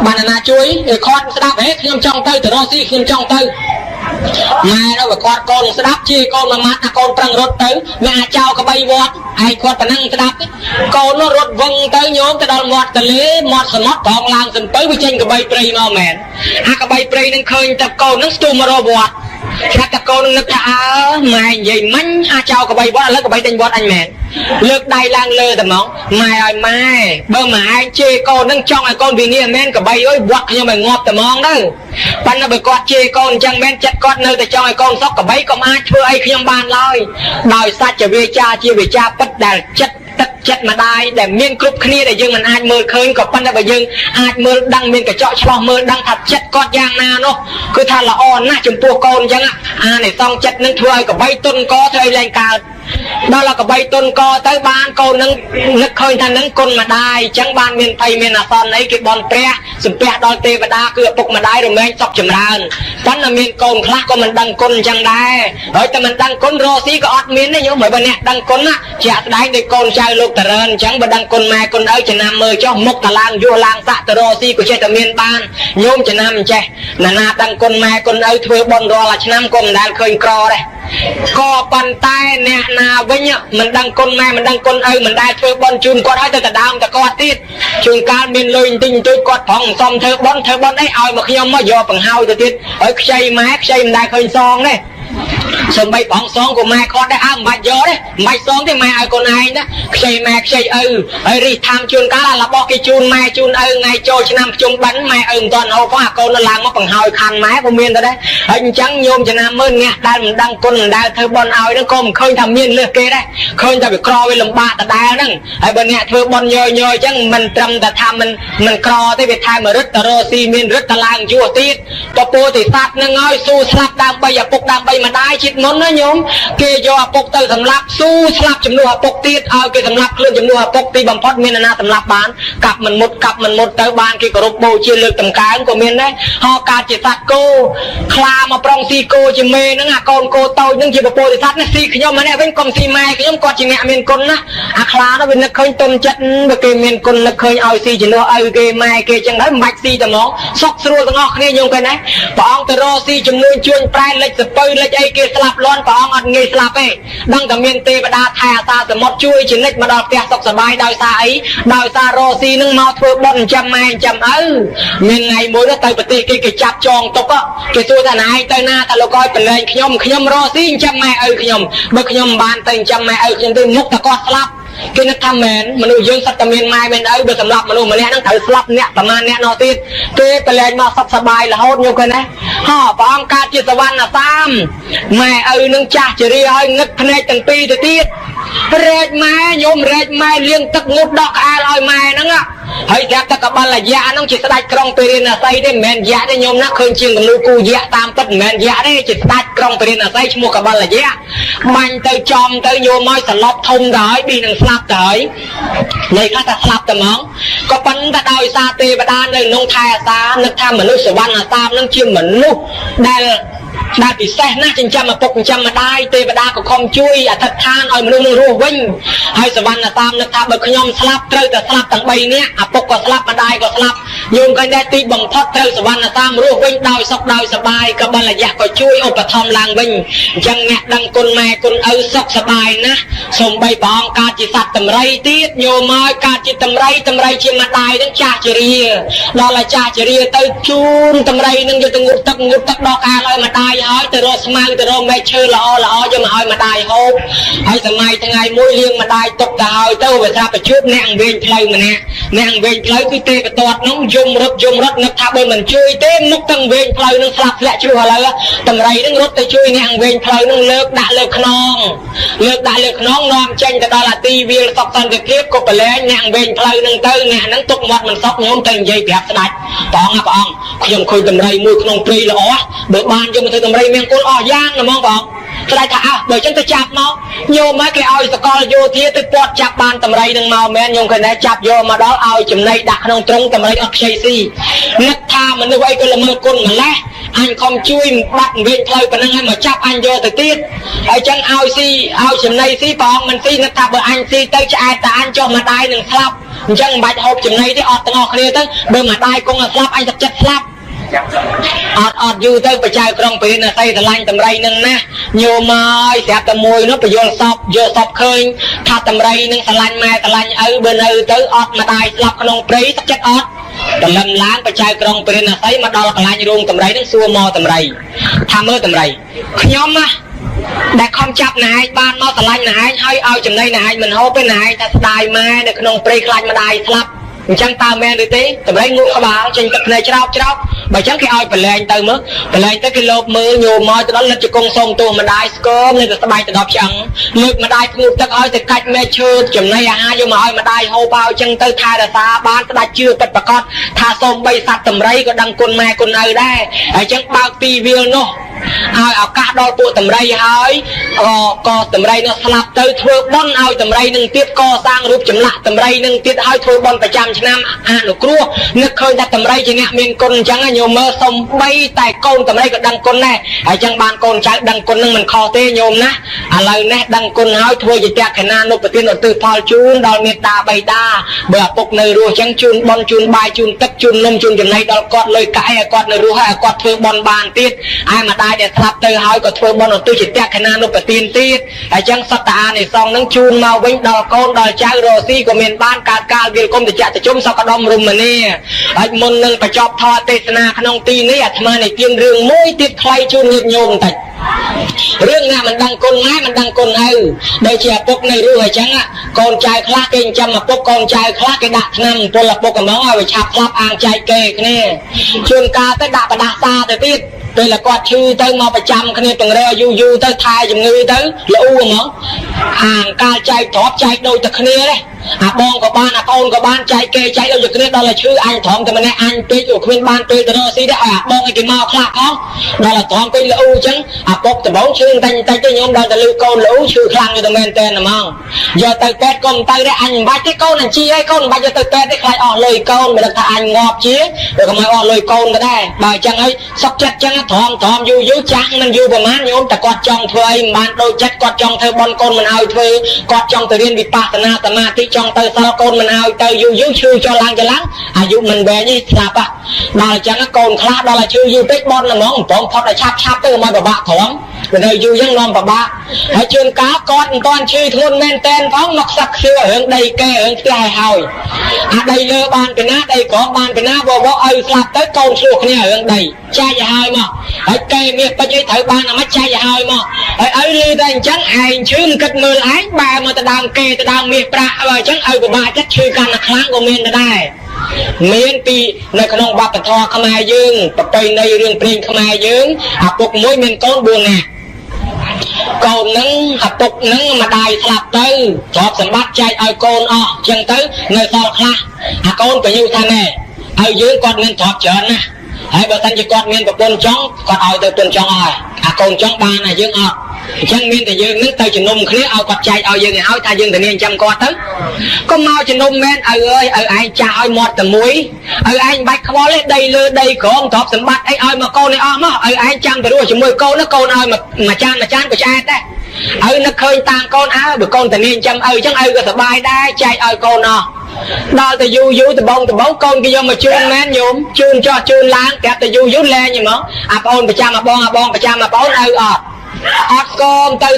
បានអាណាជួយខាត់ស្ដាប់ហេខ្ញុំចង់ទៅរកស៊ីខ្ញុំចង់ទៅម៉ែនៅបើគាត់កូនស្ដាប់ជាកូនមួយម៉ាត់ថាកូនប្រឹងរត់ទៅអ្នកអាចោកបីវត្តឯងគាត់ប៉ុណ្ណឹងស្ដាប់កូននោះរត់វឹងទៅញោមទៅដល់មាត់ទន្លេមាត់សមុទ្រប្រងឡើងសំពៅវាចេញកបីព្រៃមកមែនអាកបីព្រៃនឹងឃើញតែកូននឹងស្ទុះមករកវត្ត ថាតកូននឹកថាម៉ែនិយាយមិញអាចចោលកបីវត្តឥឡូវកបីដេញវត្តអញមែនលើកដៃឡើងលើតែហ្មងម៉ែឲ្យម៉ែបើម៉ែឯងជេរកូននឹងចង់ឲ្យកូនវាងាកមែនកបីអើយវត្តខ្ញុំឲ្យងាប់តែហ្មងទៅប៉ុន្តែបើគាត់ជេរកូនអញ្ចឹងមែនចិត្តគាត់នៅតែចង់ឲ្យកូនសុខកបីក៏អាចធ្វើអីខ្ញុំបានឡើយដោយសច្ចវាចាជាវាចាពិតដែលចិត្តទឹកចិត្តម្ដាយដែលមានគ្រប់គ្នាដែលយើងមិនអាចមើលឃើញក៏ប៉ុន្តែបើយើងអាចមើលដឹងមានកញ្ចក់ឆ្លោះមើលដឹងថាចិត្តគាត់យ៉ាងណានោះគឺថាល្អណាស់ចំពោះកូនអញ្ចឹងអានិសងចិត្តនឹងធ្វើឲ្យកបីទុនកធ្វើឲ្យលែងកើតដល់ឡកបីទុនកទៅបានកូននឹងនឹកឃើញថានឹងគុណម្ដាយអញ្ចឹងបានមានភ័យមានអាសន្នអីគេបន់ព្រះសំពះដល់ទេវតាគឺឪពុកម្ដាយរមែងសុខចម្រើនប៉ុន្តែមានកូនខ្លះក៏មិនដឹងគុណអញ្ចឹងដែរហើយតែមិនដឹងគុណរស់ស៊ីក៏អត់មានទេញោមបើអ្នកដឹងគុណណាជាក់ស្ដែងដោយកូនចៅលោកតរើនអញ្ចឹងបើដឹងគុណម៉ែគុណឪចំណាំមើលចុះមុខតឡើងយោឡើងសាក់ទៅរស់ស៊ីក៏ចេះតែមានបានញោមចំណាំអញ្ចេះណាដឹងគុណម៉ែគុណឪធ្វើបុណ្យរាល់ឆ្នាំក៏មិនដែលឃើញក្រដែរក៏ប៉ុន្តែអ្នកណាវិញមិនដឹងគុណម៉ែមិនដឹងគុណឪមិនដែលធ្វើបុណ្យជូនគាត់ឲ្យទៅដដើមតែគាត់ទៀតជួនកាលមានលុយបន្តិចបន្តួចគាត់ប្រងសំធ្វើបុណ្យអីឲ្យមកខ្ញុំមកយកបង្ហើយទៅទៀតហើយខ្ចីម៉ែខ្ចីមិនដែលឃើញសងទេសំបីបងសងក៏ម៉ែគាត់ដែរមិនបាច់យកទេមិនបាច់សងទេម៉ែឲ្យកូនឯងណាខ្ចីម៉ែខ្ចីឪហើយរិះថាមជួនកាលរបស់គេជូនម៉ែជូនឪថ្ងៃចូលឆ្នាំភ្ជុំបិណ្ឌម៉ែឪមិនទាន់ហូបផងអាកូននៅឡើងមកបង្ហើយខាន់ម៉ែក៏មានទៅដែរហើយអញ្ចឹងញោមចំណាំមើលអ្នកដែលមិនដឹងគុណមិនដែលធ្វើបុណ្យឲ្យហ្នឹងក៏មិនឃើញថាមានលើសគេដែរឃើញតែវាក្រវាលំបាកដដែលហ្នឹងហើយបើអ្នកធ្វើបុណ្យញយអញ្ចឹងមិនត្រឹមតែថាមិនក្រទេវាថែមរិទ្ធតរស៊ីមានរិទ្ធតឡើងយួរទៀតពពោទិស័ព្ទហ្នឹងឲ្យស៊ូស្លាប់ដើម្បីឪពុកដើម្បីម្ដាយជាតិមុនណាញោមគេយកឪពុកទៅសម្លាប់ស៊ូស្លាប់ជំនួសឪពុកទៀតឲ្យគេសម្លាប់ខ្លួនជំនួសឪពុកទីបំផុតមានណាសម្លាប់បានកាប់មិនមុតទៅបានគេគោរពបូជាលើកតម្កើងក៏មានដែរហោកើតជាសត្វគោខ្លាមកប្រងស៊ីគោជាមេហ្នឹងអាកូនគោតូចហ្នឹងជាពពោទិស័ព្ទណាស៊ីខ្ញុំម្នាក់វិញកុំស៊ីម៉ែខ្ញុំគាត់ជាអ្នកមានគុណណាអាខ្លានោះវានឹកឃើញទុនចិត្តបើគេមានគុណនឹកឃើញឲ្យស៊ីជំនួសឪគេម៉ែគេចឹងហើយមិនបាច់ស៊ីតែហ្មងសុខស្រួលទាំងអស់គ្នាញោមគេណាព្រះអង្គទៅរកស៊ីជំនួយជួញប្រែលិចសពៅលិចអីគេស្លាប់លន់ព្រះអង្គអត់ងាយស្លាប់ទេដឹងតែមានទេវតាថែអាសាសមុទ្រជួយជានិច្ចមកដល់ផ្ទះសុខសប្បាយដោយសារអីដោយសាររកស៊ីនឹងមកធ្វើបុណ្យចាំម៉ែចាំឪមានថ្ងៃមួយទៅប្រទេសគេចាប់ចងទុកគេសួរថាណែឯងទៅណាថាលោកឲ្យប្រឡែងខ្ញុំរកស៊ីចាំម៉ែឪខ្ញុំបើខ្ញុំមិនបានទៅចាំម៉ែឪខ្ញុំទៅមុខតែគាត់ស្លាប់គេនឹកថាមែនមនុស្សយើងសិតតែមានម៉ែមានឪបើសម្រាប់មនុស្សម្នាក់ហ្នឹងត្រូវស្លាប់អ្នកប្រមាណអ្នកនោះទៀតគេប្រឡែងមកសុខសប្បាយរហូតញោមឃើញណាហ៎ព្រះអង្គកើតជាសវណ្ណសាមម៉ែឪនឹងចាស់ជរាហើយងឹតភ្នែកទាំងពីរទៅទៀតរែកម៉ែញោមរែកម៉ែលាងទឹកងូតដកក្អែលឲ្យម៉ែហ្នឹងហើយប្រាប់តែកបលយៈហ្នឹងជាស្ដេចក្រុងពេរិណសីទេមិនមែនយៈទេញោមណាឃើញជាងគំនូគូយៈតាមពិតមិនមែនយៈទេជាស្ដេចក្រុងពេរិណសីឈ្មោះកបលយៈបាញ់ទៅចំទៅញោមឲ្យសន្លប់ធំទៅហើយប៊ីនឹងស្លាប់ទៅហើយនៃខ្លះតែស្លាប់តែហ្មងក៏ប៉ុន្តែដោយសារទេវតានៅក្នុងថែអាសានឹកថាមនុស្សសវណ្ណសាមហ្នឹងជាមនុស្សដែលពិសេសណាស់ចិញ្ចឹមឪពុកចិញ្ចឹមម្ដាយទេវតាក៏ខំជួយអធិដ្ឋានឲ្យមនុស្សនឹងរស់វិញហើយសវណ្ណសាមនឹកថាបើខ្ញុំស្លាប់ត្រូវតែស្លាប់ទាំង3នាក់ឪពុកក៏ស្លាប់ម្ដាយក៏ស្លាប់យល់ឃើញដែរទីបំផុតត្រូវសវណ្ណសាមរស់វិញដោយសុខដោយសប្បាយកបលយៈក៏ជួយឧបត្ថម្ភឡើងវិញអញ្ចឹងអ្នកដឹងគុណម៉ែគុណឪសុខសប្បាយណាស់សូម្បីព្រះអង្គកើតជាសត្វតម្រៃទៀតញោមមកកើតជាតម្រៃជាម្ដាយនឹងចាស់ជរាដល់តែចាស់ជរាទៅជូនតម្រៃនឹងយកទៅងូតទឹកដកអាលឲ្យម្ដាយឲ្យទៅរកស្មៅទៅរកមែកឈើល្អយកមកឲ្យម្ដាយហូបហើយសម័យថ្ងៃមួយលៀងម្ដាយទុកទៅហើយទៅវាស្រាប់ទៅជួបអ្នកអង្គវិញផ្លូវម្នាក់អ្នកអង្គវិញផ្លូវគឺទេវតានោះយំរត់នឹកថាបើមិនជួយទេមុខទាំងវិញផ្លូវនឹងស្លាប់ធ្លាក់ជ្រោះឥឡូវតម្រៃនឹងរត់ទៅជួយអ្នកអង្គវិញផ្លូវនឹងលើកដាក់លើខ្នងនាំចេញទៅដល់អាទីវាលសុខសន្តិភាពក៏ប្រឡែងអ្នកអង្គវិញផ្លូវនឹងទៅអ្នកនឹងទុកមាត់មិនសុខញោមទៅនិយាយប្រាប់ស្ដេចព្រះអង្គខ្ញុំឃើញតម្រៃមួយក្នុងព្រៃល្អបើបានយកមកធ្វើតម្រៃមានគុណអស់យ៉ាងណាហ្មងបងស្ដេចថាបើអញ្ចឹងទៅចាប់មកញោមមកគេឲ្យសកលយោធាទៅពាត់ចាប់បានតម្រៃនឹងមកមែនញោមឃើញដែរចាប់យកមកដល់ឲ្យចំណីដាក់ក្នុងទ្រុងតម្រៃអត់ខ្ចីស៊ីនឹកថាមនុស្សអីក៏ល្មើគុណម្លេះអញខំជួយបាត់វិញផ្លូវប៉ុណ្ណឹងឲ្យមកចាប់អញយកទៅទៀតហើយអញ្ចឹងឲ្យស៊ីឲ្យចំណីស៊ីព្រះអង្គមិនស៊ីនឹកថាបើអញស៊ីទៅឆ្អែតតែអញចុះម្ដាយនឹងស្លាប់អញ្ចឹងមិនបាច់ហូបចំណីទេអត់ទាំងអស់គ្នាទៅបើម្ដាយគង់តែស្លាប់អញទឹកចិត្តស្លាប់អត់យូរទៅបច្ច័យក្រុងពេរិណសីស្រឡាញ់តម្រៃនឹងណាញោមមកស្រាប់តែមួយនោះបញ្យល់សពយកសពឃើញថាតម្រៃនឹងស្រឡាញ់ម៉ែស្រឡាញ់ឪបើនៅទៅអត់ម្ដាយស្លាប់ក្នុងព្រៃទឹកចិត្តអត់ แต่ลำล้างไปชายกรองเป็นอะไรมาดอลกลายรวงตำไรนั่งซัวมอตำไรทำเมื่อตำไรขย้อมนะแต่คำจับนายบ้านมอตะไลนายให้เอาจำในนายมันเอาไปนายแต่สดายมาในขนมเปรย์คลายมาได้สลับchẳng tao men được tí, tụi lấy ngủ các bạn trên cặp này cháo, bài chẳng khi ai phải lên từ mức, phải lên tới cái lốp mưa nhiều mỏi từ đó lên cho con sông tuồng mà đai scum nên là bài từ đọc chẳng, lực mà đai ngủ tất ai từ cách mê chưa, chừng này à nhưng mà ai mà đai hô bao chân tới thay là xa bán tới đai chưa bật bà con, tha sông bay sạt tầm rây có đăng con mẹ con ơi đây, chẳng bao tivi nó. Ai ở cả đôi bộ tầm rây hỏi co tầm rây nó slap tới thưa bon ai tầm rây nâng tiết co sang rúp chấm lạ tầm rây nâng tiết hai thưa bon phải trăm năm nó cua nước khơi đặt tầm rây chỉ nghe miền con chẳng là nhiều mơ sông bay tại con tầm rây có đăng con này ở chẳng bàn con trái đăng con nâng mình kho tê nhôm ná lời nè đăng con hỏi thưa gì tẹt khả năng nộp tiền đầu tư phao chun đòi miệt đà bay đa bờ bọc nơi rùa chẳng chun bon chun bài chun tất chun nôm chun chừng này đòi quạt lời cãi quạt nơi rùa hay quạt thưa bon bàn tiết ai mà đai để slap tới hỏi có thưa bon đầu tư chỉ tẹt khả năng nộp tiền tiết ở chẳng sát ta này xong nâng chun mau vĩnh đòi con đòi trái rô si của miền ban cả việc công để chạy từ chúng sao có đông rùm mà nè anh môn nâng phải chọc thọ tê na khăn ông tin ấy à thà này tiên rương mỗi tiết khay chun nhịp nhôm tại riêng nào mình đăng con ngay mình đăng con hay đây chỉ là bốc này rồi chẳng ạ con trai khác kinh trăm mà bốc con trai khác cái đạt năm tôi là bốc cái máu ai phải chạp lắp ăn trai kê nè chuyên ca tới đạt và đạt xa tới tiết đây là quạt chư tới mau phải trăm cái này từng reo du tới thai chừng người tới là u mà hàng ca trai thọp trai đôi thật này đấy à bong của ban à con của ban trai kê trai đâu được cái đó là chữ anh thọm thì mình nghe anh tê của khuyên ban tê từ đó xí đấy à bong cái mau khác không đó là thọm cái là u chứ à bốc từ bóng xương tay tay cái nhóm đó là lưu con lũ chữ khăn như tụi men tên là mong giờ từ tết con tay đấy anh bắt cái con này chi ấy con bắt giờ từ tết đấy khai lời con mà được thà anh ngọt chia rồi còn mai lời con cái đây bài chẳng ấy sắp chết chẳng thọm du trắng mình du vào mát nhóm ta quạt trong thuê bạn đôi chất quạt trong thuê bon con mình ao thuê quạt trong từ riêng vipassana samadhi trong từ sao con mình ao từ du chư cho lắng à du mình về như sạp à đó là chẳng con khác đó là chư du tết bon là món phỏng phật là chắp tới mà bà thỏm rồi đây du dân non bà ở trên cá con chư thôn men tên phóng mặc sắc xưa hướng đây kê hướng kia hài à đây lơ ban cái ná đây có ban cái ná vô ơi sạp tới con suộc nha hướng đây trai và hai mà ở cây miệt bao nhiêu thử ban là mắt trai và hai mà ở đây đây chẳng ai chứ cất mưa lái ba mà ta đang kê ta đang miệt ra rồi chẳng ai của ba chắc chưa cần là kháng của mình ở đây miền pi nơi khăn ông ba bạch thọ khăm hai dương bạch tây nơi riêng pin khăm hai dương à bục mũi miền con buồn nè con nâng hạt bục nâng mà đài sạp tới chọp sẵn bắt chạy ai con chân tới nơi sao khá à con phải như thế này ai dương con nên chọp chợn nè hãy bảo thanh cho con miền bậc con chóng con ai từ tuần chóng rồi à con chóng ba này dương chẳng miền thì dương nước tay chừng nôm khía ao quạt chạy ao dương áo ta dương thì nên chăm co tới có mau chừng nôm men ơi anh cha ơi mọt tầm muối anh bạch khó lên đây lơ đây có ông thọp sẵn bắt anh ơi mà câu này á anh chăm thì đua chừng 10 câu nó câu ơi mà chan của cha đấy nó khơi tang con áo bữa con thì nên chăm chẳng có sờ bài đây chạy con đó thì du từ bông con kia mà chun men nhôm chun cho chun láng kẹp thì du lên như mà à con phải cha mà bon phải cha mà bón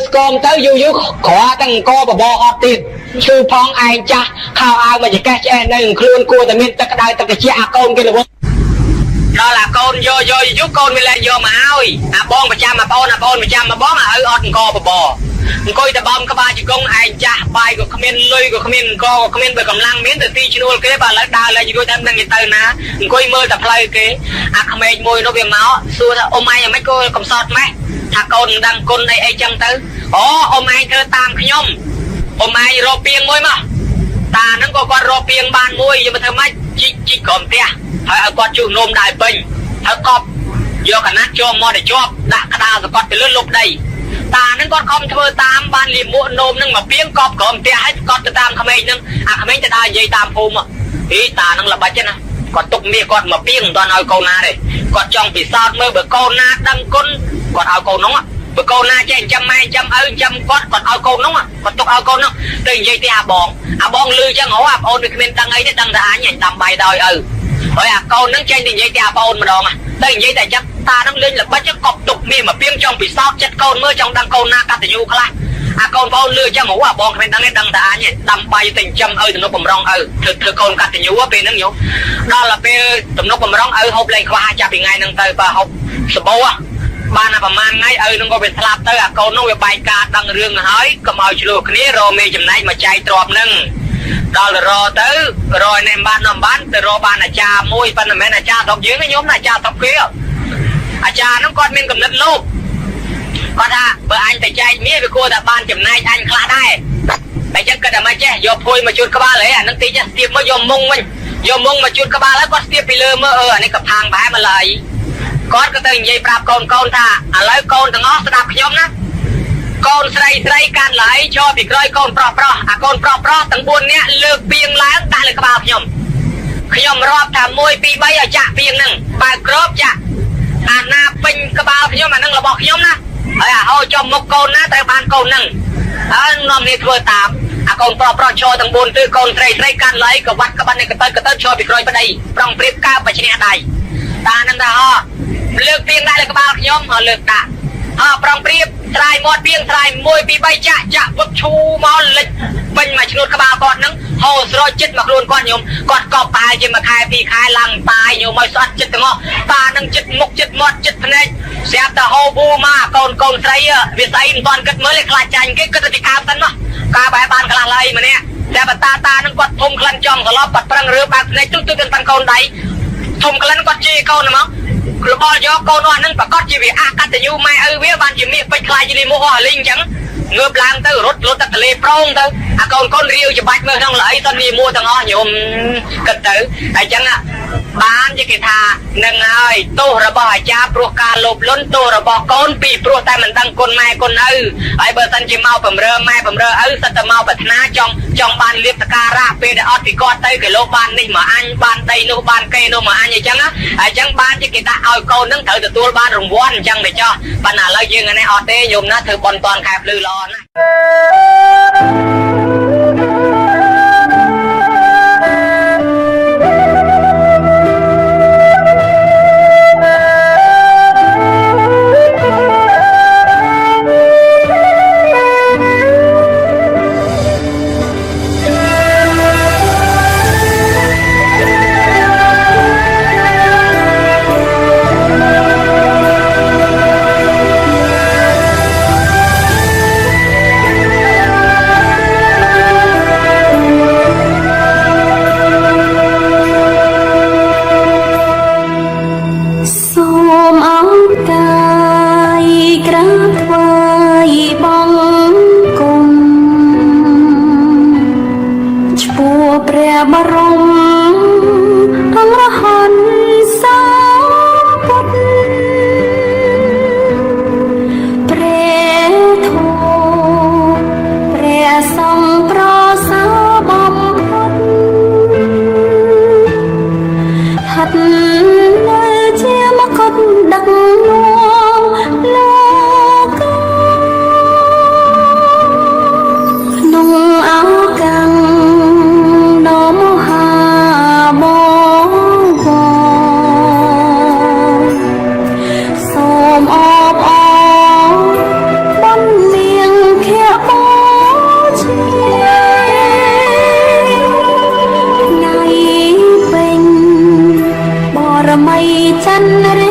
scom tới du khó tăng co và bo hot tiền chư phong ai cha khao ao mà chỉ cái che này luôn cua tại miền tây đây tại cái chia con kia là đó là con vô giúp con mới lại vô mà ơi à bon phải cha mà bon phải cha mà bón mà co và bò coi ta bom các ba chỉ công ai cha bài của comment lôi của comment co comment về cầm lăng miếng từ ti chua cái bà lại đa là gì đôi em đang nghe từ ná coi mơ tập play cái à comment môi nó về máu xua ôm ai mấy cô cầm sọt mấy thà con đang con đây ai chăng tới ôm ai thơ tam cái nhom ôm ai rô piêng môi mà ta nó có con rô piêng ban môi nhưng mà thơ mấy chỉ còn tia thôi con chủ nôm đại bình thơ cọp vô cả nát cho mò để cho đã cả đa rồi con phải lướt lục đây ta nó con không thơ tam ban liềm muộn nôm nâng mà piêng cọp còn tia hết con từ tam khmer nâng à khmer ta đa dây tam phù mà ý ta nâng là bạch chứ nè còn tục mía con mà piêng toàn ao câu na đây còn trong bị sao mơ bữa câu na đăng con còn ao câu nóng bữa câu na chạy trăm mai trăm con còn ao câu nóng còn tục ao câu nóng từ dây thì bong lư chẳng hổ ôn được bên đăng ấy để đăng ra nhảy tầm bài đòi rồi câu nắng trên thì dây thì ôn mà đòn đây dây tại chắc ta đang lên là bắt chắc cọp tục mía mà piêng trong bị sao chết câu mơ trong đăng câu na cắt từ nhu khla អាកូនបងលឺចឹងហ៎បងគ្មានដឹងទេដឹងតែអញដាំបាយទៅចិញ្ចឹមឪទំនុកបំរុងឪធ្វើកូនកតញ្ញូពេលហ្នឹងញោមដល់ទៅពេលទំនុកបំរុងឪហូបលេងខ្វះចាប់ពីថ្ងៃហ្នឹងទៅបើហូបសបោបានតែប្រហែលថ្ងៃឪនឹងក៏វាស្លាប់ទៅអាកូននោះវាបែកការដឹងរឿងហើយកុំឲ្យឆ្លោះគ្នារមេចំណែកមកចែកទ្រព្យហ្នឹងដល់ទៅរទៅរយនេះបានទៅរកបានអាចារ្យមួយប៉ុន្តែមិនមែនអាចារ្យស្រុកយើងទេញោមណាអាចារ្យស្រុកគេអាចារ្យហ្នឹងគាត់មានកំណត់លោភគាត់ថាបើអញទៅចែកមាសវាគួរតែបានចំណែកអញខ្លះដែរតែចឹងគាត់តែមិនចេះយកភួយមកជូតក្បាលហ៎អានឹងទីចេះស្ទាបមកយកមុងវិញយកមុងមកជូតក្បាលហើយគាត់ស្ទាបពីលើមើលអានេះក៏ផាងបែបមកឡើយគាត់ក៏ទៅនិយាយប្រាប់កូនថាឥឡូវកូនទាំងអស់ស្ដាប់ខ្ញុំណាកូនស្រីកាន់ឡើយចូលពីក្រោយកូនប្រុសអាកូនប្រុសទាំង4នាក់លើកពីងឡើងដាក់លើក្បាលខ្ញុំរាប់ថា1 2 3ឲ្យចាក់ពីងហ្នឹងបើក្របចាក់អាណាពេញក្បាលខ្ញុំអាហ្នឹងរបស់ខ្ញុំណាហើយអាហោចំមុខកូនណាត្រូវបានកូនហ្នឹងហើយនាំនេះធ្វើតាមអាកូនប្រុសចូលទាំង4គឺកូនស្រីកាន់ឡើយក៏វាត់ក្បាត់នេះក៏ទៅចូលពីក្រោយប្តីប្រងព្រៀបកើបបឈ្នះដៃតាហ្នឹងថាលើកពីងដាក់លើក្បាលខ្ញុំហើយលើកដាក់ប្រងព្រៀបស្រាយមាត់ពីងស្រាយ1 2 3ចាក់ពុតឈូមកលិចពេញមកឈ្នួតក្បាលគាត់ហ្នឹងហូរស្រោចចិត្តមកខ្លួនគាត់ញោមគាត់កប់ប្រហែលជាមួយខែ2ខែឡើងតាយញោមឲ្យស្អត់ចិត្តទាំងអស់តានឹងចិត្តមុខចិត្តមាត់ចិត្តភ្នែកស្រាប់តែហូរប៊ូមកកូនស្រីវាស្អីមិនទាន់គិតមើលឯខ្លាចចាញ់គេគិតតែពីកាបសិនមកកាបែបបានខ្លះឡើយម្នាក់តែបតានឹងគាត់ធំក្លិនចំសឡប់គាត់ប្រឹងរើបើកភ្នែកទុកទៅតានកូនដៃធំក្លិនគាត់ជេរកូនហ្មងក្របល់យកកូននោះហ្នឹងប្រកាសជាវាអកតញ្ញូម៉ែឪវាបានជាមាសពេជ្រខ្លាចជាលីមោះអស់លីងអញ្ចឹងងើបឡើងទៅរត់ទៅទលេប្រងទៅអាកូនរាវច្បាច់មើលក្នុងល្អីតនីមួទាំងអស់ញោមគិតទៅអញ្ចឹងបានជាគេថានឹងហើយទោសរបស់អាចារ្យព្រោះការលោភលន់ទោសរបស់កូនពីព្រោះតែមិនដឹងគុណម៉ែគុណឪហើយបើសិនជាមកបំរើម៉ែបំរើឪសិតតែមកប្រាថ្នាចង់បានលៀបសការៈពេលដែលអត់ពីគាត់ទៅគេលោកបាននេះមកអញបានដីនោះបានគេនោះមកអញអញ្ចឹងបានជាគេដាក់ឲ្យកូននឹងត្រូវទទួលបានរង្វាន់អញ្ចឹងទៅចោះប៉ុន្តែឥឡូវយើងនេះអត់ទេញោមណាធ្វើបន់តនខែភ្លឺល្អណាស់ព្រះបរមអរហន្តសម្ពុទ្ធព្រះធម៌ព្រះសង្ឃប្រសើរបំផុតហាត់នៅជាមកុដដឹកនាំលោកក្នុងឱកាសចន្ទ